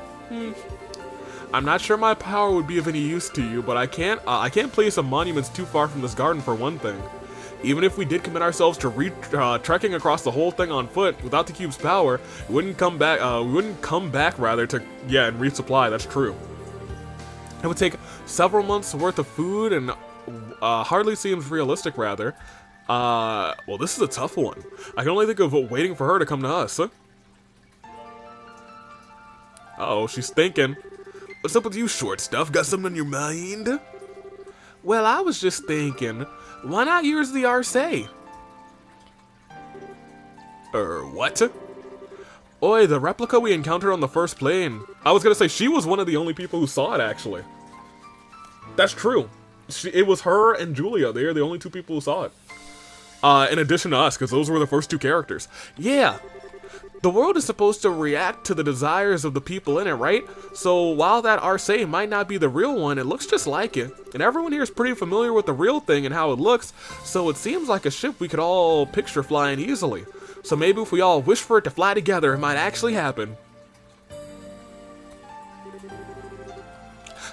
I'm not sure my power would be of any use to you, but I can't place some monuments too far from this garden for one thing. Even if we did commit ourselves to trekking across the whole thing on foot without the cube's power, we wouldn't come back rather to and resupply. That's true. It would take several months worth of food and hardly seems realistic. Rather, well, this is a tough one. I can only think of waiting for her to come to us. Uh-oh, she's thinking. What's up with you, short stuff? Got something on your mind? Well, I was just thinking, why not use the RC? What? Oi, the replica we encountered on the first plane. I was gonna say, she was one of the only people who saw it, actually. That's true. It was her and Julia. They are the only two people who saw it. In addition to us, because those were the first two characters. Yeah. The world is supposed to react to the desires of the people in it, right? So while that RC might not be the real one, it looks just like it. And everyone here is pretty familiar with the real thing and how it looks, so it seems like a ship we could all picture flying easily. So maybe if we all wish for it to fly together, it might actually happen.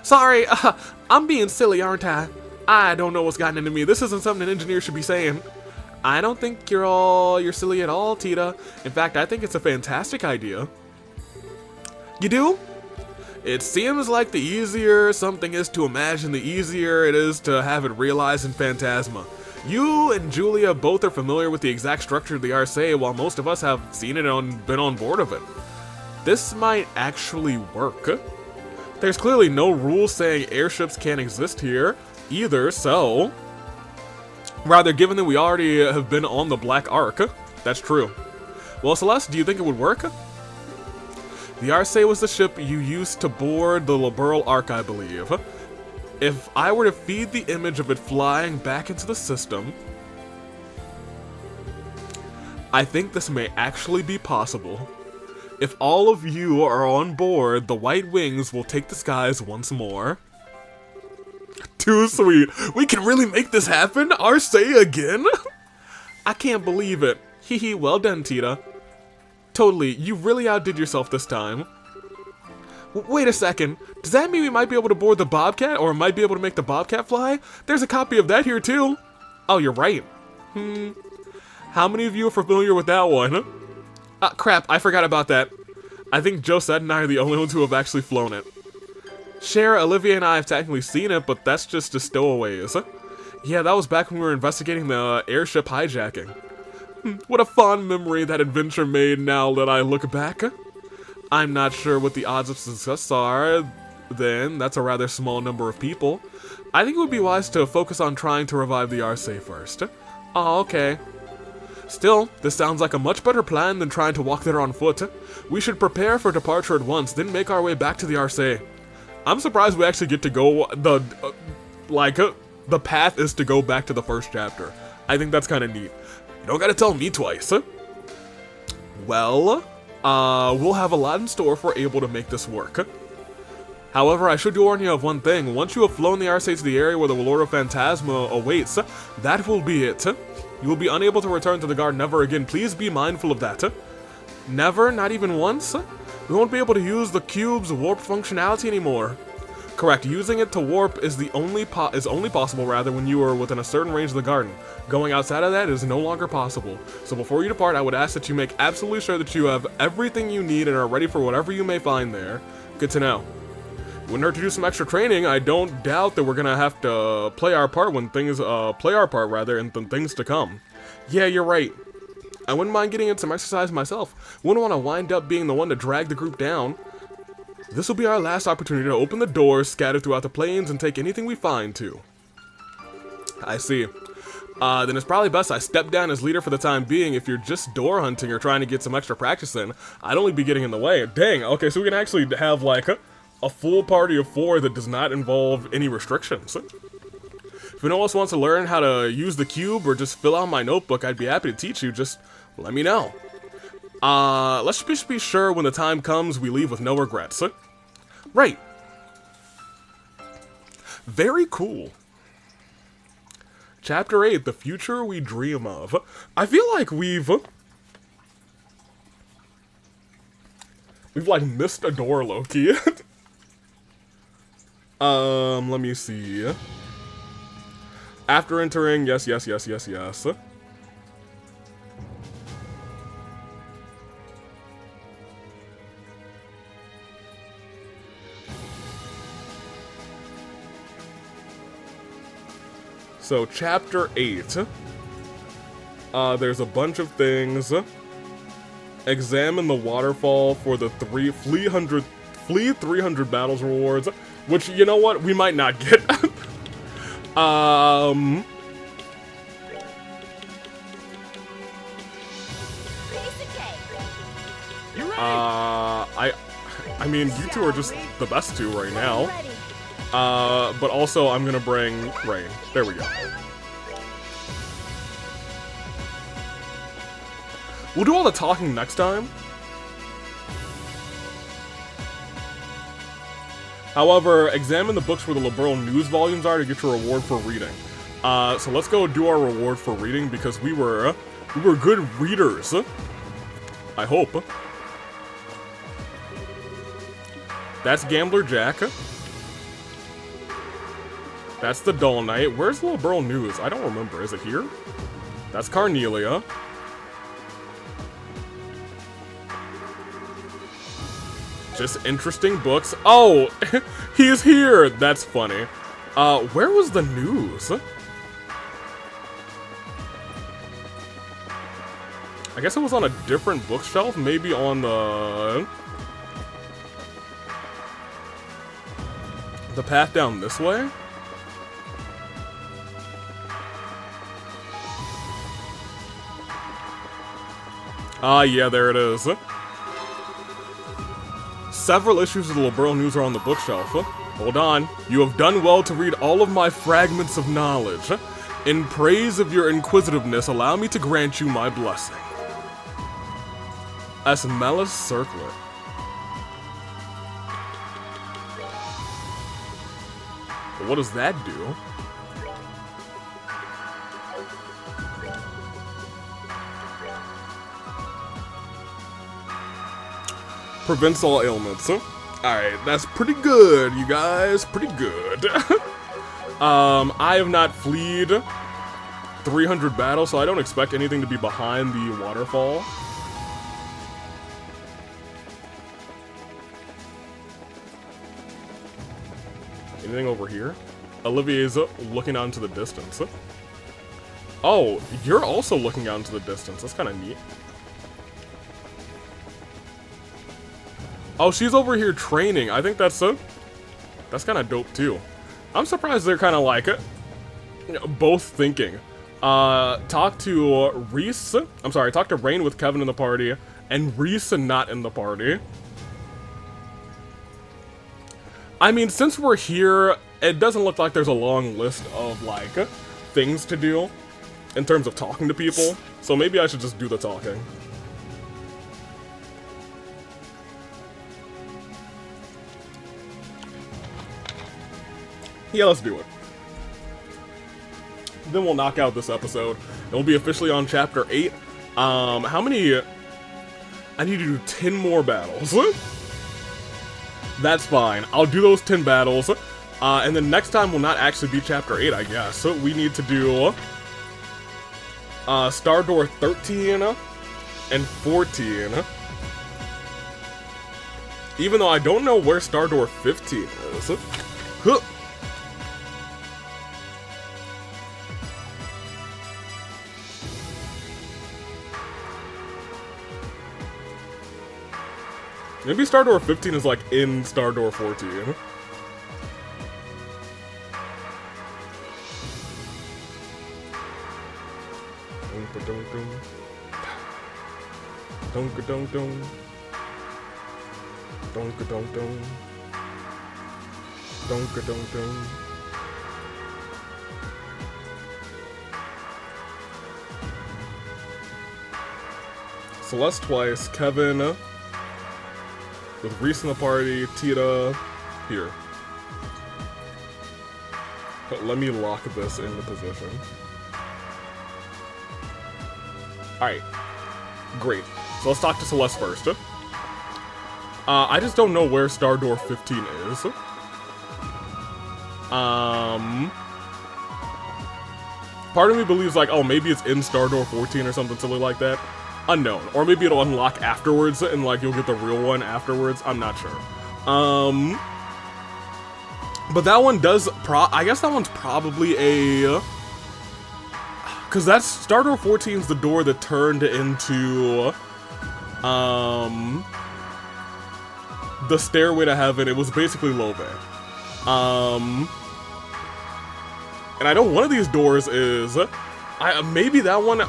Sorry, I'm being silly, aren't I? I don't know what's gotten into me. This isn't something an engineer should be saying. I don't think you're silly at all, Tita. In fact, I think it's a fantastic idea. You do? It seems like the easier something is to imagine, the easier it is to have it realized in Phantasma. You and Julia both are familiar with the exact structure of the RSA, while most of us have seen it and been on board of it. This might actually work. There's clearly no rule saying airships can't exist here either, so... Rather, given that we already have been on the Black Ark, that's true. Well, Celeste, do you think it would work? The RSA was the ship you used to board the Liberal Ark, I believe. If I were to feed the image of it flying back into the system, I think this may actually be possible. If all of you are on board, the White Wings will take the skies once more. Too sweet. We can really make this happen? RSA again? I can't believe it. Hehe, well done, Tita. Totally, you really outdid yourself this time. Wait a second. Does that mean we might be able to board the Bobcat, or might be able to make the Bobcat fly? There's a copy of that here, too. Oh, you're right. How many of you are familiar with that one? Crap, I forgot about that. I think Josette and I are the only ones who have actually flown it. Cher, Olivia, and I have technically seen it, but that's just a stowaways. Yeah, that was back when we were investigating the airship hijacking. What a fond memory that adventure made now that I look back. I'm not sure what the odds of success are, then. That's a rather small number of people. I think it would be wise to focus on trying to revive the RSA first. Oh, okay. Still, this sounds like a much better plan than trying to walk there on foot. We should prepare for departure at once, then make our way back to the RSA. I'm surprised we actually get to go, the path is to go back to the first chapter. I think that's kind of neat. You don't gotta tell me twice. Well, we'll have a lot in store if we're able to make this work. However, I should warn you of one thing. Once you have flown the RSA to the area where the Lord of Phantasma awaits, that will be it. You will be unable to return to the garden ever again. Please be mindful of that. Never? Not even once? We won't be able to use the cube's warp functionality anymore. Correct, using it to warp is only possible when you are within a certain range of the garden. Going outside of that is no longer possible. So before you depart, I would ask that you make absolutely sure that you have everything you need and are ready for whatever you may find there. Good to know. Wouldn't hurt to do some extra training. I don't doubt that we're gonna have to play our part in things to come. Yeah, you're right. I wouldn't mind getting in some exercise myself. Wouldn't want to wind up being the one to drag the group down. This will be our last opportunity to open the doors scattered throughout the plains and take anything we find too. I see. Then it's probably best I step down as leader for the time being. If you're just door hunting or trying to get some extra practice in, I'd only be getting in the way. Dang, okay, so we can actually have like a full party of 4 that does not involve any restrictions. If anyone else wants to learn how to use the cube or just fill out my notebook, I'd be happy to teach you. Just let me know. Let's just be sure when the time comes we leave with no regrets. Right. Very cool. Chapter 8, The Future We Dream Of. I feel like we've like missed a door, low-key. Let me see. After entering, yes. So, Chapter 8. There's a bunch of things. Examine the waterfall for the flee 300 battles rewards, which, you know what, we might not get. I mean, you two are just the best two right now. But also I'm gonna bring Rain. There we go. We'll do all the talking next time. However, examine the books where the liberal news volumes are to get your reward for reading. So let's go do our reward for reading because we were good readers. I hope. That's Gambler Jack. That's the Dull Knight. Where's the liberal news? I don't remember. Is it here? That's Just interesting books. Oh, he's here. That's funny. Where was the news? I guess it was on a different bookshelf, maybe on the path down this way? Ah, yeah, there it is. Several issues of the Liberal News are on the bookshelf. Hold on. You have done well to read all of my fragments of knowledge. In praise of your inquisitiveness, allow me to grant you my blessing. Asmella's Circlet. What does that do? Prevents all ailments. Alright, that's pretty good, you guys. Pretty good. I have not fleed 300 battles, so I don't expect anything to be behind the waterfall. Anything over here? Olivier's looking out into the distance. Oh, you're also looking out into the distance. That's kind of neat. Oh, she's over here training. I think that's kind of dope too. I'm surprised they're kind of like both thinking. Talk to Reese. I'm sorry, talk to Rain with Kevin in the party, and Reese not in the party. I mean, since we're here, it doesn't look like there's a long list of, like, things to do in terms of talking to people. So maybe I should just do the talking. Yeah, let's do it. Then we'll knock out this episode. And we'll be officially on Chapter 8. How many... I need to do 10 more battles. That's fine. I'll do those 10 battles. And then next time will not actually be Chapter 8, I guess. So we need to do Star Door 13 and 14. Even though I don't know where Star Door 15 is. Huh. Maybe Star Door 15 is like in Star Door 14. Celeste twice, Kevin with Reese in the party, Tita here. But let me lock this into position. Alright. Great. So let's talk to Celeste first. I just don't know where Star Door 15 is. Part of me believes like, oh, maybe it's in Star Door 14 or something silly like that. Unknown. Or maybe it'll unlock afterwards and like you'll get the real one afterwards. I'm not sure. But that one does I guess that one's probably a... Cause that's Star Door 14's the door that turned into the Stairway to Heaven. It was basically Lobe. And I know one of these doors is maybe that one.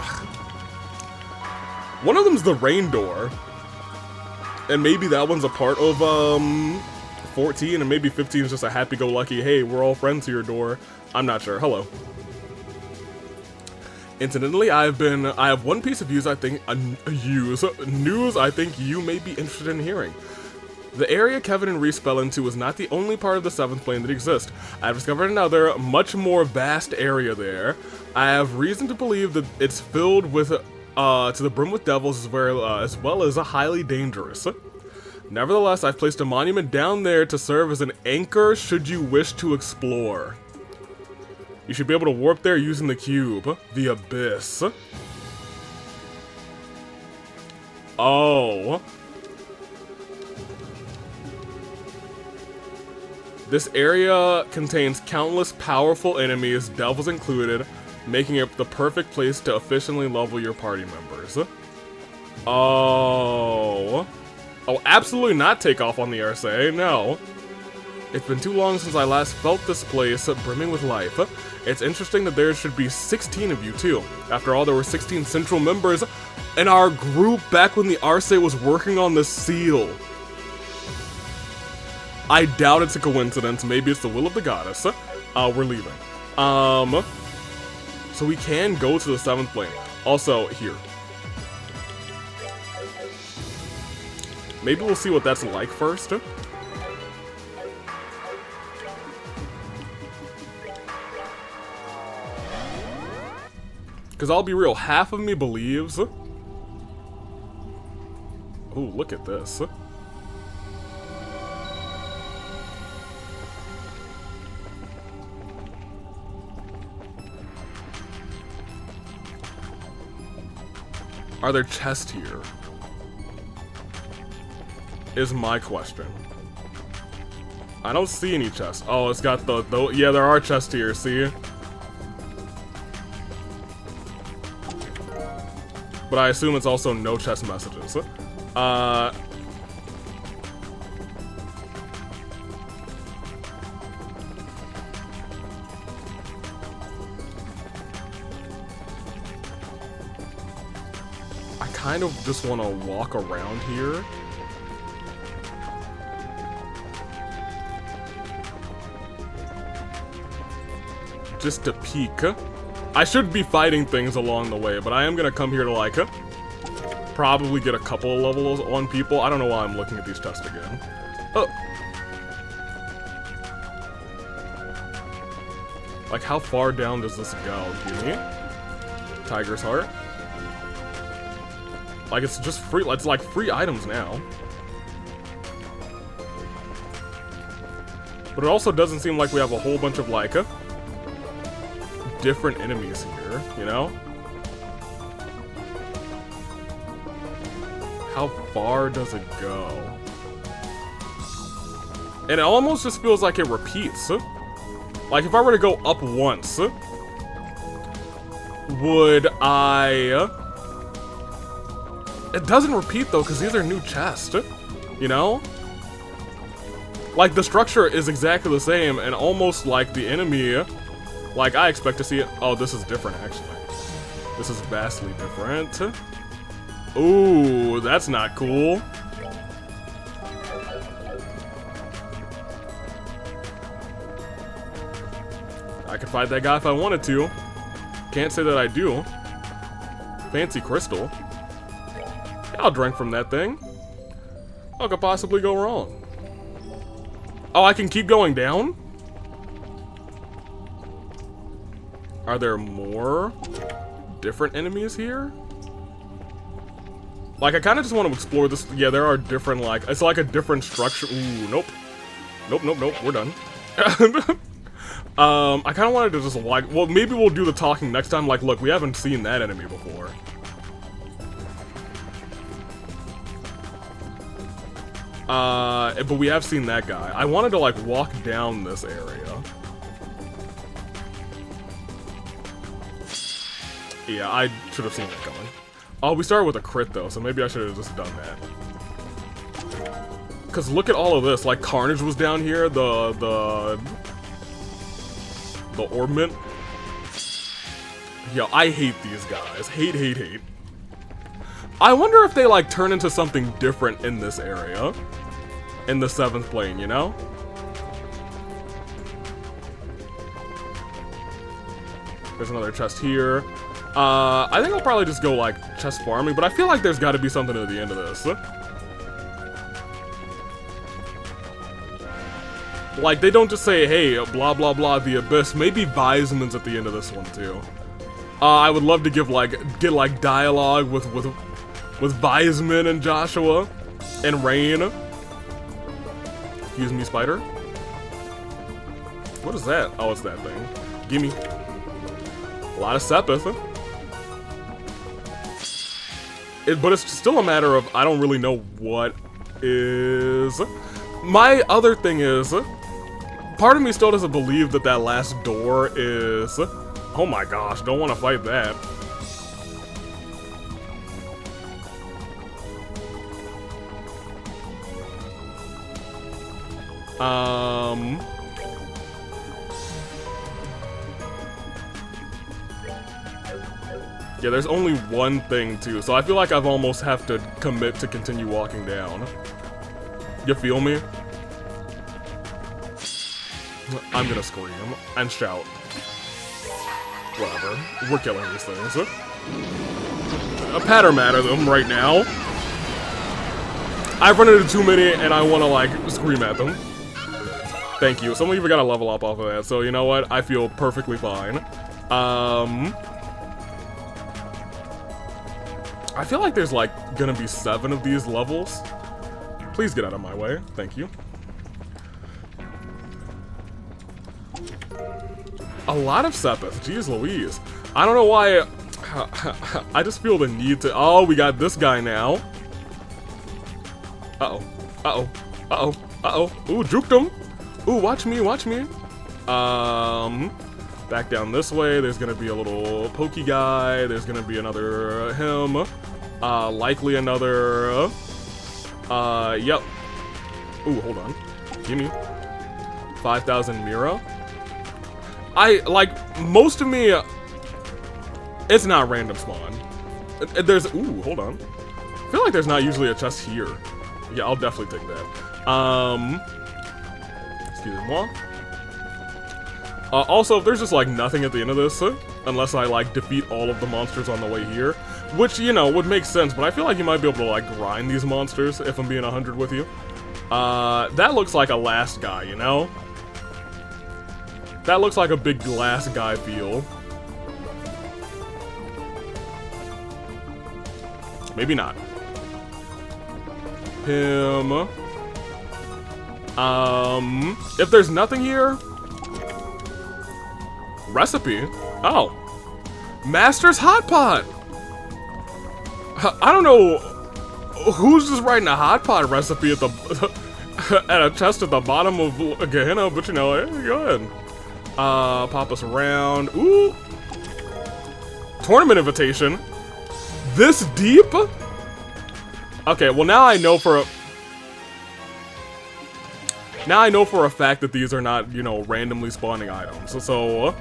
One of them's the rain door, and maybe that one's a part of 14, and maybe 15 is just a happy-go-lucky, hey, we're all friends here door. I'm not sure. Hello. Incidentally, I have one piece of news I think you may be interested in hearing. The area Kevin and Reese fell into is not the only part of the 7th plane that exists. I have discovered another, much more vast area there. I have reason to believe that it's filled with, to the brim with devils as well as highly dangerous. Nevertheless, I've placed a monument down there to serve as an anchor should you wish to explore. You should be able to warp there using the cube. The Abyss. Oh. This area contains countless powerful enemies, devils included, making it the perfect place to efficiently level your party members. Oh, absolutely not take off on the RSA, no. It's been too long since I last felt this place brimming with life. It's interesting that there should be 16 of you too. After all, there were 16 central members in our group back when the RSA was working on the seal. I doubt it's a coincidence. Maybe it's the will of the goddess. We're leaving. So we can go to the 7th plane. Also, here. Maybe we'll see what that's like first. Because I'll be real, half of me believes... Ooh, look at this. Are there chests here? Is my question. I don't see any chests. Oh, it's got the yeah, there are chests here, see? But I assume it's also no chest messages. I kind of just want to walk around here. Just to peek. I should be fighting things along the way, but I am gonna come here to like probably get a couple of levels on people. I don't know why I'm looking at these chests again. Oh. Like, how far down does this go? Give me Tiger's Heart. Like, it's just free. It's like free items now. But it also doesn't seem like we have a whole bunch of like different enemies here, you know? How far does it go? And it almost just feels like it repeats. Like, if I were to go up once, would I... It doesn't repeat, though, because these are new chests, you know? Like, the structure is exactly the same, and almost like the enemy... Like, I expect to see it... Oh, this is different, actually. This is vastly different. Ooh, that's not cool. I could fight that guy if I wanted to. Can't say that I do. Fancy crystal. I'll drink from that thing. What could possibly go wrong? Oh, I can keep going down? Are there more different enemies here? Like, I kind of just want to explore this. Yeah, there are different, like, it's like a different structure. Ooh, nope. Nope, nope, nope, we're done. I kind of wanted to just, like, well, maybe we'll do the talking next time. Like, look, we haven't seen that enemy before. But we have seen that guy. I wanted to, like, walk down this area. Yeah, I should have seen that coming. Oh, we started with a crit, though, so maybe I should have just done that. Because look at all of this. Like, Carnage was down here, the Orbment. Yo, I hate these guys. Hate, hate, hate. I wonder if they, like, turn into something different in this area. In the 7th plane, you know? There's another chest here. I think I'll probably just go, like, chest farming, but I feel like there's got to be something at the end of this. Like, they don't just say, hey, blah, blah, blah, the Abyss. Maybe Weisman's at the end of this one, too. I would love to get, like, dialogue with Weisman and Joshua and Rain. Excuse me, spider. What is that? Oh, it's that thing. Gimme. A lot of Sepith. But it's still a matter of, I don't really know what is. My other thing is, part of me still doesn't believe that that last door is... Oh my gosh, don't want to fight that. Yeah, there's only one thing too, so I feel like I've almost have to commit to continue walking down. You feel me? I'm gonna scream and shout. Whatever. We're killing these things. Patter matter them right now. I've run into too many and I wanna like scream at them. Thank you. Someone even got a level up off of that, so you know what? I feel perfectly fine. I feel like there's like gonna be 7 of these levels. Please get out of my way. Thank you. A lot of Sepith. Jeez Louise. I don't know why. I just feel the need to. Oh, we got this guy now. Uh-oh. Uh-oh. Uh-oh. Uh-oh. Ooh, juked him. Ooh, watch me, watch me. Back down this way, there's gonna be a little pokey guy. There's gonna be another him. Likely another... yep. Ooh, hold on. Gimme. 5,000 Mira. Most of me... it's not random spawn. There's... Ooh, hold on. I feel like there's not usually a chest here. Yeah, I'll definitely take that. Excuse-moi. Also, if there's just, like, nothing at the end of this, unless I, like, defeat all of the monsters on the way here, which, you know, would make sense, but I feel like you might be able to, like, grind these monsters, if I'm being 100 with you. That looks like a last guy, you know? That looks like a big glass guy feel. Maybe not. Him. If there's nothing here... Recipe? Oh. Master's Hot Pot! I don't know who's just writing a hot pot recipe at the at a chest at the bottom of Gehenna, but you know, hey, go ahead. Pop us around. Ooh. Tournament invitation. This deep? Okay, well now I know for a fact that these are not, you know, randomly spawning items. So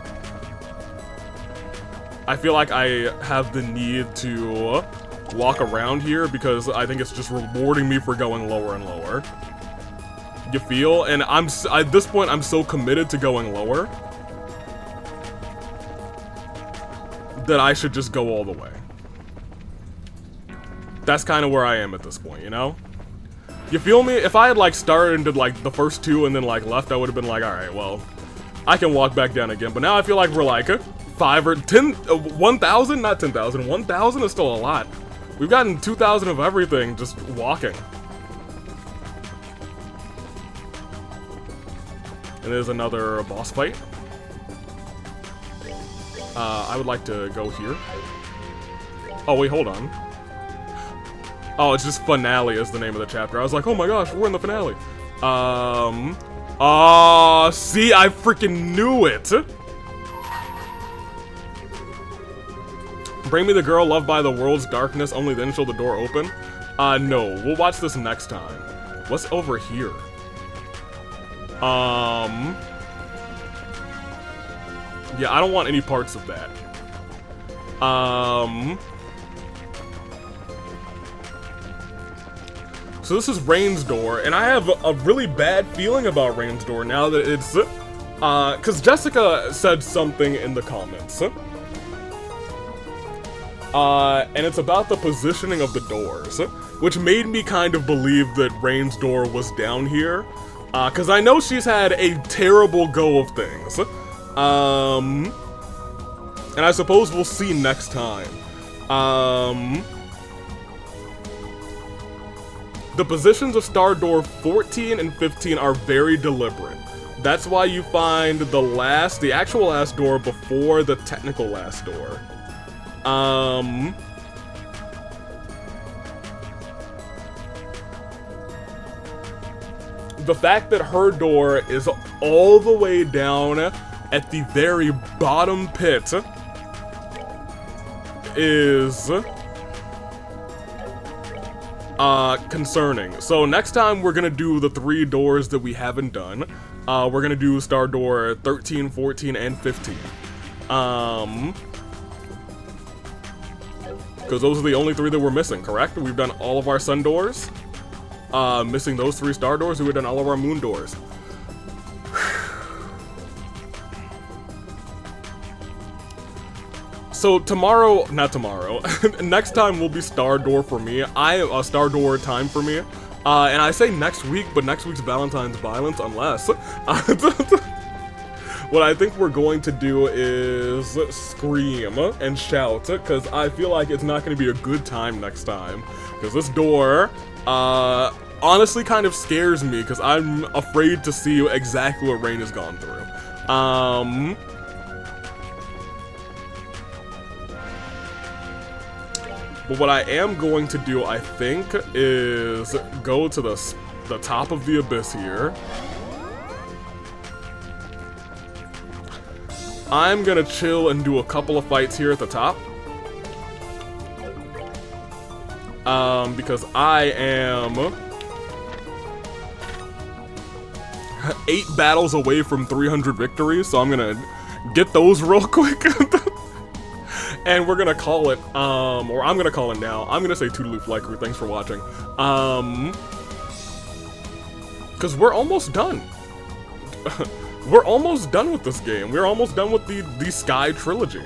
I feel like I have the need to walk around here because I think it's just rewarding me for going lower and lower. You feel? And at this point, I'm so committed to going lower that I should just go all the way. That's kind of where I am at this point, you know? You feel me? If I had, like, started and did, like, the first 2 and then, like, left, I would have been like, alright, well, I can walk back down again. But now I feel like we're, like, 5 or 10, 1,000? Not 10,000. 1,000 is still a lot. We've gotten 2,000 of everything just walking. And there's another boss fight. I would like to go here. Oh, wait, hold on. Oh, it's just finale is the name of the chapter. I was like, oh my gosh, we're in the finale. See, I freaking knew it. Bring me the girl loved by the world's darkness, only then shall the door open. No, we'll watch this next time. What's over here? Yeah, I don't want any parts of that. So this is Rain's door, and I have a really bad feeling about Rain's door now that it's, cause Jessica said something in the comments. And it's about the positioning of the doors, which made me kind of believe that Rain's door was down here. Cause I know she's had a terrible go of things. And I suppose we'll see next time. The positions of Star Door 14 and 15 are very deliberate. That's why you find the actual last door before the technical last door. The fact that her door is all the way down at the very bottom pit is concerning. So next time we're gonna do the 3 doors that we haven't done. We're gonna do star door 13, 14, and 15. Because those are the only 3 that we're missing, correct? We've done all of our sun doors. Missing those 3 star doors, we've done all of our moon doors. So tomorrow, not tomorrow, next time will be star door for me. Star door time for me. And I say next week, but next week's Valentine's Violence, unless. What I think we're going to do is scream and shout, because I feel like it's not going to be a good time next time. Because this door, honestly kind of scares me, because I'm afraid to see exactly what Rain has gone through. But what I am going to do, I think, is go to the top of the abyss here. I'm gonna chill and do a couple of fights here at the top. Because I am 8 battles away from 300 victories, so I'm gonna get those real quick. And we're gonna call it, or I'm gonna call it now. I'm gonna say toodaloo flight crew, thanks for watching. Cause we're almost done. We're almost done with this game. We're almost done with the Sky trilogy.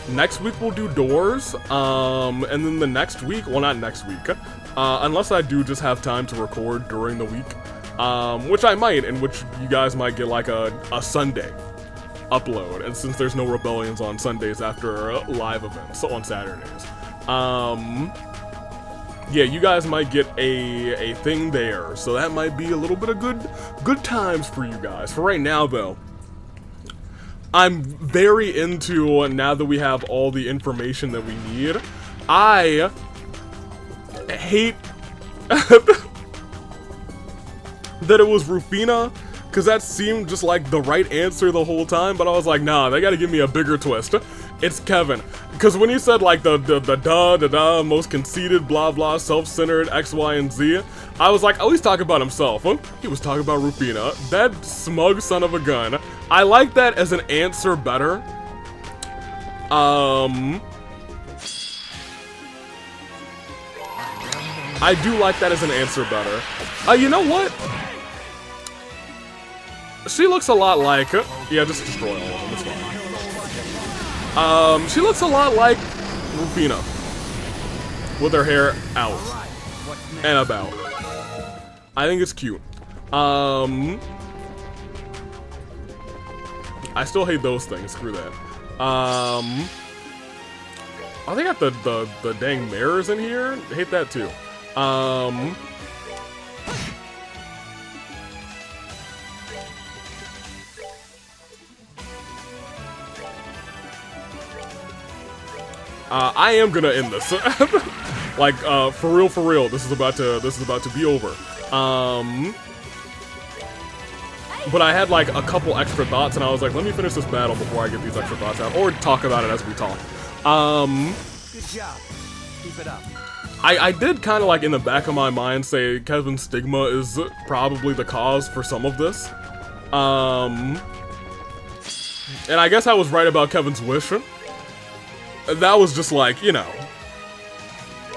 Next week we'll do doors, and then the next week, well not next week, unless I do just have time to record during the week, which I might, in which you guys might get like a Sunday upload, and since there's no rebellions on Sundays after live events on Saturdays, yeah, you guys might get a thing there, so that might be a little bit of good times for you guys. For right now though, I'm very into, now that we have all the information that we need, I hate that it was Rufina, because that seemed just like the right answer the whole time, but I was like, nah, they gotta give me a bigger twist. It's Kevin. Because when he said like the most conceited, blah blah, self-centered, X, Y, and Z, I was like, oh, he's talking about himself. Huh? He was talking about Rufina. That smug son of a gun. I like that as an answer better. I do like that as an answer better. You know what? She looks a lot like, yeah, just destroy all of them, it's fine. She looks a lot like Rufina, with her hair out and about. I think it's cute. I still hate those things, screw that. Oh, they got the dang mirrors in here? I hate that too. I am gonna end this. Like, for real, this is about to be over. But I had like a couple extra thoughts, and I was like, let me finish this battle before I get these extra thoughts out, or talk about it as we talk. Good job. Keep it up. I did kind of like in the back of my mind say Kevin's stigma is probably the cause for some of this. And I guess I was right about Kevin's wish. That was just like, you know,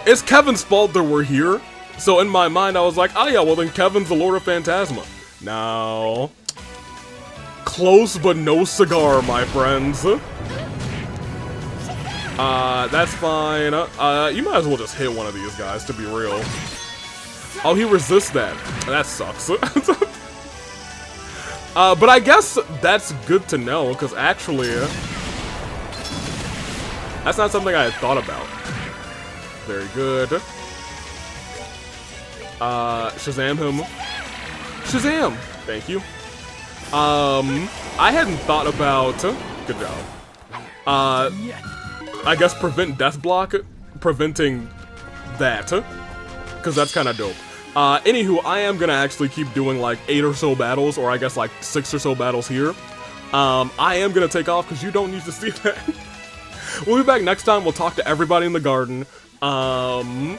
it's Kevin's fault that we're here. So in my mind, I was like, oh yeah, well then Kevin's the Lord of Phantasma. No. Close but no cigar, my friends. That's fine. You might as well just hit one of these guys, to be real. Oh, he resists that. That sucks. But I guess that's good to know, because actually, that's not something I had thought about. Very good. Shazam him. Shazam! Thank you. I hadn't thought about... Good job. I guess prevent death block, preventing that, because that's kind of dope. Anywho, I am gonna actually keep doing like 8 or so battles, or I guess like 6 or so battles here. I am gonna take off because you don't need to see that. We'll be back next time. We'll talk to everybody in the garden. And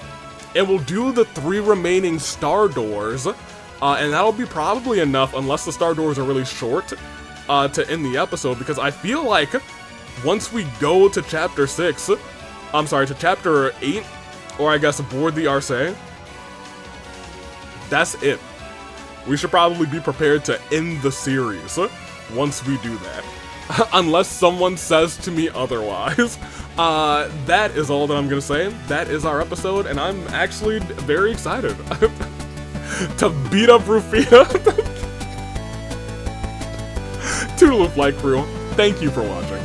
we'll do the 3 remaining star doors. And that'll be probably enough, unless the star doors are really short, to end the episode, because I feel like once we go to chapter 6, I'm sorry, to chapter 8, or I guess aboard the Arce, that's it. We should probably be prepared to end the series once we do that. Unless someone says to me otherwise. That is all that I'm gonna say. That is our episode, and I'm actually very excited to beat up Rufina. Toodaloo Flight Crew, thank you for watching.